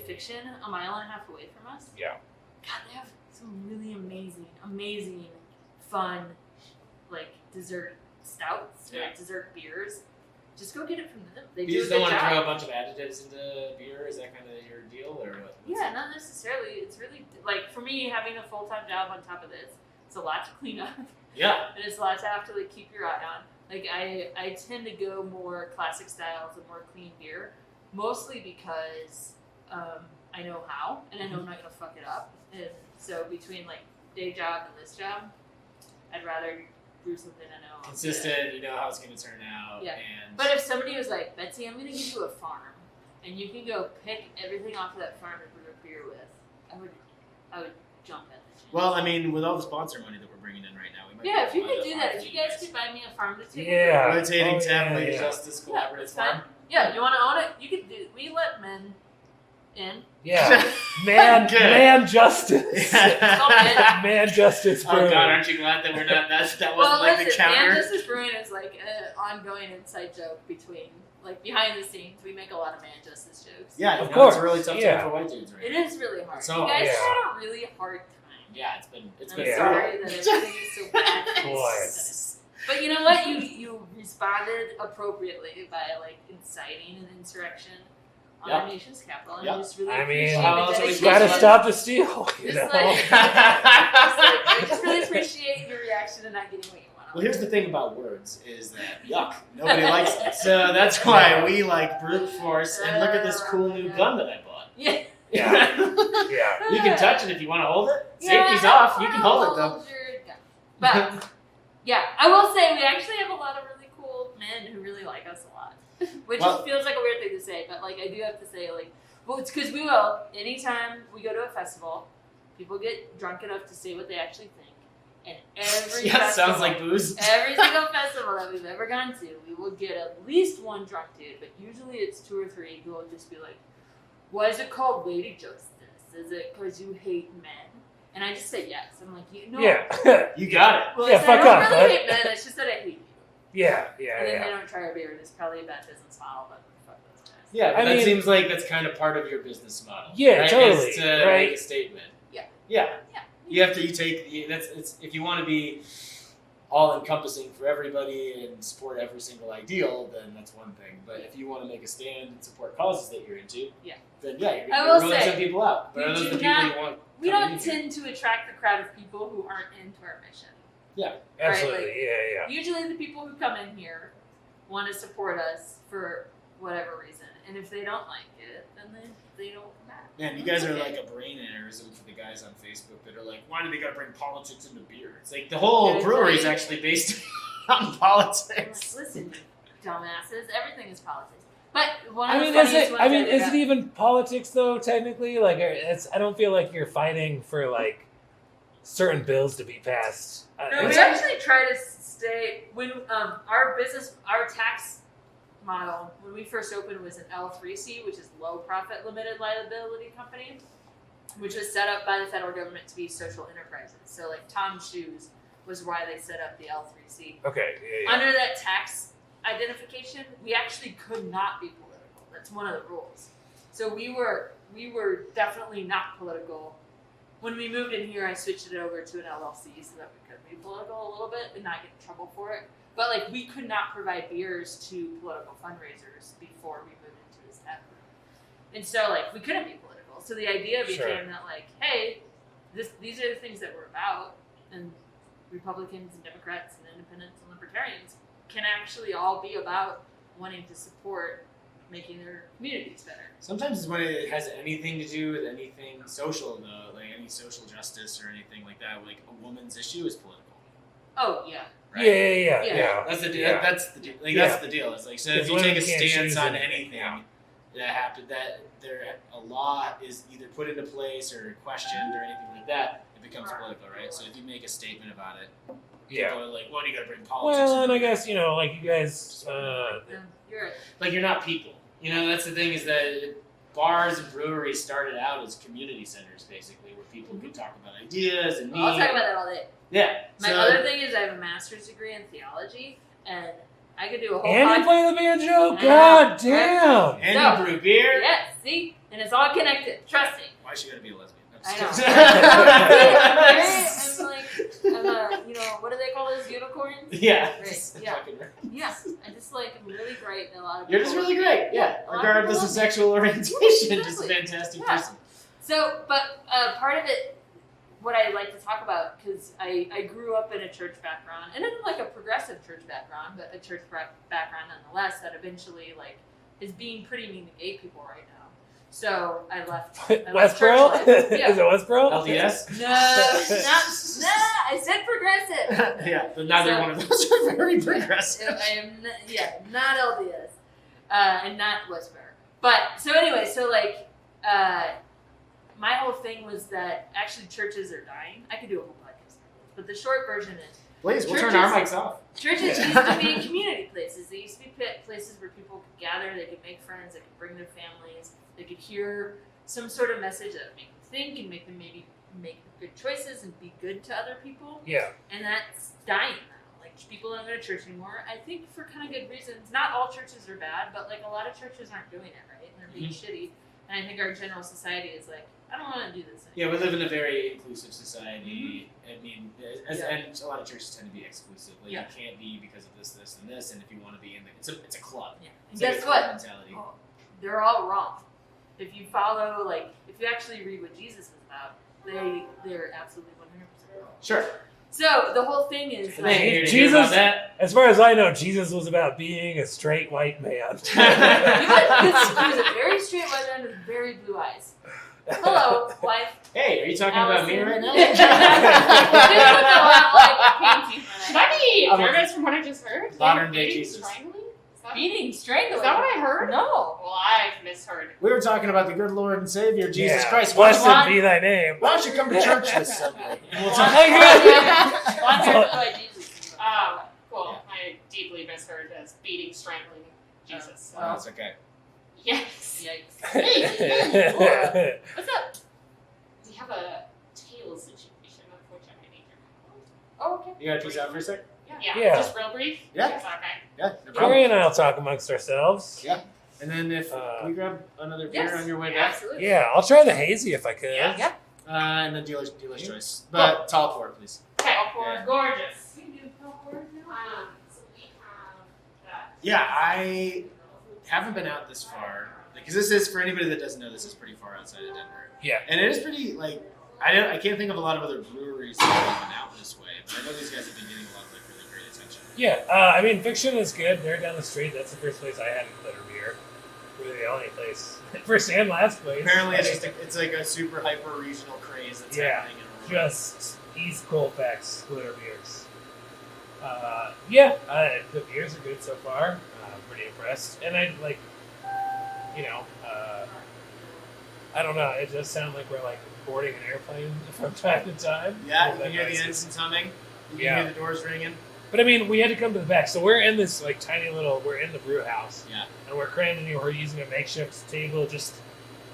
C: Fiction a mile and a half away from us.
B: Yeah.
C: God, they have some really amazing, fun, like dessert stouts,
A: Yeah.
C: like dessert beers. Just go get it from them. They
A: You
C: do
A: just
C: a
A: don't
C: good
A: want to
C: job.
A: throw a bunch of additives into beer? Is that kind of your deal, or what?
C: Yeah, not necessarily. It's really like for me having a full-time job on top of this. It's a lot to clean up,
A: Yeah.
C: and it's a lot to have to like keep your eye on. Like I tend to go more classic styles and more clean beer, mostly because I know how and I know I'm not gonna fuck it up. And so between like day job and this job, I'd rather brew something I know.
A: Consistent, you know how it's going to turn out.
C: Yeah.
A: And
C: But if somebody was like, Betsy, I'm gonna give you a farm, and you can go pick everything off of that farm to brew a beer with, I would jump at the chance.
A: well, I mean, with all the sponsor money that we're bringing in right now, we might
C: Yeah,
A: be
C: if you
A: able to
C: could
A: find
C: do
A: a
C: that,
A: farm
C: if
A: for
C: you guys could buy me a farm to take.
B: Yeah.
A: Rotating
B: Oh,
A: tap, like
B: yeah.
A: Justice
C: Yeah,
A: Collaborative
C: it's fine.
A: Farm.
C: Yeah, you want to own it? You could do. We let men in.
B: Yeah. Man justice.
C: It's called men.
B: Man justice.
A: Oh
B: Brewing.
A: God, aren't you glad that we're not? That wasn't
C: Well,
A: like the
C: listen, Man
A: counter.
C: Justice Brewing is like an ongoing inside joke between, like behind the scenes. We make a lot of Man Justice jokes.
A: Yeah,
B: Of
A: you know, it's a
B: course,
A: really tough
B: yeah.
A: time for white dudes right
C: It
A: now.
C: is really hard.
A: So,
C: you guys
B: yeah.
C: had a really hard time.
A: Yeah, it's
C: I'm
A: been
B: Yeah.
C: sorry that everything is so bad.
B: Boy.
C: But you know what? You responded appropriately by like inciting an insurrection on
A: Yeah.
C: our nation's capital, and
A: Yeah.
C: I just really
B: I mean,
C: appreciate
A: how
C: the
A: else are we
C: dedication.
B: Gotta
A: Just
B: stop the steal. You
C: Just
B: know?
C: like- I just really appreciate your reaction to not getting what you want.
A: Well, here's the thing about words is that yuck, nobody likes it. So that's why we like brute force. And look at this cool new gun that I bought.
C: Yeah.
B: Yeah.
A: You
B: Yeah.
A: can touch it if you want to hold it.
C: Yeah,
A: Safety's off. You can hold it though.
C: hold your gun. But yeah, I will say we actually have a lot of really cool men who really like us a lot, which
A: Well-
C: feels like a weird thing to say, but like I do have to say like, well, it's because we will. Anytime we go to a festival, people get drunk enough to say what they actually think, and every
A: Yeah,
C: festival,
A: sounds like booze.
C: every single festival that we've ever gone to, we will get at least one drunk dude, but usually it's 2 or 3 who will just be like, "Why is it called Lady Justice? Is it because you hate men?" And I just say yes. I'm like, you know,
B: Yeah.
A: You got it.
C: well,
B: Yeah,
C: it's, I
B: fuck
C: don't
B: up,
C: really
B: bud.
C: hate men. It's just that I hate you.
B: Yeah.
C: And
B: Yeah.
C: then they
B: Yeah.
C: don't try our beer, and it's probably a bad business model, but fuck those guys.
A: Yeah, but
B: I
A: that
B: mean-
A: seems like that's kind of part of your business model.
B: Yeah,
A: right?
B: totally,
A: Is to
B: right?
A: make a statement.
C: Yeah.
A: Yeah.
C: Yeah.
A: You have to. You take. That's. It's if you want to be all-encompassing for everybody and support every single ideal, then that's one thing. But if you want to make a stand and support causes that you're into, then you're
C: I will
A: ruling
C: say,
A: some people out. But
C: we
A: are those
C: do
A: the people
C: not-
A: you want?
C: We
A: coming
C: don't
A: in here?
C: tend to attract the crowd of people who aren't into our mission.
B: Absolutely,
C: Like,
B: yeah.
C: Usually the people who come in here want to support us for whatever reason. And if they don't like it, then they don't come back.
A: Man, you guys are like a brain aneurysm for the guys on Facebook that are like, why do they gotta bring politics into beer? It's like the whole
C: Yeah,
A: brewery is
C: right.
A: actually based on
C: I'm like,
A: politics.
C: listen, you dumbasses, everything is politics. But one of
B: I
C: the
B: mean,
C: funniest ones
B: is
C: got-
B: it even politics though? Technically, like, I don't feel like you're fighting for like certain bills to be passed.
C: No, we actually try to stay when our tax model when we first opened was an L3C, which is low profit limited liability company, which was set up by the federal government to be social enterprises. So like Tom's Shoes was why they set up the L3C.
B: Okay. Yeah.
C: Under that tax identification, we actually could not be political. That's one of the rules. So we were definitely not political. When we moved in here, I switched it over to an LLC so that we could be political a little bit and not get in trouble for it. But like we could not provide beers to political fundraisers before we moved into this tap room. And so like we couldn't be political. So the idea became that like, hey, these are the things that we're about, and Republicans and Democrats and independents and libertarians can actually all be about wanting to support making their communities better.
A: Sometimes it's when it has anything to do with anything social, though, like any social justice or anything like that. Like a woman's issue is political.
C: Oh yeah.
A: Right?
B: Yeah.
A: That's the deal.
B: Yeah.
A: That's the deal. Like
B: Yeah.
A: that's the deal. It's like so
B: Because
A: if you take a
B: women can't
A: stance
B: choose
A: on
B: anything,
A: anything
B: yeah.
A: that happened, that there a law is either put into place or questioned or anything like that, it becomes political, right? So if you make a statement about it, people are like, "What do you got to bring politics?"
B: Well, and
A: into
B: I
A: it?"
B: guess like you guys.
C: Yeah, you're right.
A: Like you're not people. That's the thing is that bars and breweries started out as community centers, basically, where people could talk about ideas and meet.
C: I'll talk about that all day.
A: Yeah.
C: My
A: so,
C: other thing is I have a master's degree in theology, and I could do a whole
B: And you
C: podcast.
B: play the banjo?
C: I
B: God
C: know,
B: damn!
A: And
C: No.
A: you brew beer.
C: Yes, see? And it's all connected. Trust me.
A: Why is she gotta be a lesbian?
C: I know. What do they call those unicorns?
A: Yeah.
C: Right,
A: just
C: yeah.
A: fucking-
C: Yeah, I just I'm really great and a lot of
A: You're
C: people.
A: just really great. Yeah.
C: A lot of
A: Regardless
C: people
A: of sexual orientation, just a
C: Exactly.
A: fantastic
C: Yeah.
A: person.
C: So, but part of it, what I like to talk about, because I grew up in a church background, and in like a progressive church background, but a church background nonetheless, that eventually is being pretty mean to gay people right now. So I left.
B: Westboro?
C: church life. Yeah.
B: Is it Westboro?
A: LDS?
C: No, I said progressive.
A: Yeah, but neither
C: So-
A: one of those are very progressive.
C: I am not LDS, and not Westboro. But so anyway, my whole thing was that actually churches are dying. I could do a whole podcast on this, but the short version is
A: Please, we'll turn our
C: Churches-
A: mics off.
C: churches used to be community places. They used to be places where people could gather, they could make friends, they could bring their families, they could hear some sort of message that would make them think and make them maybe make good choices and be good to other people.
B: Yeah.
C: And that's dying now. Like people don't go to church anymore. I think for kind of good reasons. Not all churches are bad, but a lot of churches aren't doing it right. And they're being shitty. And I think our general society is like, I don't want to do this anymore.
A: Yeah, we live in a very inclusive society.
C: Mm-hmm.
A: I mean,
C: Yeah.
A: and a lot of churches tend to be exclusive. Like
C: Yeah.
A: you can't be because of this, and this, and if you want to be in it's a club.
C: Yeah. And
A: It's like
C: guess
A: a club
C: what?
A: mentality.
C: Oh, they're all wrong. If you follow, if you actually read what Jesus was about, they're absolutely 100% wrong.
A: Sure.
C: So the whole thing is
A: And then
C: like,
A: you're gonna hear
B: Jesus-
A: about that.
B: As far as I know, Jesus was about being a straight white man.
C: he was a very straight white man with very blue eyes. Hello, wife.
A: Hey, are you talking about me right now?
C: This looks a lot like a painting.
D: Should I be
A: I'm a-
D: nervous from what I just heard?
A: Modern day
D: Beating,
A: Jesus.
D: strangling?
C: Beating, strangling.
D: Is that what I heard?
C: No.
D: Well, I've misheard.
A: We were talking about the good Lord and Savior, Jesus
B: Yeah.
A: Christ.
B: Blessed
A: Why
B: be thy name.
A: don't you come to church this Sunday? And we'll
C: Well,
A: talk.
C: Why Jesus?
D: Cool. I deeply misheard as beating, strangling Jesus.
A: Oh, that's okay.
D: Yes.
C: Yikes.
B: Yeah.
C: What's up?
D: We have a tail situation of which I need your help.
C: Oh, okay.
A: You gotta peace out for a sec?
D: Yeah.
B: Yeah.
D: Just real brief?
A: Yeah.
D: Yes, okay.
A: Yeah, no problem.
B: Corey and I'll talk amongst ourselves.
A: Yeah. And then if can we grab another beer
C: Yes.
A: on your way back?
C: Absolutely.
B: Yeah, I'll try the hazy if I could.
D: Yeah.
C: Yeah.
A: And then dealer's choice. But tall pour, please.
D: Okay.
A: Yeah.
D: Gorgeous.
C: We can do
D: So we have that.
A: Yeah, I haven't been out this far because this is, for anybody that doesn't know, this is pretty far outside of Denver,
B: Yeah.
A: and it is pretty like I can't think of a lot of other breweries that have been out this way, but I know these guys have been getting a lot of like really great attention.
B: Yeah, I mean, Fiction is good. They're down the street. That's the first place I had glitter beer. Really the only place. First and last place.
A: Apparently, it's like a super hyper regional craze that's happening in Aurora.
B: Just East Colfax glitter beers. The beers are good so far. I'm pretty impressed. And I like, I don't know. It does sound like we're like boarding an airplane from time to time.
A: Yeah, you can hear the engines humming. You can hear the doors ringing.
B: But I mean, we had to come to the back, so we're in this like tiny little. We're in the brew house.
A: Yeah.
B: And we're crammed in here. We're using a makeshift table, just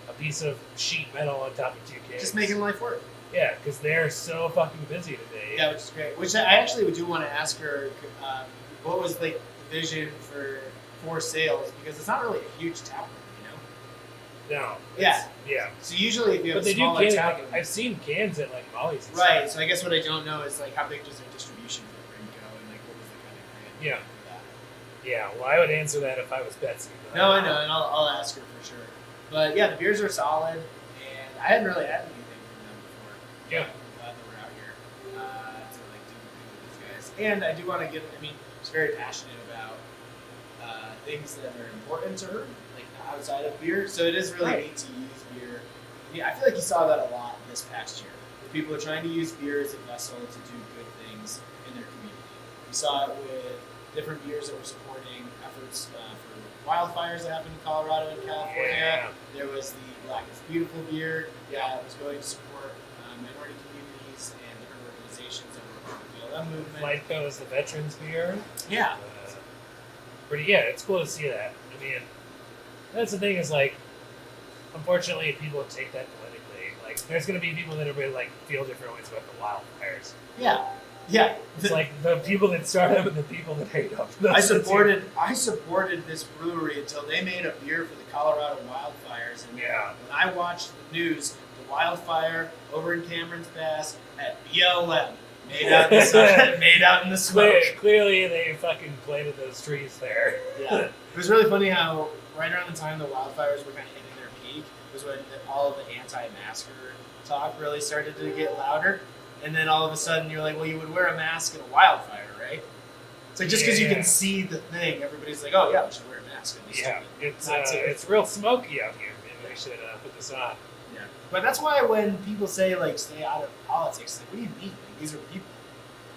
B: a piece of sheet metal on top of 2 kegs.
A: Just making life work.
B: Yeah, because they're so fucking busy today.
A: Yeah, which is great. Which I actually do want to ask her, what was like the vision for sales? Because it's not really a huge tap room,
B: No.
A: Yeah.
B: Yeah.
A: So usually if you have
B: But they
A: a
B: do
A: smaller
B: cans.
A: tap
B: Like,
A: room,
B: I've seen cans at like Molly's. And
A: right.
B: stuff.
A: So I guess what I don't know is like how big does their distribution footprint go, and like what was the kind of grand
B: Yeah.
A: for that?
B: Yeah. Well, I would answer that if I was Betsy. But
A: No, I know, and I'll ask her for sure. But yeah, the beers are solid, and I hadn't really had anything from them before.
B: Yeah.
A: I'm glad that we're out here to like do with these guys. And I do want to give. I mean, she's very passionate about things that are important to her, like outside of beer. So it is really neat to use beer. I feel like you saw that a lot this past year. People are trying to use beer as a vessel to do good things in their community. We saw it with different beers that were supporting efforts for wildfires that happened in Colorado and California.
B: Yeah.
A: There was the Black is Beautiful beer that was going to support minority communities and different organizations that were part of the BLM movement.
B: Lightco is the veterans beer.
A: Yeah.
B: It's cool to see that. I mean, that's the thing is like, unfortunately, people take that politically. Like, there's going to be people that are really like feel different ways about the wildfires.
A: Yeah. Yeah.
B: It's like the people that start them and the people that hate them.
A: I supported this brewery until they made a beer for the Colorado wildfires, and when I watched the news, the wildfire over in Cameron's Pass at BLM made out in the smoke.
B: Clearly, they fucking planted those trees there.
A: Yeah, it was really funny how right around the time the wildfires were kind of hitting their peak was when all of the anti-masker talk really started to get louder. And then all of a sudden you're like, well, you would wear a mask in a wildfire, right? It's like just because you can see the thing, everybody's like, oh yeah, we should wear a mask.
B: It's real smoky out here. Maybe I should put this on.
A: Yeah, but that's why when people say like stay out of politics, like what do you mean? Like, these are people.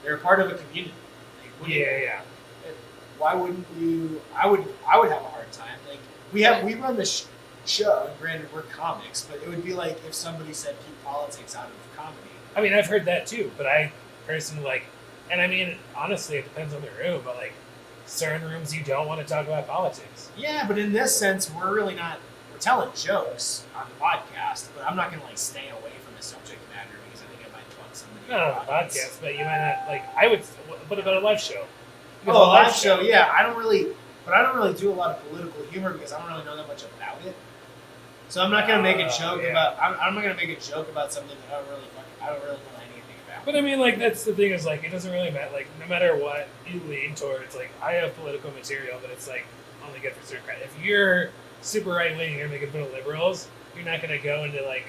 A: They're a part of a community. Like, why wouldn't you? I would have a hard time. Like we run this show, and granted we're comics, but it would be like if somebody said keep politics out of comedy.
B: I mean, I've heard that too, but I personally like, and I mean, honestly, it depends on the room, but like, certain rooms you don't want to talk about politics.
A: Yeah, but in this sense, we're really not, we're telling jokes on the podcast, but I'm not going to like stay away from the subject matter because I think I might bug somebody.
B: Not on the podcast, but you might not, like, I would, what about a live show?
A: Because a live show, yeah, I don't really do a lot of political humor because I don't really know that much about it. So I'm not going to make a joke about, I'm not going to make a joke about something that I don't really know anything about.
B: But I mean, like, that's the thing is, like, it doesn't really matter. Like, no matter what you lean towards, like, I have political material, but it's, like, only good for certain credit. If you're super right-wing, you're making fun of liberals, you're not going to go into, like,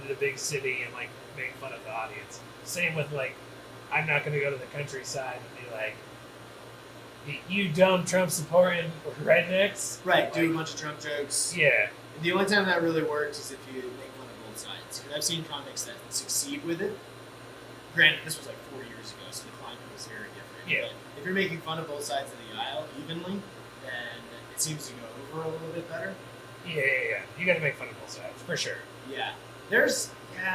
B: the big city and, like, make fun of the audience. Same with, like, I'm not going to go to the countryside and be like, you dumb Trump supporting rednecks.
A: Right,
B: like,
A: do a bunch of Trump jokes.
B: Yeah.
A: The only time that really works is if you make fun of both sides. Because I've seen comics that succeed with it. Granted, this was like 4 years ago, so the climate was very different.
B: Yeah.
A: But if you're making fun of both sides of the aisle evenly, then it seems to go over a little bit better.
B: Yeah. You got to make fun of both sides, for sure.
A: Yeah.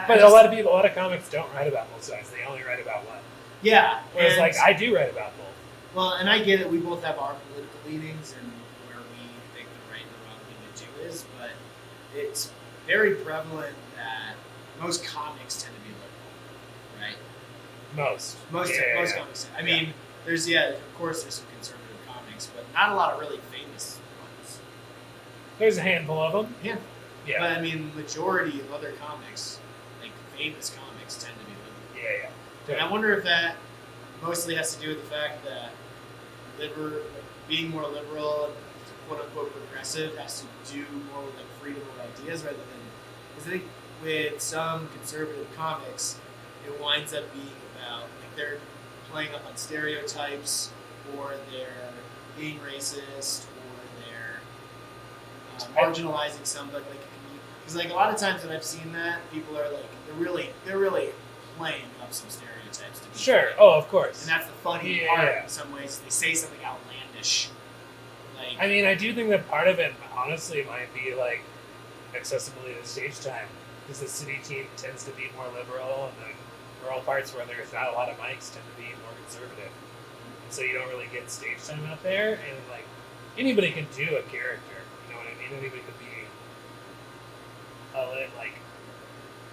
B: But a lot of comics don't write about both sides. They only write about one.
A: Yeah.
B: Whereas, like, I do write about both.
A: Well, and I get it. We both have our political leanings and where we think the right and the wrong thing to do is, but it's very prevalent that most comics tend to be liberal, right?
B: Most
A: comics. I mean, there's of course there's some conservative comics, but not a lot of really famous ones.
B: There's a handful of them.
A: Yeah.
B: Yeah.
A: But I mean, majority of other comics, like famous comics, tend to be liberal.
B: Yeah.
A: And I wonder if that, mostly has to do with the fact that being more liberal and quote unquote progressive has to do more with like freedom of ideas rather than, because I think with some conservative comics, it winds up being about like they're playing up on stereotypes, or they're being racist, or they're marginalizing somebody. Like, because like a lot of times when I've seen that, people are like they're really playing up some stereotypes to be
B: Sure.
A: funny.
B: Oh, of course.
A: And that's the funny
B: Yeah.
A: part. In some ways, they say something outlandish. Like,
B: I mean, I do think that part of it, honestly, might be like accessibility to stage time, because the city team tends to be more liberal, and the rural parts where there's not a lot of mics tend to be more conservative. And so you don't really get stage time out there, and like anybody can do a character. You know what I mean? Anybody could be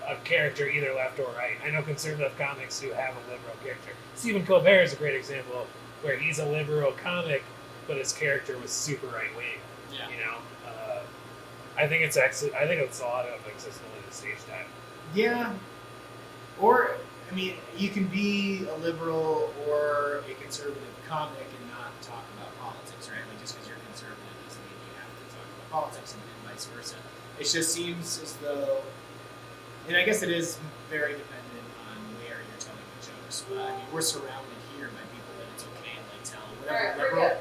B: a character either left or right. I know conservative comics who have a liberal character. Stephen Colbert is a great example where he's a liberal comic, but his character was super right wing.
A: yeah.
B: You know, I think it's actually a lot of accessibility to stage time.
A: Yeah. Or, I mean, you can be a liberal or a conservative comic and not talk about politics, right? Like, just because you're conservative doesn't mean you have to talk about politics, and vice versa. It just seems as though, and I guess it is very dependent on where you're telling the jokes, but I mean, we're surrounded here by people that it's okay to like tell whatever
C: Alright, we're
A: liberal.
C: good.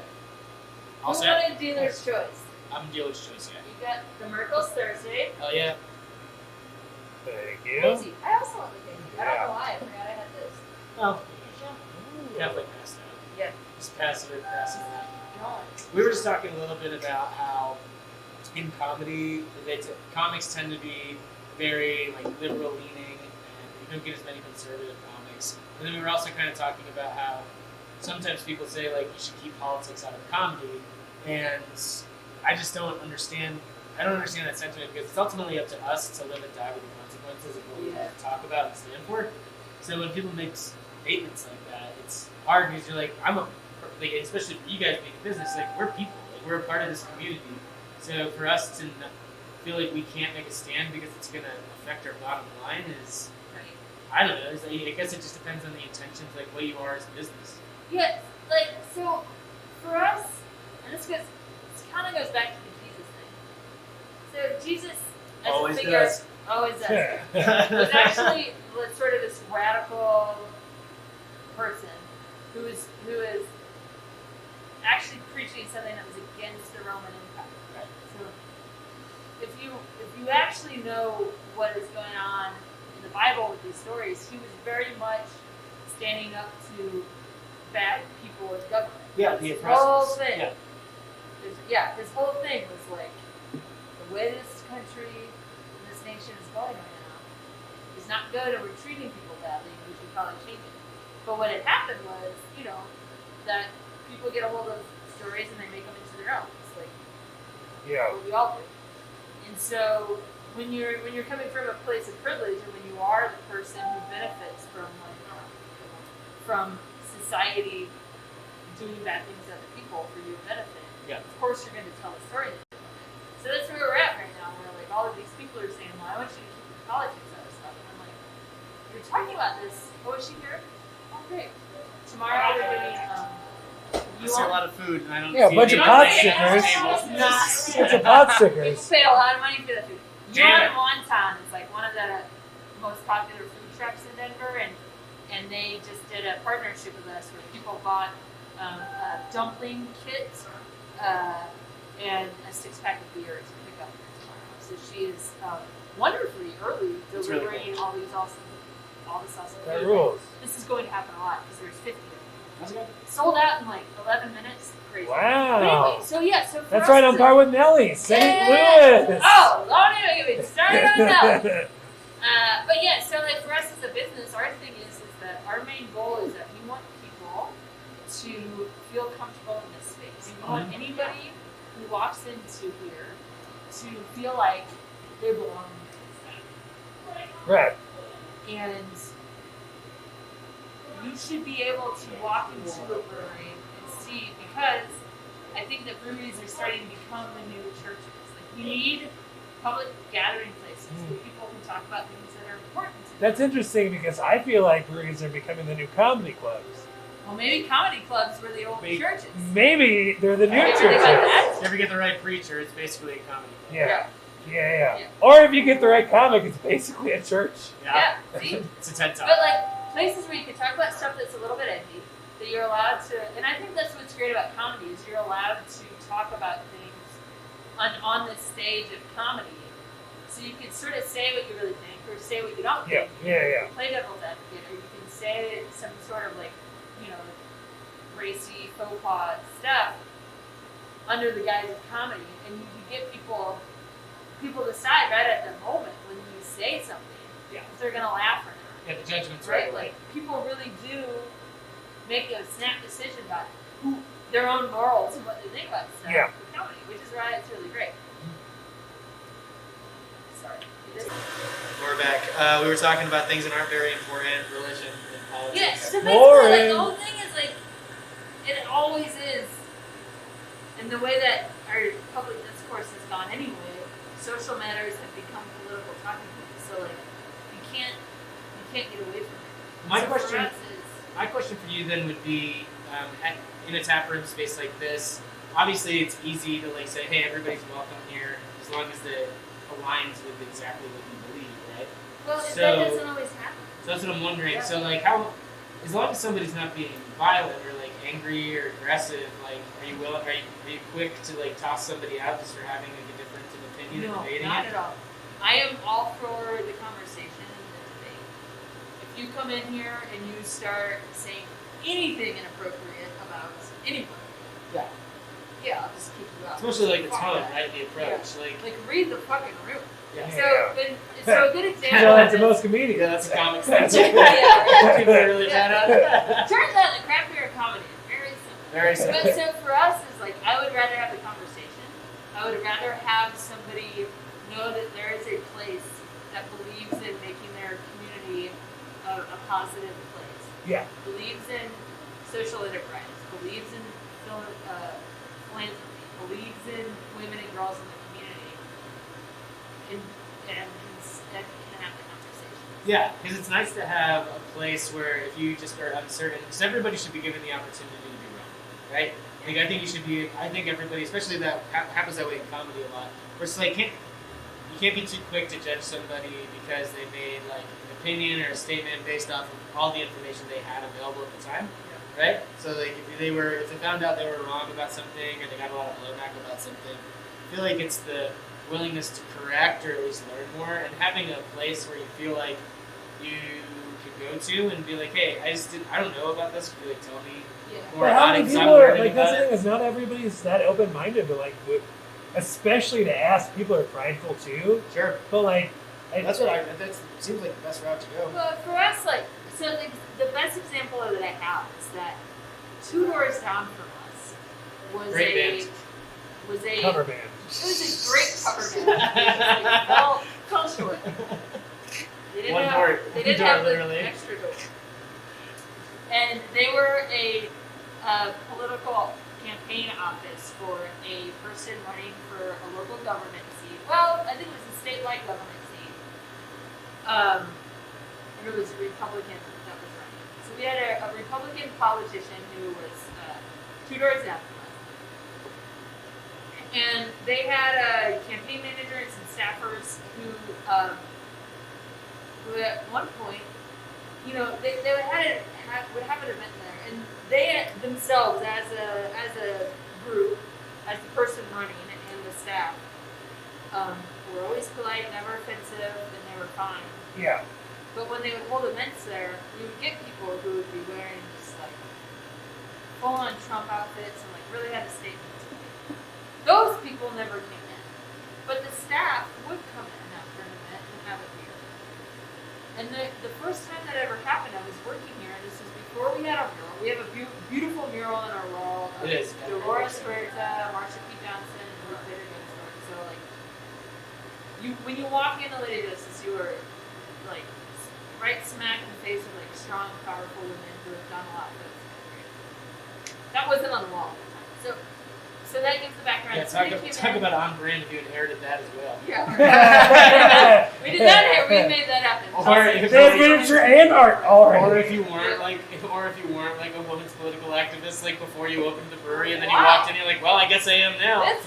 A: All
C: Who
A: set?
C: wanted dealer's choice?
A: I'm dealer's choice, yeah.
C: You got the Merkles Thursday.
A: Oh yeah.
B: Thank you.
C: Daisy. I also want the Daisy. I don't
B: Yeah.
C: know why. I forgot I had this.
A: Oh.
B: Ooh.
A: Definitely passed out.
C: Yeah.
A: Just passive or passive.
C: No.
A: We were just talking a little bit about how in comedy, comics tend to be very like liberal leaning, and you don't get as many conservative comics. And then we were also kind of talking about how sometimes people say like you should keep politics out of comedy, and I just don't understand. I don't understand that sentiment, because it's ultimately up to us to live and die with the consequences of what we
C: Yeah.
A: talk about and stand for. So when people make statements like that, it's hard, because you're like, like, especially for you guys being a business, like we're people, like we're a part of this community. So for us to feel like we can't make a stand because it's going to affect our bottom line is,
C: Right.
A: I don't know. I guess it just depends on the intentions, like what you are as a business.
C: Yeah, like, so for us, and this kind of goes back to the Jesus thing. So Jesus, as
A: Always
C: a figure,
A: does.
C: always does. Was actually sort of this radical person who is actually preaching something that was against the Roman Empire.
A: Right.
C: So if you actually know what is going on in the Bible with these stories, he was very much standing up to bad people in government.
A: Yeah, the
C: His whole
A: oppressors.
C: thing.
A: Yeah.
C: His whole thing was like, the way this country and this nation is going right now is not good, and we're treating people badly, and we should probably change it. But what had happened was, that people get a hold of stories and they make them into their own. It's like
B: Yeah.
C: what we all do. And so when you're coming from a place of privilege, and when you are the person who benefits from society doing bad things to other people for your benefit,
A: Yeah.
C: of course you're going to tell a story. So that's where we're at right now, where like all of these people are saying, well, I want you to keep the politics out of stuff. And I'm like, you're talking about this. Oh, is she here? Oh, great. Tomorrow we're doing,
A: I see a lot of food, and I don't
B: Yeah, a
A: see
B: bunch
A: any
B: of pot
A: on the
B: stickers.
A: table.
B: Bunch of pot
C: people
B: stickers.
C: pay a lot of money for that food.
A: Damn it.
C: Yuan Wonton is like one of the most popular food trucks in Denver, and they just did a partnership with us where people bought a dumpling kit and a 6-pack of beer to pick up tomorrow. So she is wonderfully early
A: That's really
C: delivering all this awesome
B: That
C: food.
B: rules.
C: This is going to happen a lot because there's 50 of them.
A: That's good.
C: Sold out in like 11 minutes. Crazy. But
B: Wow.
C: anyway, so yeah, so for
B: That's
C: us
B: right on
C: to-
B: par with Nelly, St.
C: Yeah.
B: Louis.
C: Oh, don't even get me started on that. But yeah, so like for us as a business, our thing is that our main goal is that we want people to feel comfortable in this space. We want anybody who walks into here to feel like they belong in this.
B: Right.
C: And you should be able to walk into a brewery and see, because I think that breweries are starting to become the new churches. Like, you need public gathering places where people can talk about things that are important to them.
B: That's interesting, because I feel like breweries are becoming the new comedy clubs.
C: Well, maybe comedy clubs were the old
A: Maybe.
C: churches.
B: Maybe they're the new
C: Have you ever
B: churches.
C: think about that?
A: If you ever get the right preacher, it's basically a comedy club.
B: Yeah.
C: Yeah.
B: Or if you get the right comic, it's basically a church.
C: Yeah. See?
A: It's a TED Talk.
C: But like places where you can talk about stuff that's a little bit edgy, that you're allowed to, and I think that's what's great about comedy is you're allowed to talk about things on this stage of comedy. So you can sort of say what you really think, or say what you don't
B: Yeah,
C: think.
B: yeah.
C: Play devil's advocate, or you can say some sort of like, racy faux pas stuff under the guise of comedy, and you get people decide right at the moment when you say something if they're gonna laugh or not.
A: Yeah, the judgment's
C: Right?
A: right.
C: Like people really do make a snap decision about their own morals and what they think about stuff
B: Yeah.
C: with comedy, which is why it's really great. Sorry.
A: We're back. We were talking about things that aren't very important, religion and politics.
C: Yeah, so basically,
B: Boring.
C: like, the whole thing is like, it always is. And the way that our public discourse has gone anyway, social matters have become political talking points. So like, you can't get away from it.
A: My
C: So for
A: question-
C: us is,
A: My question for you then would be, in a tap room space like this, obviously it's easy to like say, hey, everybody's welcome here, as long as it aligns with exactly what you believe, right?
C: well,
A: So-
C: that doesn't always happen.
A: So that's what I'm wondering.
C: Yeah.
A: So like, how, as long as somebody's not being violent or like angry or aggressive, like, are you quick to like toss somebody out just for having like a difference of opinion and
C: No,
A: debating
C: not
A: it?
C: at all. I am all for the conversation and the debate. If you come in here and you start saying anything inappropriate about anyone,
A: Yeah.
C: I'll just kick you out.
A: It's mostly like the
C: Fuck
A: tone,
C: that.
A: right? The approach, like,
C: Like read the fucking room.
A: yeah.
C: So a good
B: You
C: example.
B: know,
C: of
B: that's the
C: this-
B: most comedian.
A: Yeah, that's a comic
C: Yeah,
A: thing.
C: right.
A: People are really bad at it.
C: Turns out the craft beer comedy is very simple.
A: Very simple.
C: But so for us, is like I would rather have the conversation. I would rather have somebody know that there is a place that believes in making their community a positive place.
B: Yeah.
C: Believes in social enterprise. Believes in philanthropy. Believes in women and girls in the community. And can have the conversation.
A: Yeah, because it's nice to have a place where if you just are uncertain, because everybody should be given the opportunity to be wrong, right? Like I think you should be. I think everybody, especially that happens that way in comedy a lot. Where it's like you can't be too quick to judge somebody because they made like an opinion or a statement based off of all the information they had available at the time, right? So like if they found out they were wrong about something or they got a lot of blowback about something, I feel like it's the willingness to correct or at least learn more, and having a place where you feel like you can go to and be like, hey, I don't know about this. Could you like tell me
C: Yeah.
A: more
B: But how
A: about it?
B: many
A: 'Cause
B: people
A: I'm
B: are
A: learning
B: like? That's
A: about
B: the
A: it.
B: thing is, not everybody's that open-minded to like, especially to ask. People are prideful too.
A: Sure.
B: But like,
A: That seems like the best route to go.
C: Well, for us, like, so the best example that I have is that 2 doors down from us was
A: Great band.
B: cover band.
C: It was a great cover band. Fell short. They didn't
A: One
C: have,
A: door-
C: they
A: one
C: didn't
A: door,
C: have the
A: literally.
C: extra door. And they were a political campaign office for a person running for a local government seat. Well, I think it was a statewide government seat. And it was a Republican that was running. So we had a Republican politician who was 2 doors down from us. And they had a campaign manager and some staffers who at one point, they would have an event there, and they themselves, as a group, as the person running and the staff, were always polite, never offensive, and they were fine.
B: Yeah.
C: But when they would hold events there, you would get people who would be wearing just like full-on Trump outfits and like really had a statement to make. Those people never came in, but the staff would come in after an event and have a beer. And the first time that ever happened, I was working here, and this was before we had our mural. We have a beautiful mural on our wall. Of
A: It is.
C: Dolores Huerta, Marsha P. Johnson, and Ruth Bader Ginsburg. So like, when you walk into Lady Justice, you are like right smack in the face of like strong, powerful women who have done a lot for this country. That wasn't on the wall at the time. So that gives the background.
A: Yeah,
C: So they came
A: talk
C: in-
A: about on brand if you inherited that as well.
C: Yeah. We did not here. We made that happen.
A: Or if
B: They have miniature and art already.
A: Or if you weren't like a women's political activist, like before you opened the brewery, and then you
C: Wow.
A: walked in, you're like, well, I guess I am now.
C: This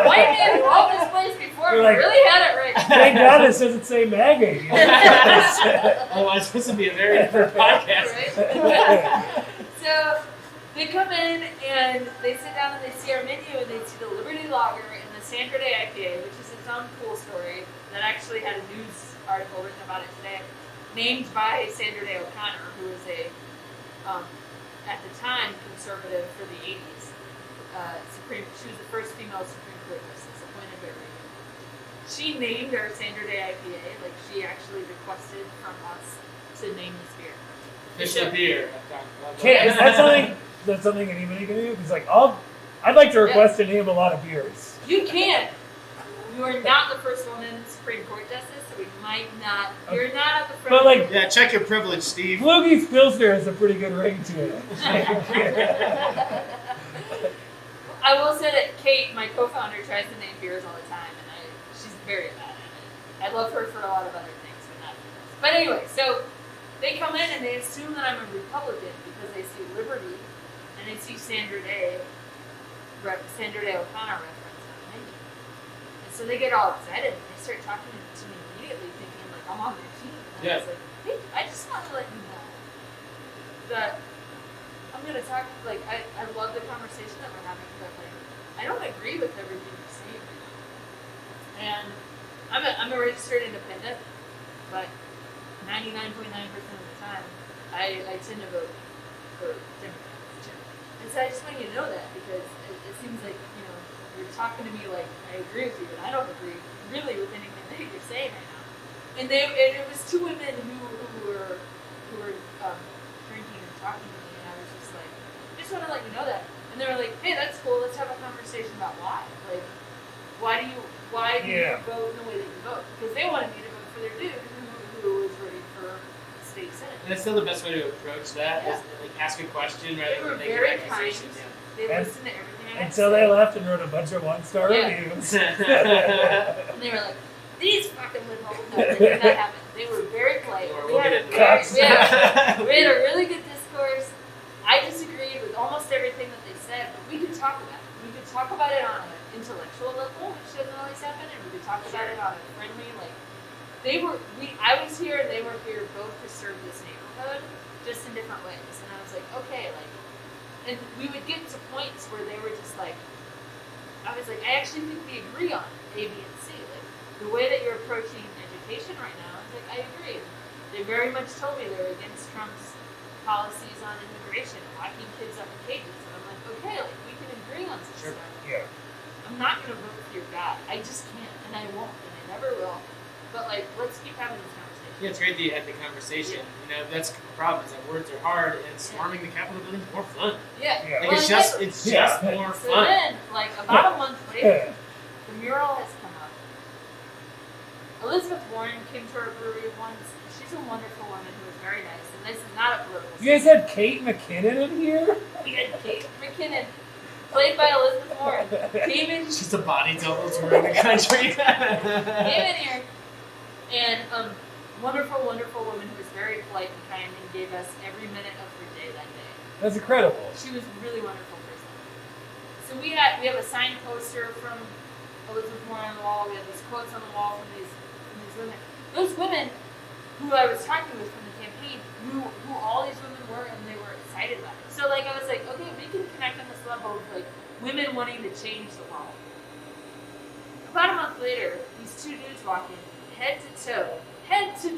C: white man who owned this place before
B: You're like-
C: really had it right.
B: Thank God this doesn't say MAGA. You know?
A: Otherwise, this would be a very different podcast.
C: Right? So they come in and they sit down and they see our menu and they see the Liberty Lager and the Sandra Day IPA, which is its own cool story that actually had a news article written about it today, named by Sandra Day O'Connor, who was a at the time conservative for the 80s. She was the first female Supreme Court justice appointed by Reagan. She named our Sandra Day IPA, like she actually requested from us to name this beer.
A: Official beer.
B: Is that something anybody can do? Because I'd like to request to name a lot of beers.
C: You can. You are not the first woman Supreme Court justice, so we might not. You're not at the front.
B: But like,
A: Yeah, check your privilege, Steve.
B: Flugie's Pilsner has a pretty good ring to it.
C: I will say that Kate, my co-founder, tries to name beers all the time, and she's very bad at it. I love her for a lot of other things, but not for this. But anyway, so they come in and they assume that I'm a Republican because they see Liberty and they see Sandra Day O'Connor reference on the menu. And so they get all excited and they start talking to me immediately, thinking like I'm on their team. And I was like, hey, I just want to let you know that I'm gonna talk. Like I love the conversation that we're having, but like I don't agree with everything you're saying right now. And I'm a registered independent, but 99.9% of the time, I tend to vote for Democrats. And so I just want you to know that because it seems like, you're talking to me like I agree with you, but I don't agree really with anything that you're saying right now. And it was two women who were drinking and talking to me, and I was just like, I just want to let you know that. And they were like, hey, that's cool, let's have a conversation about why. Like, why do you vote in the way that you vote? Because they wanted me to vote for their dude who was running for state senate.
A: And that's still the best way to approach that.
C: Yeah.
A: Is like ask a question rather
C: They were
A: than making
C: very kind.
A: accusations.
C: They
B: And-
C: listened to everything I had
B: Until
C: to
B: they
C: say.
B: left and wrote a bunch of one-star
C: Yeah.
B: reviews.
C: And they were like, these fucking liberals. No, that did not happen. They were very polite.
A: Or
C: We
A: we'll
C: had
A: get
C: a
A: into
C: very-
A: that.
C: we had a really good discourse. I disagreed with almost everything that they said, but we could talk about it. We could talk about it on an intellectual level, which doesn't always happen, and we could talk about it on a friendly, I was here and they were here both to serve this neighborhood, just in different ways. And I was like, okay, and we would get to points where they were just like, I was like, I actually think we agree on A, B, and C. Like, the way that you're approaching education right now, I was like, I agree. They very much told me they were against Trump's policies on immigration and locking kids up in cages. And I'm like, okay, we can agree on some
A: Sure.
C: stuff.
B: Yeah.
C: I'm not going to vote for your guy. I just can't, and I won't, and I never will. But, let's keep having this conversation.
A: Yeah, it's great that you had the conversation. That's the problem is that words are hard and storming the Capitol building is more fun.
C: Yeah.
B: Yeah.
A: Like,
C: Well,
A: it's
C: and
A: just
B: Yeah.
A: more
C: So
A: fun.
C: then, about a month later,
B: Yeah.
C: the mural has come up. Elizabeth Warren came to our brewery once. She's a wonderful woman who was very nice, and this is not a political.
B: You guys had Kate McKinnon in here?
C: We had Kate McKinnon, played by Elizabeth Warren, came in
A: She's a body double tour in the country.
C: came in here, and wonderful, wonderful woman who was very polite and kind and gave us every minute of her day that day.
B: That's incredible.
C: She was a really wonderful person. So we have a signed poster from Elizabeth Warren on the wall. We have these quotes on the wall from these women. Those women who I was talking with from the campaign knew who all these women were, and they were excited about it. So I was like, okay, we can connect on this level of women wanting to change the world. About a month later, these two dudes walk in, head to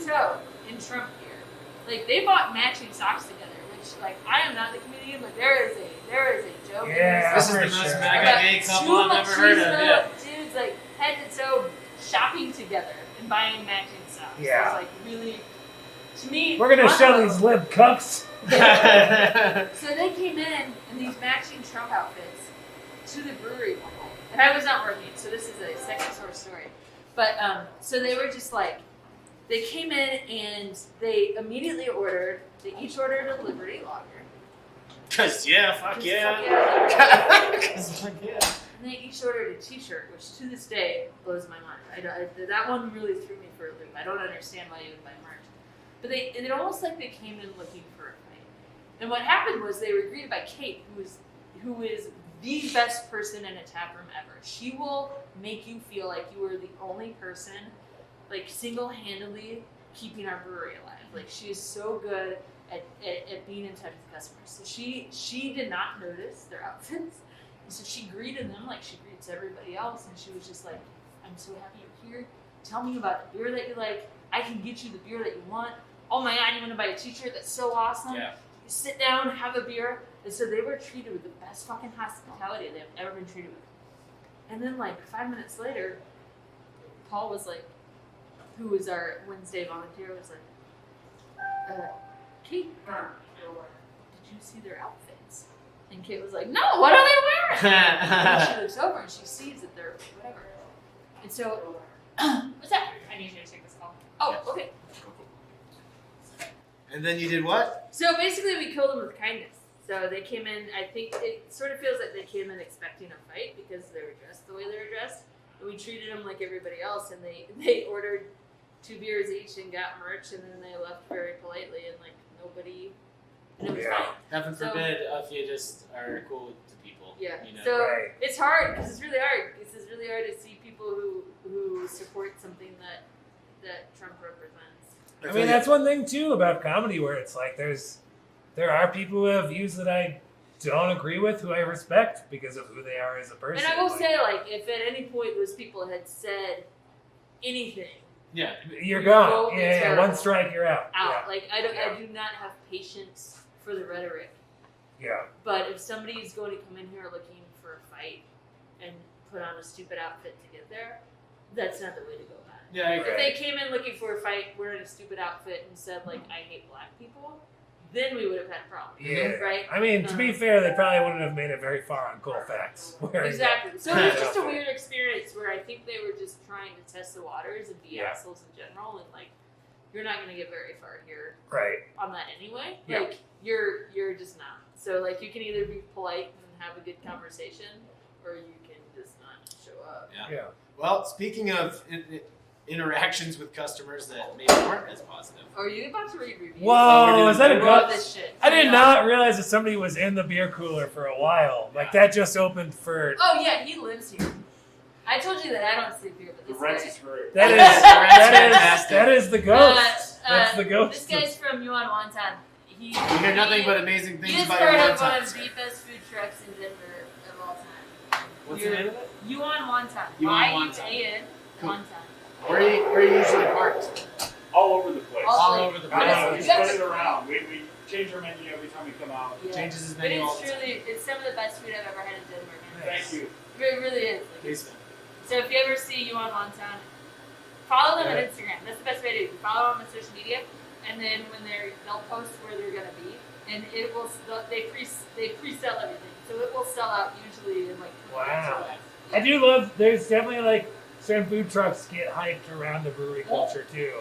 C: toe in Trump gear. They bought matching socks together, which I am not the comedian, but there is a joke.
B: Yeah.
A: This is the
B: For
A: most
B: sure.
A: MAGA gay couple I've ever heard of. Yeah.
C: Dudes head to toe shopping together and buying matching socks.
B: Yeah.
C: It was really, to me.
B: We're gonna show
C: unbelievable.
B: these lib cucks.
C: So they came in these matching Trump outfits to the brewery one night. And I was not working, so this is a second source story. But, so they were just they came in and they immediately they each ordered a Liberty Lager.
A: Cause yeah, fuck
C: Just
A: yeah.
C: fuck yeah.
A: Cause fuck yeah.
C: And they each ordered a T-shirt, which to this day blows my mind. That one really threw me for a loop. I don't understand why you would buy merch. But it almost like they came in looking for a fight. And what happened was they were greeted by Kate, who is the best person in a tap room ever. She will make you feel like you are the only person, like single-handedly keeping our brewery alive. Like she is so good at being in touch with customers. So she did not notice their outfits. And so she greeted them like she greets everybody else. And she was just like, I'm so happy you're here. Tell me about the beer that you like. I can get you the beer that you want. Oh my God, you want to buy a T-shirt? That's so awesome.
A: Yeah.
C: You sit down, have a beer. And so they were treated with the best fucking hospitality they've ever been treated with. And then like 5 minutes later, Paul was like, who was our Wednesday volunteer, was like, Kate, did you see their outfits? And Kate was like, no, what are they wearing? And she looks over and she sees that they're whatever. And so, what's that?
D: I need you to take this call.
C: Oh, okay.
A: And then you did what?
C: So basically we killed them with kindness. So they came in, I think it sort of feels like they came in expecting a fight because they were dressed the way they were dressed. And we treated them like everybody else, and they ordered 2 beers each and got merch, and then they left very politely, and like nobody, and it was fine.
A: Heaven
C: So-
A: forbid if you just are cool to people.
C: Yeah.
A: You know?
C: So
B: Right.
C: it's hard because it's really hard. It's really hard to see people who support something that Trump represents.
B: I mean, that's one thing too about comedy, where it's like there are people who have views that I don't agree with, who I respect because of who they are as a person.
C: And I will
B: Like,
C: say, like, if at any point those people had said anything
A: Yeah.
B: you're
C: you
B: gone.
C: will be
B: Yeah,
C: terrible.
B: One strike, you're out.
C: out, like I
B: Yeah.
C: do not have patience for the rhetoric.
B: Yeah.
C: But if somebody is going to come in here looking for a fight and put on a stupid outfit to get there, that's not the way to go about it.
A: Yeah, I
C: If
A: agree.
C: they came in looking for a fight wearing a stupid outfit and said, like, I hate black people, then we would have had a problem.
B: Yeah.
C: Right?
B: I mean, to be fair, they probably wouldn't have made it very far on Colfax.
C: Exactly. So it was just a weird experience where I think they were just trying to test the waters and be
B: Yeah.
C: assholes in general, and like, you're not going to get very far here
B: Right.
C: on that anyway.
B: Yeah.
C: Like, you're just not. So like, you can either be polite and have a good conversation, or you can just not show up.
A: Yeah.
B: Yeah.
A: Well, speaking of interactions with customers that maybe aren't as positive.
C: Are you about to read reviews?
B: Whoa, is that a
C: I love
B: good?
C: this shit.
B: I did
C: Yeah.
B: not realize that somebody was in the beer cooler for a while. Like that just opened for.
C: Oh yeah, he lives here. I told you that I don't sleep here, but
E: The
C: this
E: rent
C: guy.
E: is great.
B: That is
A: fantastic.
B: that is the ghost. That's the
C: This
B: ghost.
C: guy's from Yuan Wonton.
A: We hear nothing but amazing
C: He
A: things
C: is
A: about
C: part
A: your
C: of one
A: one
C: of the best food trucks in Denver of all time.
A: What's the name of it?
C: Yuan Wonton.
A: Yuan Wonton.
C: Y-U-A-N
A: Cool.
C: Wonton.
A: Where are you usually parked?
E: All over the place.
C: All
A: All over the
E: I know,
A: place.
E: we spread it around. We change our menu every time we come out.
C: Yeah.
A: Changes his
C: But
A: menu all
C: it's
A: the time.
C: truly, it's some of the best food I've ever had in Denver, man.
E: Thank you.
C: It really is. Like,
A: Please.
C: so if you ever see Yuan Wonton, follow them
B: Yeah.
C: on Instagram. That's the best way to do it. Follow them on social media, and then when they'll post where they're gonna be, and it will they pre-sell everything, so it will sell out usually in like 20 minutes or
B: Wow.
C: less.
B: I do love. There's definitely like certain food trucks get hyped around the brewery culture too,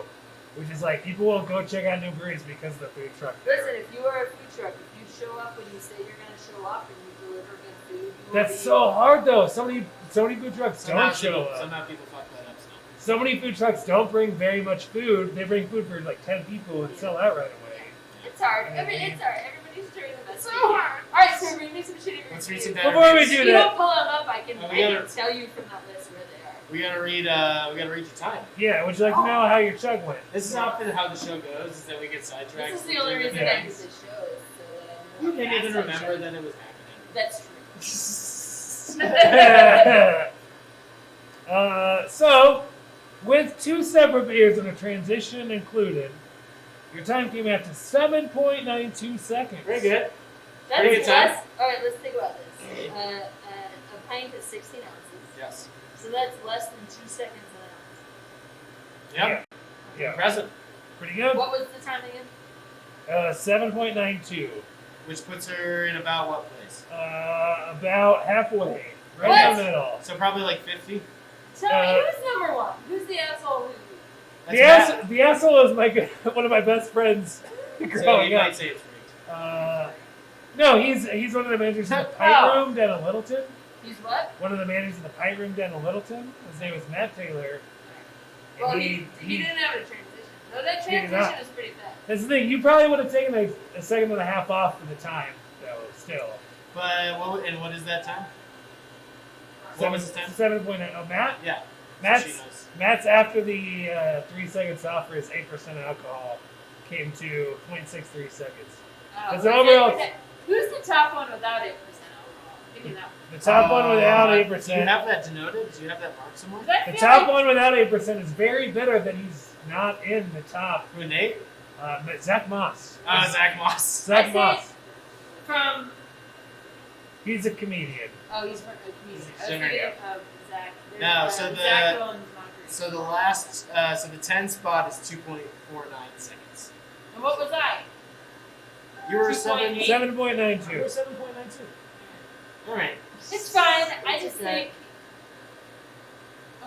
B: which is like people will go check out new breweries because of the food truck.
C: Listen,
B: There.
C: if you are a food truck, if you show up when you say you're gonna show up and you deliver good food, you will
B: That's
C: be,
B: so hard though. So many food trucks
A: Somehow
B: don't show
A: people,
B: up.
A: somehow people fuck that up still.
B: So many food trucks don't bring very much food. They bring food for like 10 people and sell out right away.
C: It's hard.
B: Yeah.
C: It's hard. Everybody's doing the best.
D: So
C: they can.
D: hard.
C: All right, so read me some shitty
A: Let's
C: reviews.
A: read some
B: Before we
A: reviews.
B: do
C: If you
B: that,
C: don't pull them up, I can
A: Oh, we gotta-
C: tell you from that list where they are.
A: We gotta read your time.
B: yeah, would you like to know how your chug went?
A: This is often how the show goes, is that we get sidetracked.
C: This is the only reason
B: Yeah.
C: I do this show is so that I
A: You
C: know
A: didn't even
C: how
A: remember
C: fast
A: that it was happening.
C: That's true.
B: So, with 2 separate beers and a transition included, your time came out to 7.92 seconds.
A: Very good.
C: That's
A: Pretty good time.
C: less. All right, let's think about this. A pint is 16 ounces,
A: Yes.
C: so that's less than 2 seconds an
A: Yep.
B: Yeah,
A: Impressive.
B: pretty good.
C: ounce. What was the time again?
B: 7.92.
A: Which puts her in about what place?
B: About halfway. Right
C: What?
B: in the middle.
A: So probably like 50.
C: Tell me, who's number one? Who's the asshole who?
B: The asshole is one of my best friends
A: So
B: growing
A: you
B: up.
A: might say it's rigged.
B: No, he's one of the managers of the Pie Room down in Littleton.
C: He's what?
B: One of the managers of the Pie Room down in Littleton. His name is Matt Taylor. And
C: Well, he didn't have a transition. No, that
B: He did
C: transition
B: not.
C: is pretty fast.
B: That's the thing. You probably would have taken a second and a half off for the time, though. Still.
A: But what is that time? What was his time?
B: 7.9. Oh, Matt.
A: Yeah.
B: Matt's
A: She knows.
B: Matt's after the 3 seconds off for his 8% alcohol came to 0.63 seconds. It's
C: Who's
B: overall-
C: Who's the top one without 8% alcohol? Give me that one.
B: The top one without
A: Do you
B: 8%.
A: have that denoted? Do you have that marked somewhere?
C: 'Cause I
B: The
C: feel
B: top
C: like
B: one without 8% is very bitter that he's not in the top.
A: Who, Nate?
B: But Zach Moss.
A: Zach Moss.
B: Zach
C: I say-
B: Moss.
C: from
B: He's a comedian.
C: he's from the community. I was
A: Singer,
C: thinking of Zach.
A: No, so the-
C: Zach owns Montreal.
A: So the last, so the 10 spot is 2.49 seconds.
C: And what was I?
A: You were
C: 2.8.
B: 7.92.
A: You were 7.92. All right.
C: It's fine. I just
A: okay.
C: think.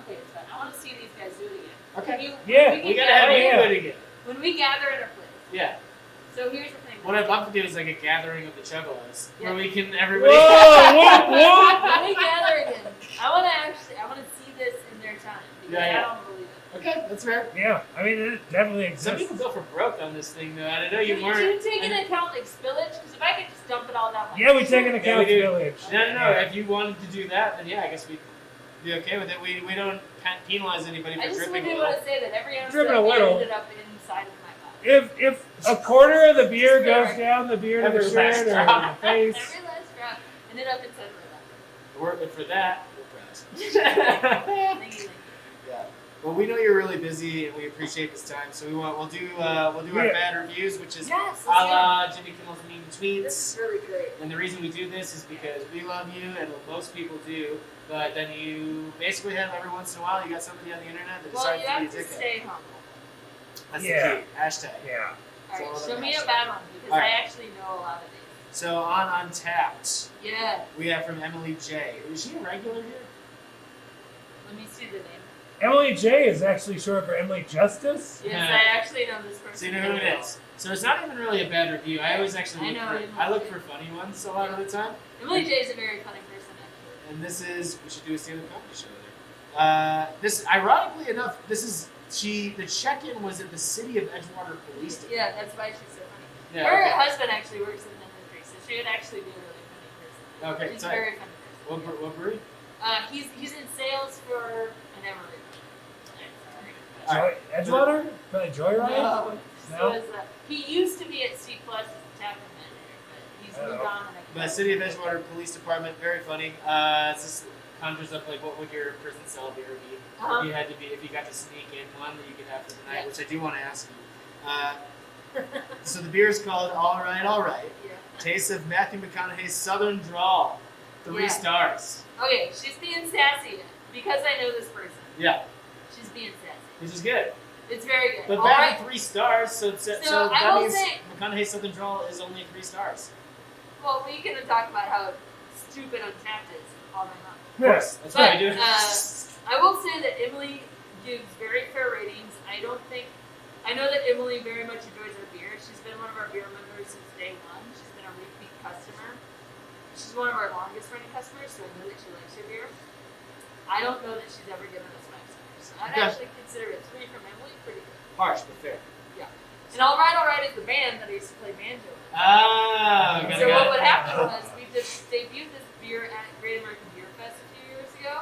C: Okay, it's fine. I want to see these guys do it again.
A: Okay.
C: Can you,
B: Yeah,
C: when
A: We
C: can
A: gotta have
C: gather-
A: you
B: yeah.
A: do it again.
C: When we gather in a place.
A: Yeah.
C: So here's the thing.
A: What I'd love to do is like a gathering of the Chuggalos,
C: Yeah.
A: where we can
B: Whoa!
A: everybody.
B: Whoop, whoop.
C: When we gather again, I want to see this in their time because
A: Yeah, yeah.
C: I don't believe it.
A: Okay, that's fair.
B: Yeah, I mean, it definitely
A: Some
B: exists.
A: people go for broke on this thing, though. And I know you
C: Do
A: weren't.
C: you take into account like spillage? Because if I could just dump it all down. Like,
B: Yeah, we take into
A: Yeah, we
B: account
A: do.
B: village.
A: No. If you wanted to do that, then yeah, I guess we'd be okay with it. We don't penalize anybody
C: I
A: for
C: just
A: dripping
C: really
A: a little.
C: want to say that every ounce
B: Dripping
C: that
B: a little.
C: ended up inside of my body.
B: If a quarter of the beer goes down the beard of the
A: Every
B: shirt
A: last
B: or
A: drop.
B: the face,
C: Every last drop ended up inside of my
A: We're for that. We're
C: body.
A: proud.
C: Thank you.
A: Yeah. Well, we know you're really busy, and we appreciate this time. So we'll do our
B: Yeah.
A: bad reviews, which is
C: Yes,
A: a
C: let's
A: la Jimmy Kimmel's Mean
C: This
A: Tweets.
C: is really great.
A: And the reason we do this is because we love you, and most people do. But then you basically have every once in a while you got somebody on the internet that
C: Well,
A: decides
C: you
A: to
C: have
A: be a
C: to
A: dickhead.
C: stay humble.
A: That's
B: Yeah.
A: the key. Hashtag.
B: yeah.
C: All right,
A: So
C: show me a
A: hashtag.
C: bad one because
A: All right.
C: I actually know a lot of these.
A: So on Untapped,
C: Yeah.
A: we have from Emily J. Is she a regular here?
C: Let me see the name.
B: Emily J is actually short for Emily Justice.
C: Yes,
A: Yeah.
C: I actually know this person.
A: So you know who it
C: very
A: is. So it's not even really a bad review. I always actually
C: I
A: look
C: know,
A: for
C: Emily
A: I look
C: J.
A: for funny ones a lot of the time.
C: well. Emily J is a very funny person, actually.
A: And this is we should do a stand-up comedy show there. This ironically enough, this is the check-in was at the City of Edgewater Police Department.
C: Yeah, that's why she's so funny.
A: Yeah,
C: Her
A: okay.
C: husband actually works in the industry, so she would actually be a really funny person.
A: Okay,
C: She's
A: so
C: a very funny person.
A: what brewery?
C: He's in sales for an Emery.
A: All right.
B: Edgewater? Probably Joyride?
C: No.
B: No?
C: So he used to be at C Plus as the tavern manager, but he's moved
B: Oh.
C: on. And
A: But City of Edgewater Police Department, very funny. This conjures up like what would your prison cell beer be?
C: Uh-huh.
A: If you had to be, if you got to sneak in one that you could have for the night,
C: Yeah.
A: which I do want to ask you. So the beer is called All Right.
C: Yeah.
A: Taste of Matthew McConaughey's Southern Drawl. 3
C: Yeah.
A: stars.
C: Okay, she's being sassy because I know this person.
A: Yeah,
C: She's being sassy.
A: which is good.
C: It's very good.
A: But
C: All
A: back
C: right.
A: at 3 stars, so
C: I
A: that
C: will
A: means
C: say-
A: McConaughey's Southern Drawl is only 3 stars.
C: Well, we can talk about how stupid Untapped is all night long.
A: Of course, that's what I do.
C: I will say that Emily gives very fair ratings. I know that Emily very much enjoys our beer. She's been one of our beer members since day one. She's been a repeat customer. She's one of our longest running customers, so I know that she likes her beer. I don't know that she's ever given us 5 stars. So I'd
A: Okay.
C: actually consider it 3 from Emily pretty good.
A: Harsh, but fair.
C: And All Right is the band that I used to play banjo with.
A: Ah,
C: So what would happen was we just debuted this beer at Great American Beer Fest a few years ago,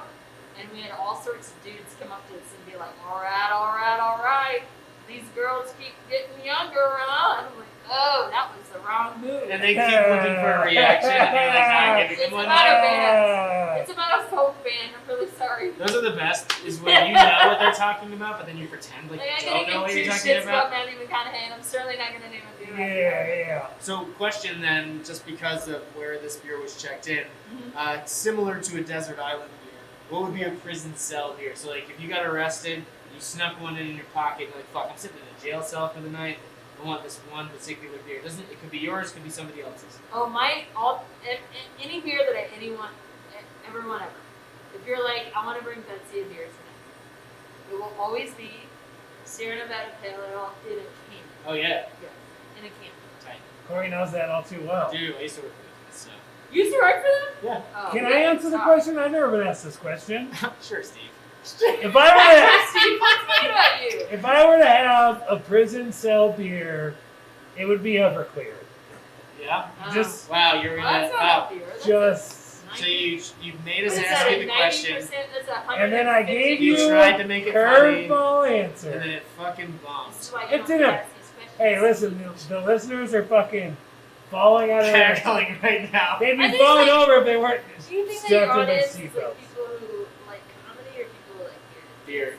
C: and we had all sorts of dudes come up to us and be like, all right, these girls keep getting younger, huh? And I'm like, oh, that was the wrong move.
A: And they keep looking for a reaction, and you're like, not giving
C: It's
A: them one.
C: about a band. It's about a folk band. I'm really sorry.
A: Those are the best, is when you know what they're talking about, but then you pretend like
C: Like,
A: you
C: I'm
A: don't know
C: gonna
A: what
C: give
A: you're
C: 2
A: talking
C: shits about
A: about.
C: Matthew McConaughey, and I'm certainly not gonna name a beer.
B: Yeah.
A: So, question then, just because of where this beer was checked in,
C: Mhm.
A: similar to a desert island beer, what would be a prison cell beer? So, like, if you got arrested, you snuck one in your pocket, and like, fuck, I'm sitting in a jail cell for the night. I want this one particular beer. It could be yours, it could be somebody else's.
C: Oh, any beer that everyone ever. If you're like, I want to bring Betsy a beer tonight, it will always be Sierra Nevada Pale Ale in a can.
A: Oh yeah,
C: In a can.
A: tight.
B: Corey knows that all too well.
A: Dude, I used to work for them, so.
C: You used to work for them?
A: Yeah.
C: Oh,
B: Can
C: yeah,
B: I answer the
C: stop.
B: question? I've never been asked this question.
A: Sure, Steve.
B: If I were to,
C: Steve, what's good about you?
B: if I were to have a prison cell beer, it would be Everclear.
A: Yeah?
B: Just,
A: Wow, you're in
C: Well, that's
A: that.
C: not
A: Wow.
C: a beer. That's
B: just,
A: So you made us
C: What is
A: ask
C: that,
A: you
C: a
A: the
C: 90%?
A: question,
C: That's 150?
B: and then I gave
A: you
B: you
A: tried to make it funny,
B: curveball
A: and then
B: answer.
A: it fucking bombed.
C: This is why you
B: It
C: don't
B: didn't.
C: ask these questions.
B: Hey, listen, the listeners are fucking falling out of their
A: Cackling right now.
B: They'd
C: I
B: be
C: think,
B: falling
C: like,
B: over if they weren't
C: Do you think that your
B: strapped in their
C: audience is like
B: seatbelts.
C: people who like comedy or people who like beer?
A: Beer.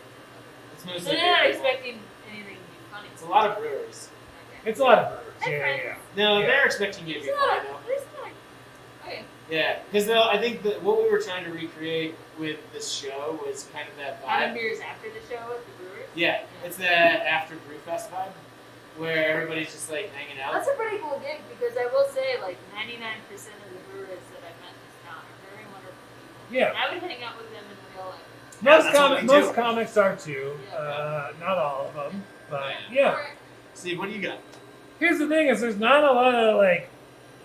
A: It's
C: So
A: mostly
C: they're not
A: beer.
C: expecting anything to be funny.
A: It's a lot of brewers.
C: Okay.
B: It's a lot of brewers.
C: Hey,
B: Yeah,
C: friends.
B: yeah.
A: No,
B: Yeah.
A: they're expecting you to be
C: There's not
A: funny,
C: a,
A: though.
C: there's not a, okay.
A: Yeah, because I think that what we were trying to recreate with this show was kind of that
C: Having
A: vibe.
C: beers after the show at the brewery.
A: Yeah, it's that after Brewfest vibe, where everybody's just like hanging out.
C: That's a pretty cool gig because I will say like 99% of the brewers that I've met in this town are very wonderful people.
B: Yeah.
C: And I would hang out with them in real life.
B: Most,
A: that's what we do.
B: most comics are too.
C: Yeah.
B: Not all of them, but
A: Yeah.
B: yeah.
A: Steve, what do you got?
B: Here's the thing: is there's not a lot of like,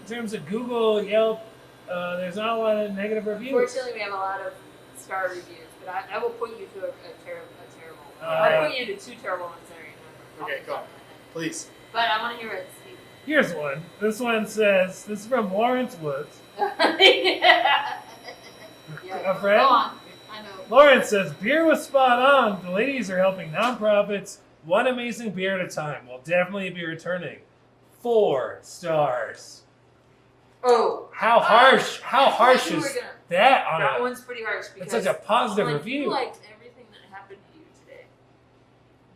B: in terms of Google, Yelp, there's not a lot of negative reviews.
C: Unfortunately, we have a lot of star reviews, but I will point you to a terrible.
B: Uh,
C: I'll point you to 2 terrible ones that I remember.
A: Okay, go on. Please.
C: But I want to hear it, Steve.
B: Here's one. This one says, this is from Lawrence Woods.
C: Yeah.
B: A friend?
C: Go on. I know.
B: Lawrence says, beer was spot on. The ladies are helping nonprofits one amazing beer at a time. Will definitely be returning. 4 stars.
C: Oh.
B: How harsh? How
C: I
B: harsh
C: thought you
B: is
C: were gonna-
B: that on
C: That
B: a?
C: one's pretty harsh because
B: It's such a positive
C: like,
B: review.
C: You liked everything that happened to you today,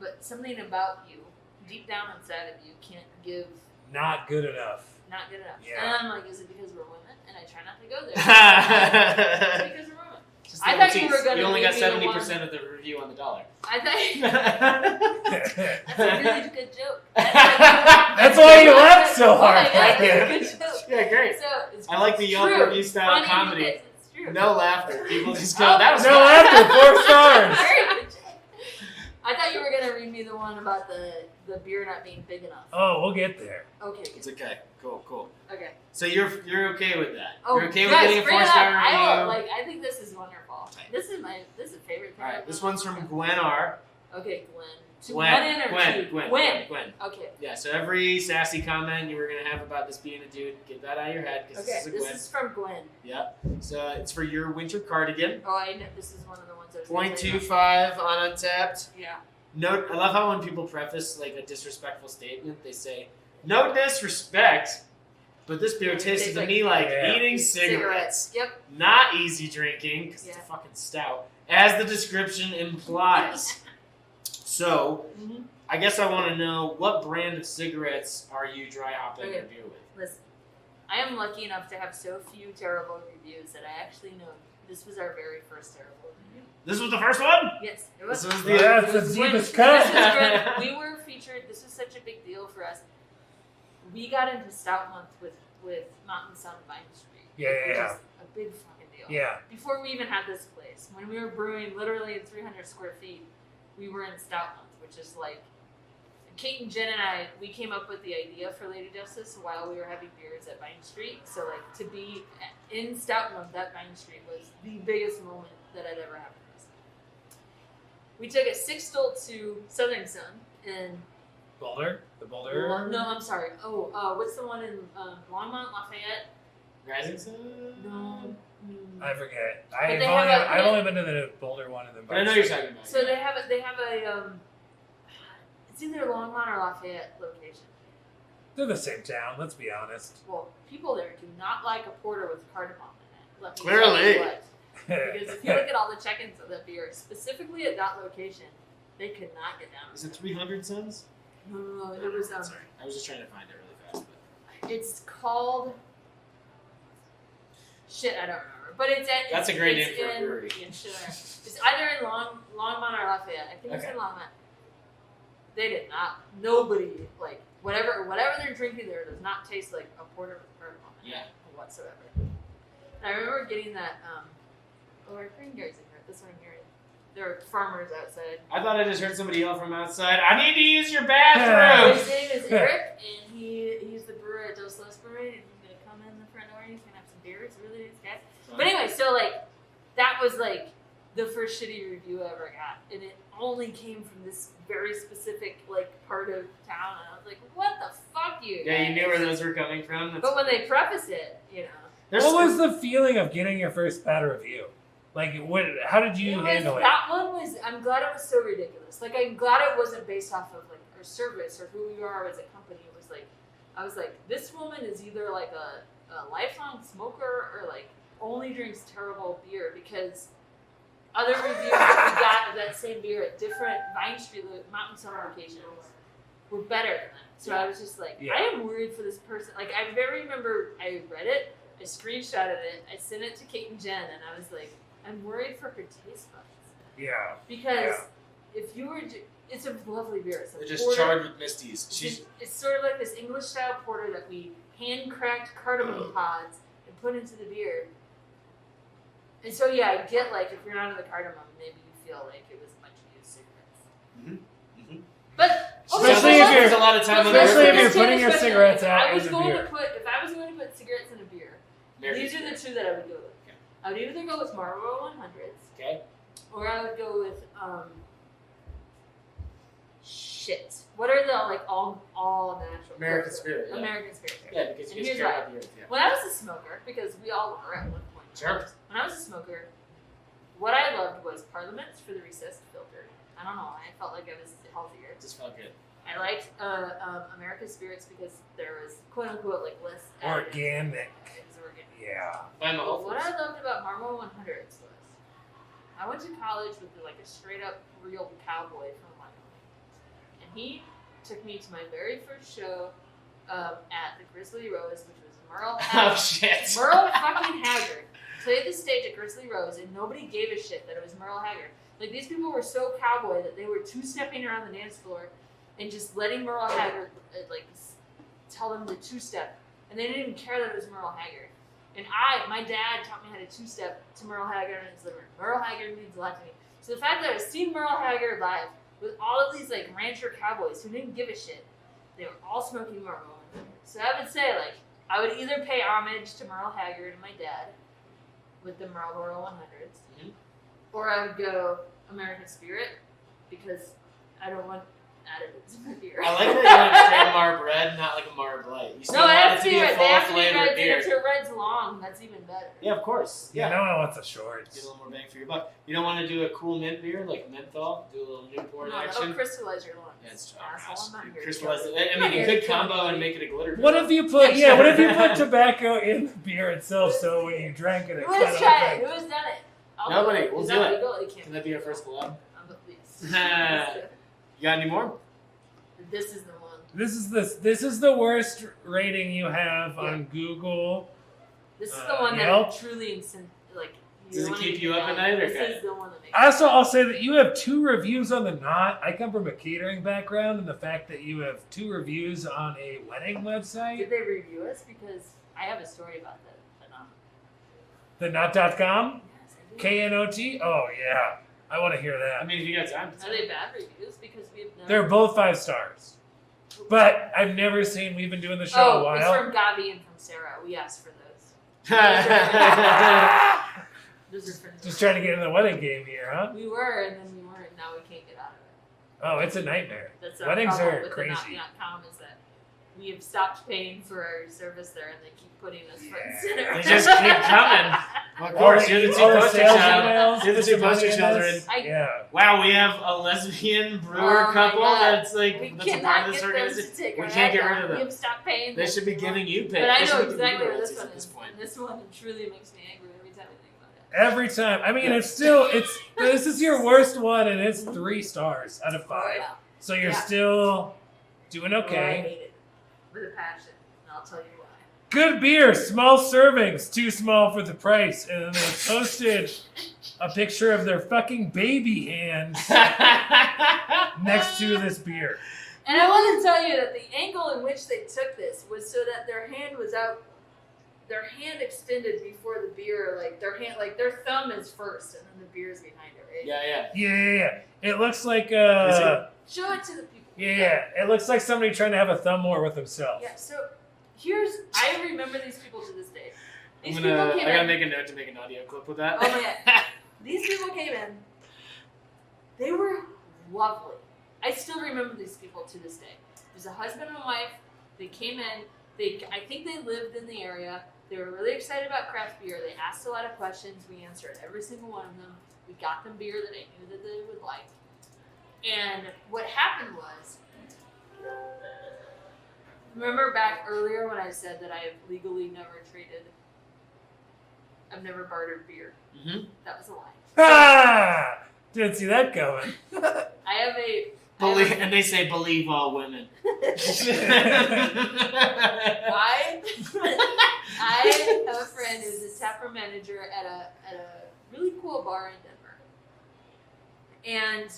C: but something about you, deep down inside of you, can't give.
B: Not good enough.
C: Not good enough.
B: Yeah.
C: And I'm like, is it because we're women? And I try not to go there. It's because we're women.
A: Just
C: I
A: the
C: thought you
A: receipts.
C: were gonna
A: You only got
C: read me the
A: 70% of the review on the dollar.
C: I thought that's a really good joke.
B: That's why you laughed so hard.
C: Oh my God, it's a good joke.
A: Yeah, great.
C: So it's
A: I like the Yelp
C: true.
A: review style
C: Funny
A: comedy.
C: because it's true.
A: No laughter. People just go,
C: Oh,
A: that was
B: No
A: fun."
B: laughter. 4 stars.
C: Very good joke. I thought you were gonna read me the one about the beer not being big enough.
B: Oh, we'll get there.
C: Okay.
A: It's okay. Cool.
C: Okay.
A: So you're okay with that?
C: Oh,
A: You're okay with
C: yes,
A: getting a
C: bring it
A: 4-star
C: up.
A: review?
C: I think this is wonderful. This is a favorite thing.
A: Alright, this one's from Gwen R.
C: Okay, Gwen. To
A: Gwen.
C: one in or
A: Gwen.
C: two?
A: Gwen.
C: Okay.
A: Yeah, so every sassy comment you were going to have about this being a dude, get that out of your head because
C: Okay.
A: this is a
C: This
A: Gwen.
C: is from Gwen.
A: Yep. So it's for your winter cardigan.
C: Oh, I know. This is one of the ones I was gonna say about.
A: 0.25 on Untapped.
C: Yeah.
A: Note, I love how when people preface like a disrespectful statement, they say, "No disrespect, but this beer
C: Yeah, it
A: tasted
C: tastes
A: to
C: like-
A: me like
B: Yeah.
A: eating cigarettes.
C: Yep.
A: Not easy drinking because it's a
C: Yeah.
A: fucking stout, as the description implies." So,
C: Mhm.
A: I guess I want to know what brand of cigarettes are you dry hopping
C: Okay.
A: your beer with?
C: Listen, I am lucky enough to have so few terrible reviews that I actually know this was our very first terrible review.
A: This was the first one.
C: Yes, it was.
A: This was
B: Yeah,
A: the.
B: it's the
C: This was
B: deepest
C: when-
B: cut.
C: this was when we were featured. This was such a big deal for us. We got into Stout Month with Mountain Sun Vine Street.
B: Yeah.
C: Which is a big fucking deal.
B: Yeah.
C: Before we even had this place, when we were brewing literally in 300 square feet, we were in Stout Month, which is like. Kate and Jen and I, we came up with the idea for Lady Justice while we were having beers at Vine Street. So like to be in Stout Month at Vine Street was the biggest moment that had ever happened to us. We took a 6-stool to Southern Sun in
B: Boulder. The Boulder.
C: no, I'm sorry. Oh, what's the one in Longmont, Lafayette?
A: Rising Sun?
C: No.
B: I forget.
C: they have
B: I've
C: a-
B: only been to the Boulder one and then.
A: But I know you're talking about.
C: So they have a it's either Longmont or Lafayette location.
B: They're the same town. Let's be honest.
C: Well, people there do not like a porter with cardamom in it. Let me
A: Clearly.
C: tell you what. Because if you look at all the check-ins of that beer, specifically at that location, they could not get down.
A: Is it 300 Suns?
C: No, it was
A: Sorry, I was just trying to find it really fast. But.
C: it's called shit. I don't remember, but it's at.
A: That's
C: it's,
A: a great
C: it's
A: name for a
C: in,
A: brewery.
C: Yeah, shit, I don't know. It's either in Longmont or Lafayette. I think it's
A: Okay.
C: in Longmont. They did not. Nobody like whatever they're drinking there does not taste like a porter with cardamom in
A: Yeah.
C: it whatsoever. And I remember getting that. Oh, our green guys in here. That's what I'm hearing. There were farmers outside.
A: I thought I just heard somebody yell from outside, I need to use your bathroom!
C: His name is Eric, and he's the brewer at Dos Los Brewery, and he's gonna come in the front door and he's gonna have some beer. It's a really nice guy. But anyway, so like, that was like the first shitty review I ever got, and it only came from this very specific like part of town, and I was like, what the fuck, you
A: Yeah, you
C: guys?
A: knew where those were coming from. That's
C: But when they preface it, you know.
B: What was the feeling of getting your first bad review? Like, what? How did you handle it?
C: That one was. I'm glad it was so ridiculous. Like, I'm glad it wasn't based off of like our service or who we are as a company. It was like, I was like, this woman is either like a lifelong smoker or like only drinks terrible beer, because other reviews that we got of that same beer at different Vine Street Mountain Summer locations were better than that. So I was just like,
B: Yeah.
C: I am worried for this person. Like, I very remember I read it, I screenshotted it, I sent it to Kate and Jen, and I was like, I'm worried for her taste buds.
B: Yeah.
C: Because if you were, it's a lovely beer. It's a
A: They're just
C: porter.
A: charred with misties.
C: It's sort of like this English style porter that we hand cracked cardamom pods and put into the beer. And so yeah, I get like if you're not into the cardamom, maybe you feel like it was a bunch of used cigarettes. But
B: Especially if
A: there's a lot of time on
B: especially if
A: the
B: you're putting your cigarettes out
C: I was
B: in the
C: going
B: beer.
C: to put, if I was going to put cigarettes in a beer, these are the two that I would go with.
A: Okay.
C: I would either go with Marlboro 100s,
A: Okay.
C: or I would go with shit. What are the like all natural?
A: American Spirit. Yeah,
C: American Spirit.
A: yeah because
C: And
A: you just
C: here's
A: care
C: why.
A: about the earth. Yeah.
C: When I was a smoker, because we all were at one point.
A: Sure.
C: When I was a smoker, what I loved was Parliaments for the recessed filter. I don't know. I felt like I was healthier.
A: It just felt good.
C: I liked American Spirits because there was quote unquote like less additives.
B: Organic.
C: It was organic.
B: Yeah.
A: Buy my
C: But what I loved about Marlboro 100s was I went to college with like a straight up real cowboy from Wyoming, and he took me to my very first show at the Grizzly Rose, which was Merle
A: Oh
C: Haggard.
A: shit.
C: Merle fucking Haggard played the stage at Grizzly Rose, and nobody gave a shit that it was Merle Haggard. Like, these people were so cowboy that they were two-stepping around the dance floor and just letting Merle Haggard tell them to two-step, and they didn't even care that it was Merle Haggard. And my dad taught me how to two-step to Merle Haggard, and it's like, Merle Haggard means a lot to me. So the fact that I've seen Merle Haggard live with all of these like rancher cowboys who didn't give a shit, they were all smoking Marlboro. So I would say like I would either pay homage to Merle Haggard and my dad with the Marlboro 100s, or I would go American Spirit because I don't want additives in my beer.
A: I like that you went straight Marb Red, not like a Marb Light. You still
C: No, it
A: want
C: has
A: it
C: to
A: to
C: be
A: be a
C: red. They
A: full
C: have to be
A: flavored
C: red. And
A: beer.
C: if your red's long, that's even better.
A: Yeah, of course.
B: You
A: Yeah.
B: know I want the
A: Get
B: shorts.
A: a little more bang for your buck. You don't want to do a cool mint beer like menthol? Do a little Newport
C: No,
A: action?
C: that'll crystallize your lungs.
A: Yeah, it's
C: Asshole, I'm not here to
A: crystallize
C: kill
A: it.
C: you.
A: I mean, you could combo and make it a glitter beer.
B: What if you put what if you put tobacco in the beer itself, so when you drank it, it
C: Who
B: kind
C: has
B: of
C: tried
B: like
C: it? Who has done it? I'll
A: Nobody.
C: do it.
A: We'll
C: Is
A: do
C: that
A: it.
C: legal? It can't
A: Can that be our first collab?
C: I'm the police.
A: You got any more?
C: This is the one.
B: This is the worst rating you have on Google.
C: This is the one
B: Yelp?
C: that truly like.
A: Does it
C: wanna
A: keep
C: get
A: you up
C: down.
A: at night, or
C: This
A: okay?
C: is the one that makes.
B: Also, I'll say that you have 2 reviews on the Knot. I come from a catering background, and the fact that you have 2 reviews on a wedding website,
C: Did they review us? Because I have a story about that. But
B: theknot.com,
C: yes, I do.
B: KNOT. Oh yeah, I want to hear
A: I
B: that.
A: mean, if you got time.
C: Are they bad reviews? Because we've never.
B: They're both 5 stars, but I've never seen. We've been doing the show a
C: Oh, it's
B: while.
C: from Gavi and from Sarah. We asked for those. Those are for
B: Just trying to get in the wedding game here, huh?
C: We were, and then we weren't. Now we can't get out of it.
B: Oh, it's a nightmare.
C: That's our
B: Weddings
C: problem
B: are
C: with
B: crazy.
C: the Not.com is that we have stopped paying for our service there, and they keep putting us front and center.
A: They just keep coming. Well, of course, you're the two
B: All the
A: poster
B: sales
A: child.
B: emails,
A: You're the two
B: put your
A: poster
B: money in
A: children.
B: this.
C: I-
B: Yeah.
A: We have a lesbian brewer
C: Oh my
A: couple
C: God.
A: that's like
C: We
A: that's a part
C: cannot
A: of this
C: get them to
A: organization.
C: take
A: We
C: our
A: can't get
C: ad
A: rid
C: down.
A: of
C: We
A: them.
C: have stopped paying.
A: They
C: them.
A: should be giving you pay.
C: But I
A: They should
C: know
A: be giving
C: exactly
A: you
C: where this
A: royalties
C: one
A: at
C: is.
A: this point.
C: This one truly makes me angry every time I think about it.
B: Every time. I mean, it's still this is your worst one, and it's 3 stars out of 5.
C: Oh, yeah.
B: So you're
C: Yeah.
B: still doing
C: I
B: okay.
C: hate it with a passion, and I'll tell you why.
B: Good beer, small servings, too small for the price. And then they posted a picture of their fucking baby hands next to this beer.
C: And I want to tell you that the angle in which they took this was so that their hand was out their hand extended before the beer, like their thumb is first, and then the beer's behind it, right?
A: Yeah.
B: Yeah. It looks like
C: Show it to the people.
B: Yeah. It looks like somebody trying to have a thumb war with himself.
C: Yeah. So I remember these people to this day. These
A: I
C: people came
A: gotta
C: in.
A: make a note to make an audio clip with that.
C: Oh my god. These people came in. They were lovely. I still remember these people to this day. It was a husband and wife. They came in. I think they lived in the area. They were really excited about craft beer. They asked a lot of questions. We answered every single one of them. We got them beer that I knew that they would like. And what happened was, remember back earlier when I said that I've never bartered beer?
A: Mm-hmm.
C: That was a lie.
B: Ah! Didn't see that coming.
A: And they say believe all women.
C: I have a friend who's a taproom manager at a really cool bar in Denver, and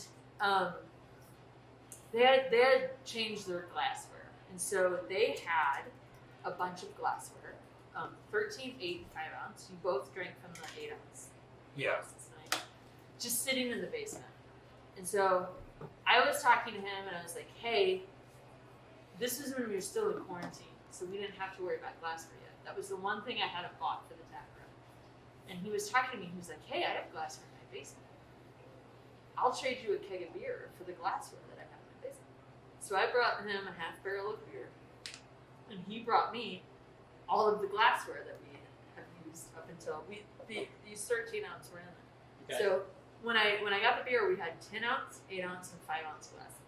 C: they had changed their glassware, and so they had a bunch of glassware, 13, 8, and 5 ounce. You both drank from the 8 ounce.
B: Yeah.
C: This night, just sitting in the basement, and so I was talking to him, and I was like, "Hey, this is when we were still in quarantine, so we didn't have to worry about glassware yet. That was the one thing I hadn't bought for the tap room." And he was talking to me. He was like, "Hey, I have glassware in my basement. I'll trade you a keg of beer for the glassware that I have in my basement." So I brought him a half barrel of beer, and he brought me all of the glassware that we have used up until these 13 ounce were in there.
A: Okay.
C: So when I got the beer, we had 10 ounce, 8 ounce, and 5 ounce glasses.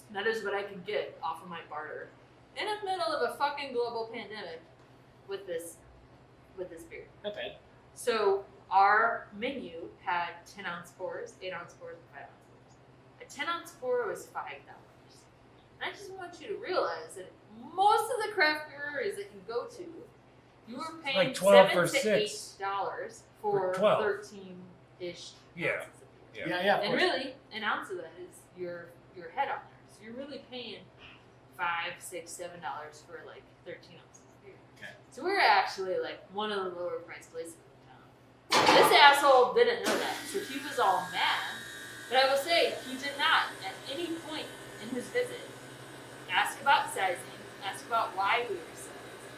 C: And that is what I could get off of my barter in the middle of a fucking global pandemic with this beer.
A: Not bad.
C: So our menu had 10 ounce pours, 8 ounce pours, and 5 ounce pours. A 10 ounce pour was $5. And I just want you to realize that most of the craft breweries that you go to, you were paying
B: Like 12
C: $7
B: for
C: to
B: $6.
C: $8
B: For
C: for
B: 12.
C: 13-ish
B: Yeah.
C: ounces of beer.
A: Yeah, of
C: And
A: course.
C: really, an ounce of that is your head on there. So you're really paying $5, $6, $7 for like 13 ounces of beer.
A: Okay.
C: So we're actually like one of the lower priced places in town. This asshole didn't know that, so he was all mad. But I will say, he did not at any point in his visit ask about sizing, ask about why we were sized,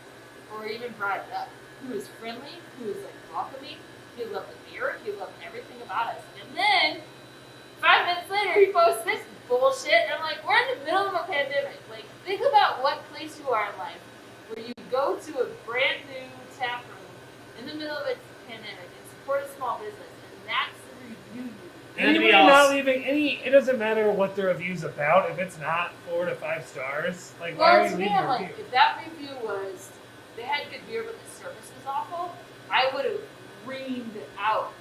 C: or even brought it up. He was friendly, he was like welcoming, he loved the beer, he loved everything about us. And then 5 minutes later, he posts this bullshit, and I'm like, we're in the middle of a pandemic. Like, think about what place you are in life, where you go to a brand new tap room in the middle of a pandemic and support a small business, and that's the review you do.
B: Anybody not leaving any, it doesn't matter what the review's about. If it's not 4 to 5 stars, like, why are
C: Well,
B: you
C: to
B: leaving
C: me,
B: a
C: I'm like,
B: review?
C: if that review was, they had good beer, but the service was awful, I would have reamed out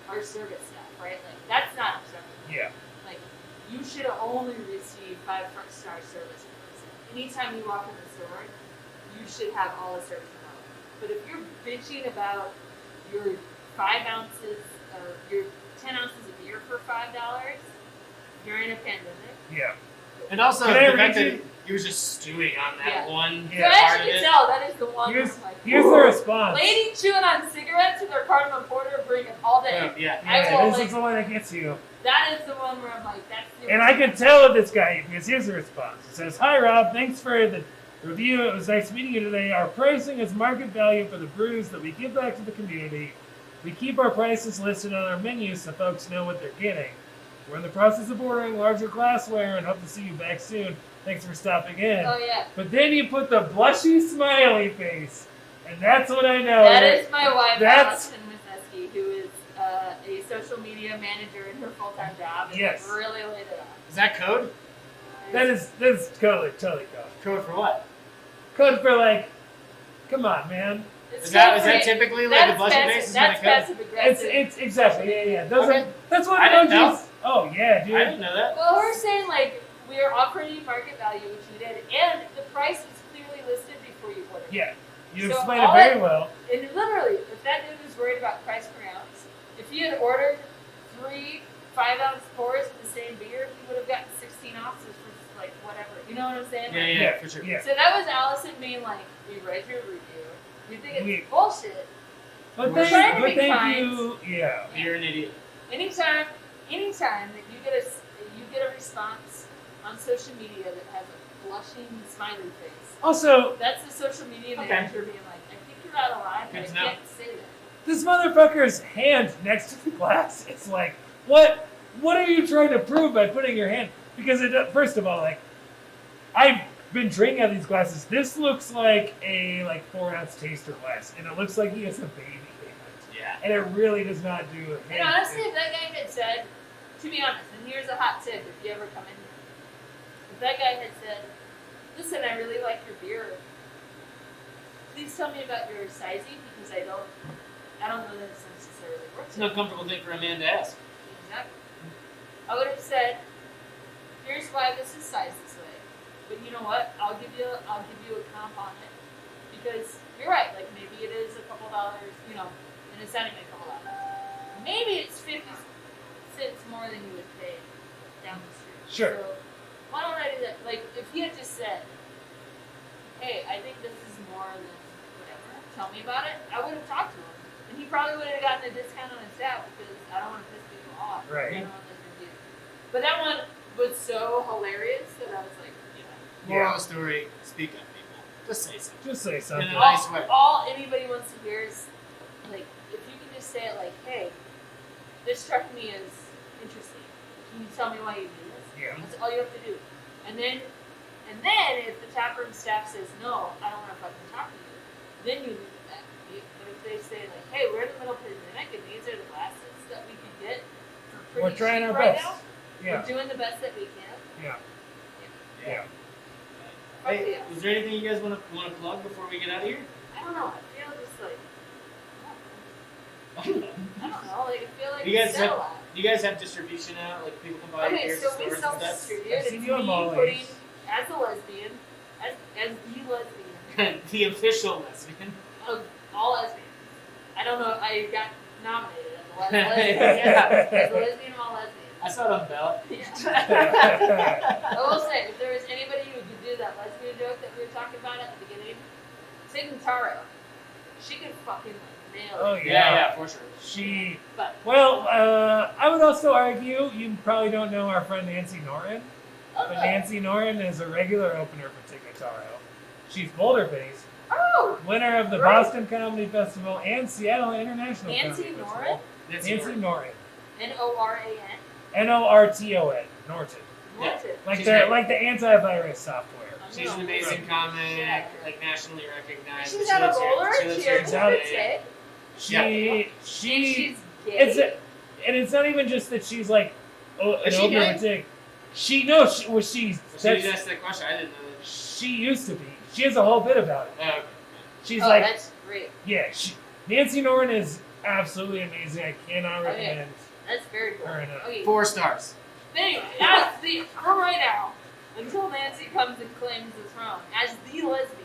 C: our service staff, right? Like, that's not acceptable.
B: Yeah.
C: Like, you should have only received 5-star service. Anytime you walk in the store, you should have all the service you want. But if you're bitching about your 5 ounces of your 10 ounces of beer for $5 during a pandemic,
B: Yeah.
A: And also
B: Can
A: the
B: I
A: fact
B: read
A: that he was just stewing on that
C: Yeah.
A: one
B: Yeah.
C: so
A: part
C: as
A: of
C: you can
A: it.
C: tell, that is the one.
B: Here's
C: that's like,
B: the response.
C: lady chewing on cigarettes with her cardamom porter, bring it all day.
A: Oh, yeah.
C: I
B: Yeah,
C: will,
B: this
C: like,
B: is the one that gets you.
C: that is the one where I'm like, that's the
B: And I can tell this guy, because here's the response. It says, "Hi Rob, thanks for the review. It was nice meeting you today. Our pricing is market value for the brews that we give back to the community. We keep our prices listed on our menu so folks know what they're getting. We're in the process of ordering larger glassware and hope to see you back soon. Thanks for stopping in."
C: Oh yeah.
B: But then you put the blushy smiley face, and that's what I know.
C: That is my wife,
B: That's-
C: Allison Wisniewski, who is a social media manager in her full-time job. And
B: Yes.
C: really laid it on.
A: Is that code?
B: That is totally code.
A: Code for what?
B: Code for like, come on, man.
C: It's
A: Is that
C: so great.
A: typically like the
C: That's
A: blushing
C: passive,
A: face is kind
C: that's
A: of code?
C: passive aggressive.
B: It's exactly yeah. Those
A: Okay.
B: are that's what
A: I didn't know.
B: emojis. Oh yeah, dude.
A: I didn't know that.
C: Well, we're saying like we are offering you market value, which you did, and the price is clearly listed before you order.
B: Yeah, you
C: So
B: explained it
C: all
B: very
C: it-
B: well.
C: And literally, if that dude was worried about price per ounce, if he had ordered 3 5-ounce pours of the same beer, he would have gotten 16 ounces for like whatever. You know what I'm saying?
A: Yeah,
C: Like,
A: yeah, for sure.
B: Yeah.
C: So that was Allison being like, we read your review, You think it's
B: We-
C: bullshit.
B: But
A: We're
B: thank,
C: trying to
B: but
C: be
B: thank
C: kind.
B: you. Yeah.
A: You're an idiot.
C: Anytime that you get a response on social media that has a blushing smiley face,
B: Also,
C: that's the social media
A: Okay.
C: manager being like, I think you're out of line,
A: Good
C: but
A: to
C: I
A: know.
C: can't say that.
B: this motherfucker's hand next to the glass. It's like, what? What are you trying to prove by putting your hand? Because first of all, like, I've been drinking out of these glasses. This looks like a 4-ounce taster glass, and it looks like he has a baby in it.
A: Yeah.
B: And it really does not do it.
C: And honestly, if that guy had said, to be honest, and here's a hot tip if you ever come in here, if that guy had said, listen, I really like your beer, please tell me about your sizing because I don't know that it's necessarily worth
A: It's
C: it.
A: no comfortable thing for a man to ask.
C: Exactly. I would have said, here's why this is sized this way. But you know what? I'll give you a comp on it. Because you're right, like maybe it is a couple dollars, and it's not even a couple dollars. Maybe it's 50 cents more than you would pay down the street.
B: Sure.
C: So why don't I do that? Like if he had just said, hey, I think this is more than whatever, tell me about it, I would have talked to him. And he probably would have gotten a discount on his tab because I don't want to piss people off.
B: Right.
C: I don't want this review. But that one was so hilarious that I was like,
A: Moral of the story, speak up, people. Just say something.
B: Just say something.
A: In a nice way.
C: all anybody wants to hear is like if you can just say it like, hey, this struck me as interesting. Can you tell me why you do this?
B: Yeah.
C: That's all you have to do. And then if the taproom staff says no, I don't want to fucking talk to you, then you leave it back. But if they say like, hey, we're in the middle of the pandemic and these are the glasses that we can get for pretty
B: We're trying
C: cheap
B: our
C: right
B: best.
C: now,
B: Yeah.
C: we're doing the best that we can.
B: Yeah.
A: Yeah.
C: Fuck
A: Hey,
C: yeah.
A: is there anything you guys want to plug before we get out of here?
C: I don't know. I feel just like I don't know. Like I feel like
A: You guys
C: we said a lot.
A: Do you guys have distribution out? Like people can buy
C: Okay,
A: beers
C: so
A: at
C: we
A: stores and stuff?
C: self-distribute.
B: I've
C: It's
B: seen
C: me
B: you on Molly's.
C: putting as a lesbian, as the lesbian,
A: The official lesbian.
C: of all lesbians. I don't know. I got nominated as a lesbian.
A: Yeah.
C: As a lesbian of all lesbians.
A: I saw it on the ballot.
C: Yeah. I will say, if there was anybody who could do that lesbian joke that we were talking about at the beginning, Satan Taro. She could fucking nail it.
B: Oh yeah.
A: Yeah, for sure.
B: She.
C: But
B: Well, I would also argue you probably don't know our friend Nancy Norton, but
C: okay.
B: Nancy Norton is a regular opener for Ticketaro. She's Boulder-based,
C: Oh,
B: winner of the
C: Right.
B: Boston Comedy Festival and Seattle International
C: Nancy
B: Comedy
C: Norton?
B: Festival. Nancy Norton.
C: N-O-R-A-N.
B: Norton. Norton.
A: Yeah.
C: What's it?
B: Like
A: She's
B: the
A: great.
B: like the antivirus software.
A: She's an amazing comic, like nationally recognized.
C: She's
A: She
C: out of
A: lives here-
C: Boulder.
A: She lives
C: She
A: here
C: has
B: out
C: a
B: of-
A: today.
C: tag.
B: She
C: She's gay.
B: it's a, and it's not even just that she's like an
A: Is she
B: opener
A: gay?
B: with Dick. She knows she was
A: She
B: that's-
A: asked that question. I didn't know that.
B: she used to be. She has a whole bit about it.
A: Oh, okay.
B: She's
C: Oh,
B: like,
C: that's great.
B: yeah, Nancy Norton is absolutely amazing. I cannot
C: Okay.
B: recommend
C: That's very cool.
B: her enough.
C: Okay.
A: 4 stars.
C: But anyway, that's the for right now. Until Nancy comes and claims the throne as the lesbian.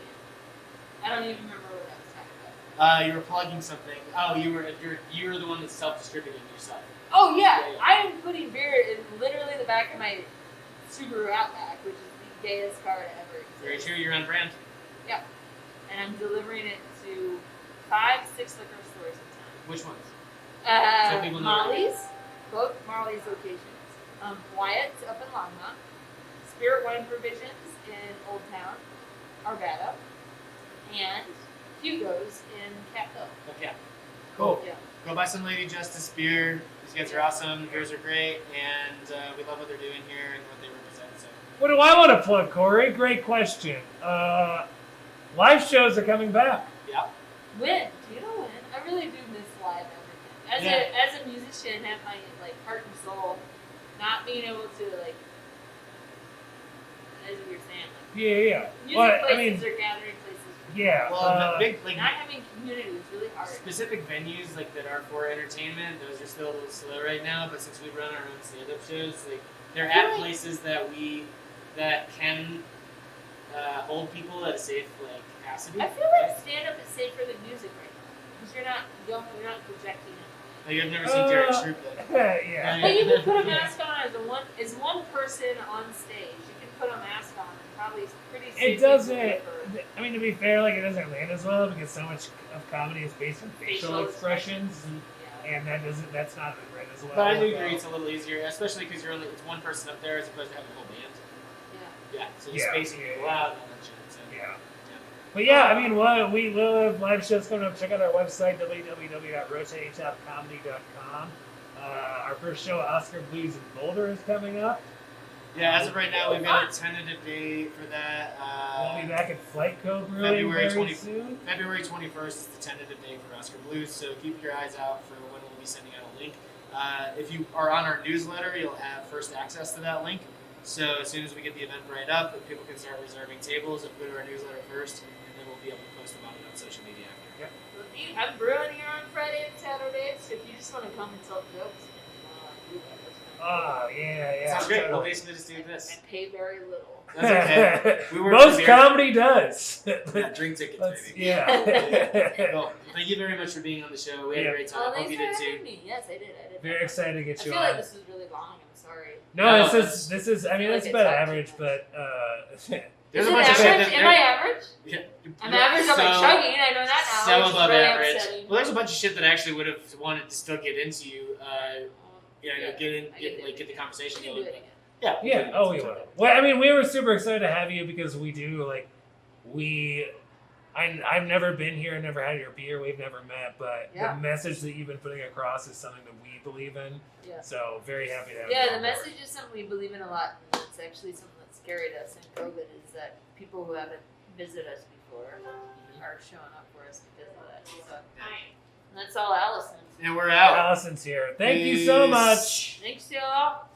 C: I don't even remember what I was talking about.
A: You were plugging something. Oh, you were the one that's self-distributing yourself.
C: Oh yeah,
A: Yeah, yeah.
C: I am putting beer in literally the back of my Subaru Outback, which is the gayest car to ever exist.
A: Very true. You're on brand.
C: And I'm delivering it to 5-6 liquor stores in town.
A: Which ones? So people know.
C: Molly's, both Marley's locations. Wyatt's up in Longmont. Spirit Wine Provisions in Old Town, Arvada. And Hugo's in Capville.
A: Okay.
B: Cool.
C: Yeah.
A: Go buy some Lady Justice beer. These guys are awesome. Beers are great, and we love what they're doing here and what they represent. So.
B: What do I want to plug, Corey? Great question. Live shows are coming back.
A: Yeah.
C: When? Do you know when? I really do miss live everything. As a musician, at my heart and soul, not being able to as you were saying,
B: Yeah.
C: music
B: Well, I
C: places
B: mean,
C: are gathering places.
B: yeah.
A: Well, the big
C: Not having community is really hard.
A: specific venues that are for entertainment, those are still a little slow right now. But since we run our own stand-up shows, they're at
C: Really?
A: places that can hold people at a safe capacity.
C: I feel like stand-up is safer than music right now because you're not projecting it.
A: Like, I've never seen Derek Stroop then.
B: yeah.
C: But you can put a mask on as one person on stage. You can put a mask on and probably pretty safe.
B: It doesn't. I mean, to be fair, like it doesn't land as well because so much of comedy is based on facial expressions, and that's not read as well.
A: But I do agree it's a little easier, especially because it's one person up there as opposed to having a whole band. Yeah. So you're spacing people out and all that shit. So.
B: Yeah. But yeah, I mean, we will have live shows coming up. Check out our website, www.rotatingtopcomedy.com. Our first show, Oscar Blues in Boulder, is coming up.
A: Yeah, as of right now, we've got a tentative date for that.
B: We'll be back at Flight Cove Brewing very soon.
A: February 21st is the tentative date for Oscar Blues, so keep your eyes out for when we'll be sending out a link. If you are on our newsletter, you'll have first access to that link. So as soon as we get the event right up, people can start reserving tables and go to our newsletter first, and then we'll be able to post about it on social media after.
B: Yep.
C: I'm brewing here on Friday and Saturdays, so if you just want to come and tell jokes, do that.
B: Oh, yeah.
A: Sounds great. We'll
B: Totally.
A: basically just do this.
C: And pay very little.
A: That's okay. We work
B: Most
A: for beer.
B: comedy does.
A: Yeah, drink tickets, baby.
B: Yeah.
A: Well, thank you very much for being on the show. We had a great time.
C: Oh,
A: Hope
C: thanks
A: you
C: for
A: did
C: having
A: too.
C: me. Yes, I did.
B: Very excited to get
C: I
B: you
C: feel
B: on.
C: like this was really long. I'm sorry.
B: No,
A: No,
B: this is. I mean,
C: like
B: it's
C: it's
B: about
C: not
B: average,
C: too
B: but
A: There's
C: Is
A: a
C: it
A: bunch of shit
C: average?
A: that
C: Am I average?
A: Yeah.
C: I'm average on my chugging. I know that now.
A: So
C: which is
A: above
C: really
A: average.
C: upsetting.
A: Well, there's a bunch of shit that I actually would have wanted to still get into. Get the conversation
C: We can
A: going.
C: do it again.
A: Yeah.
B: yeah. Oh, we will. Well, I mean, we were super excited to have you because we do I've never been here, never had your beer, we've never met, but
C: Yeah.
B: the message that you've been putting across is something that we believe in.
C: Yeah.
B: So very happy to have you.
C: Yeah,
B: on
C: the
B: board.
C: message is something we believe in a lot, and it's actually something that's scary to us in COVID is that people who haven't visited us before are showing up for us because of that. So, and that's all Allison.
A: And we're out.
B: Allison's here. Thank you so much.
C: Thanks, y'all.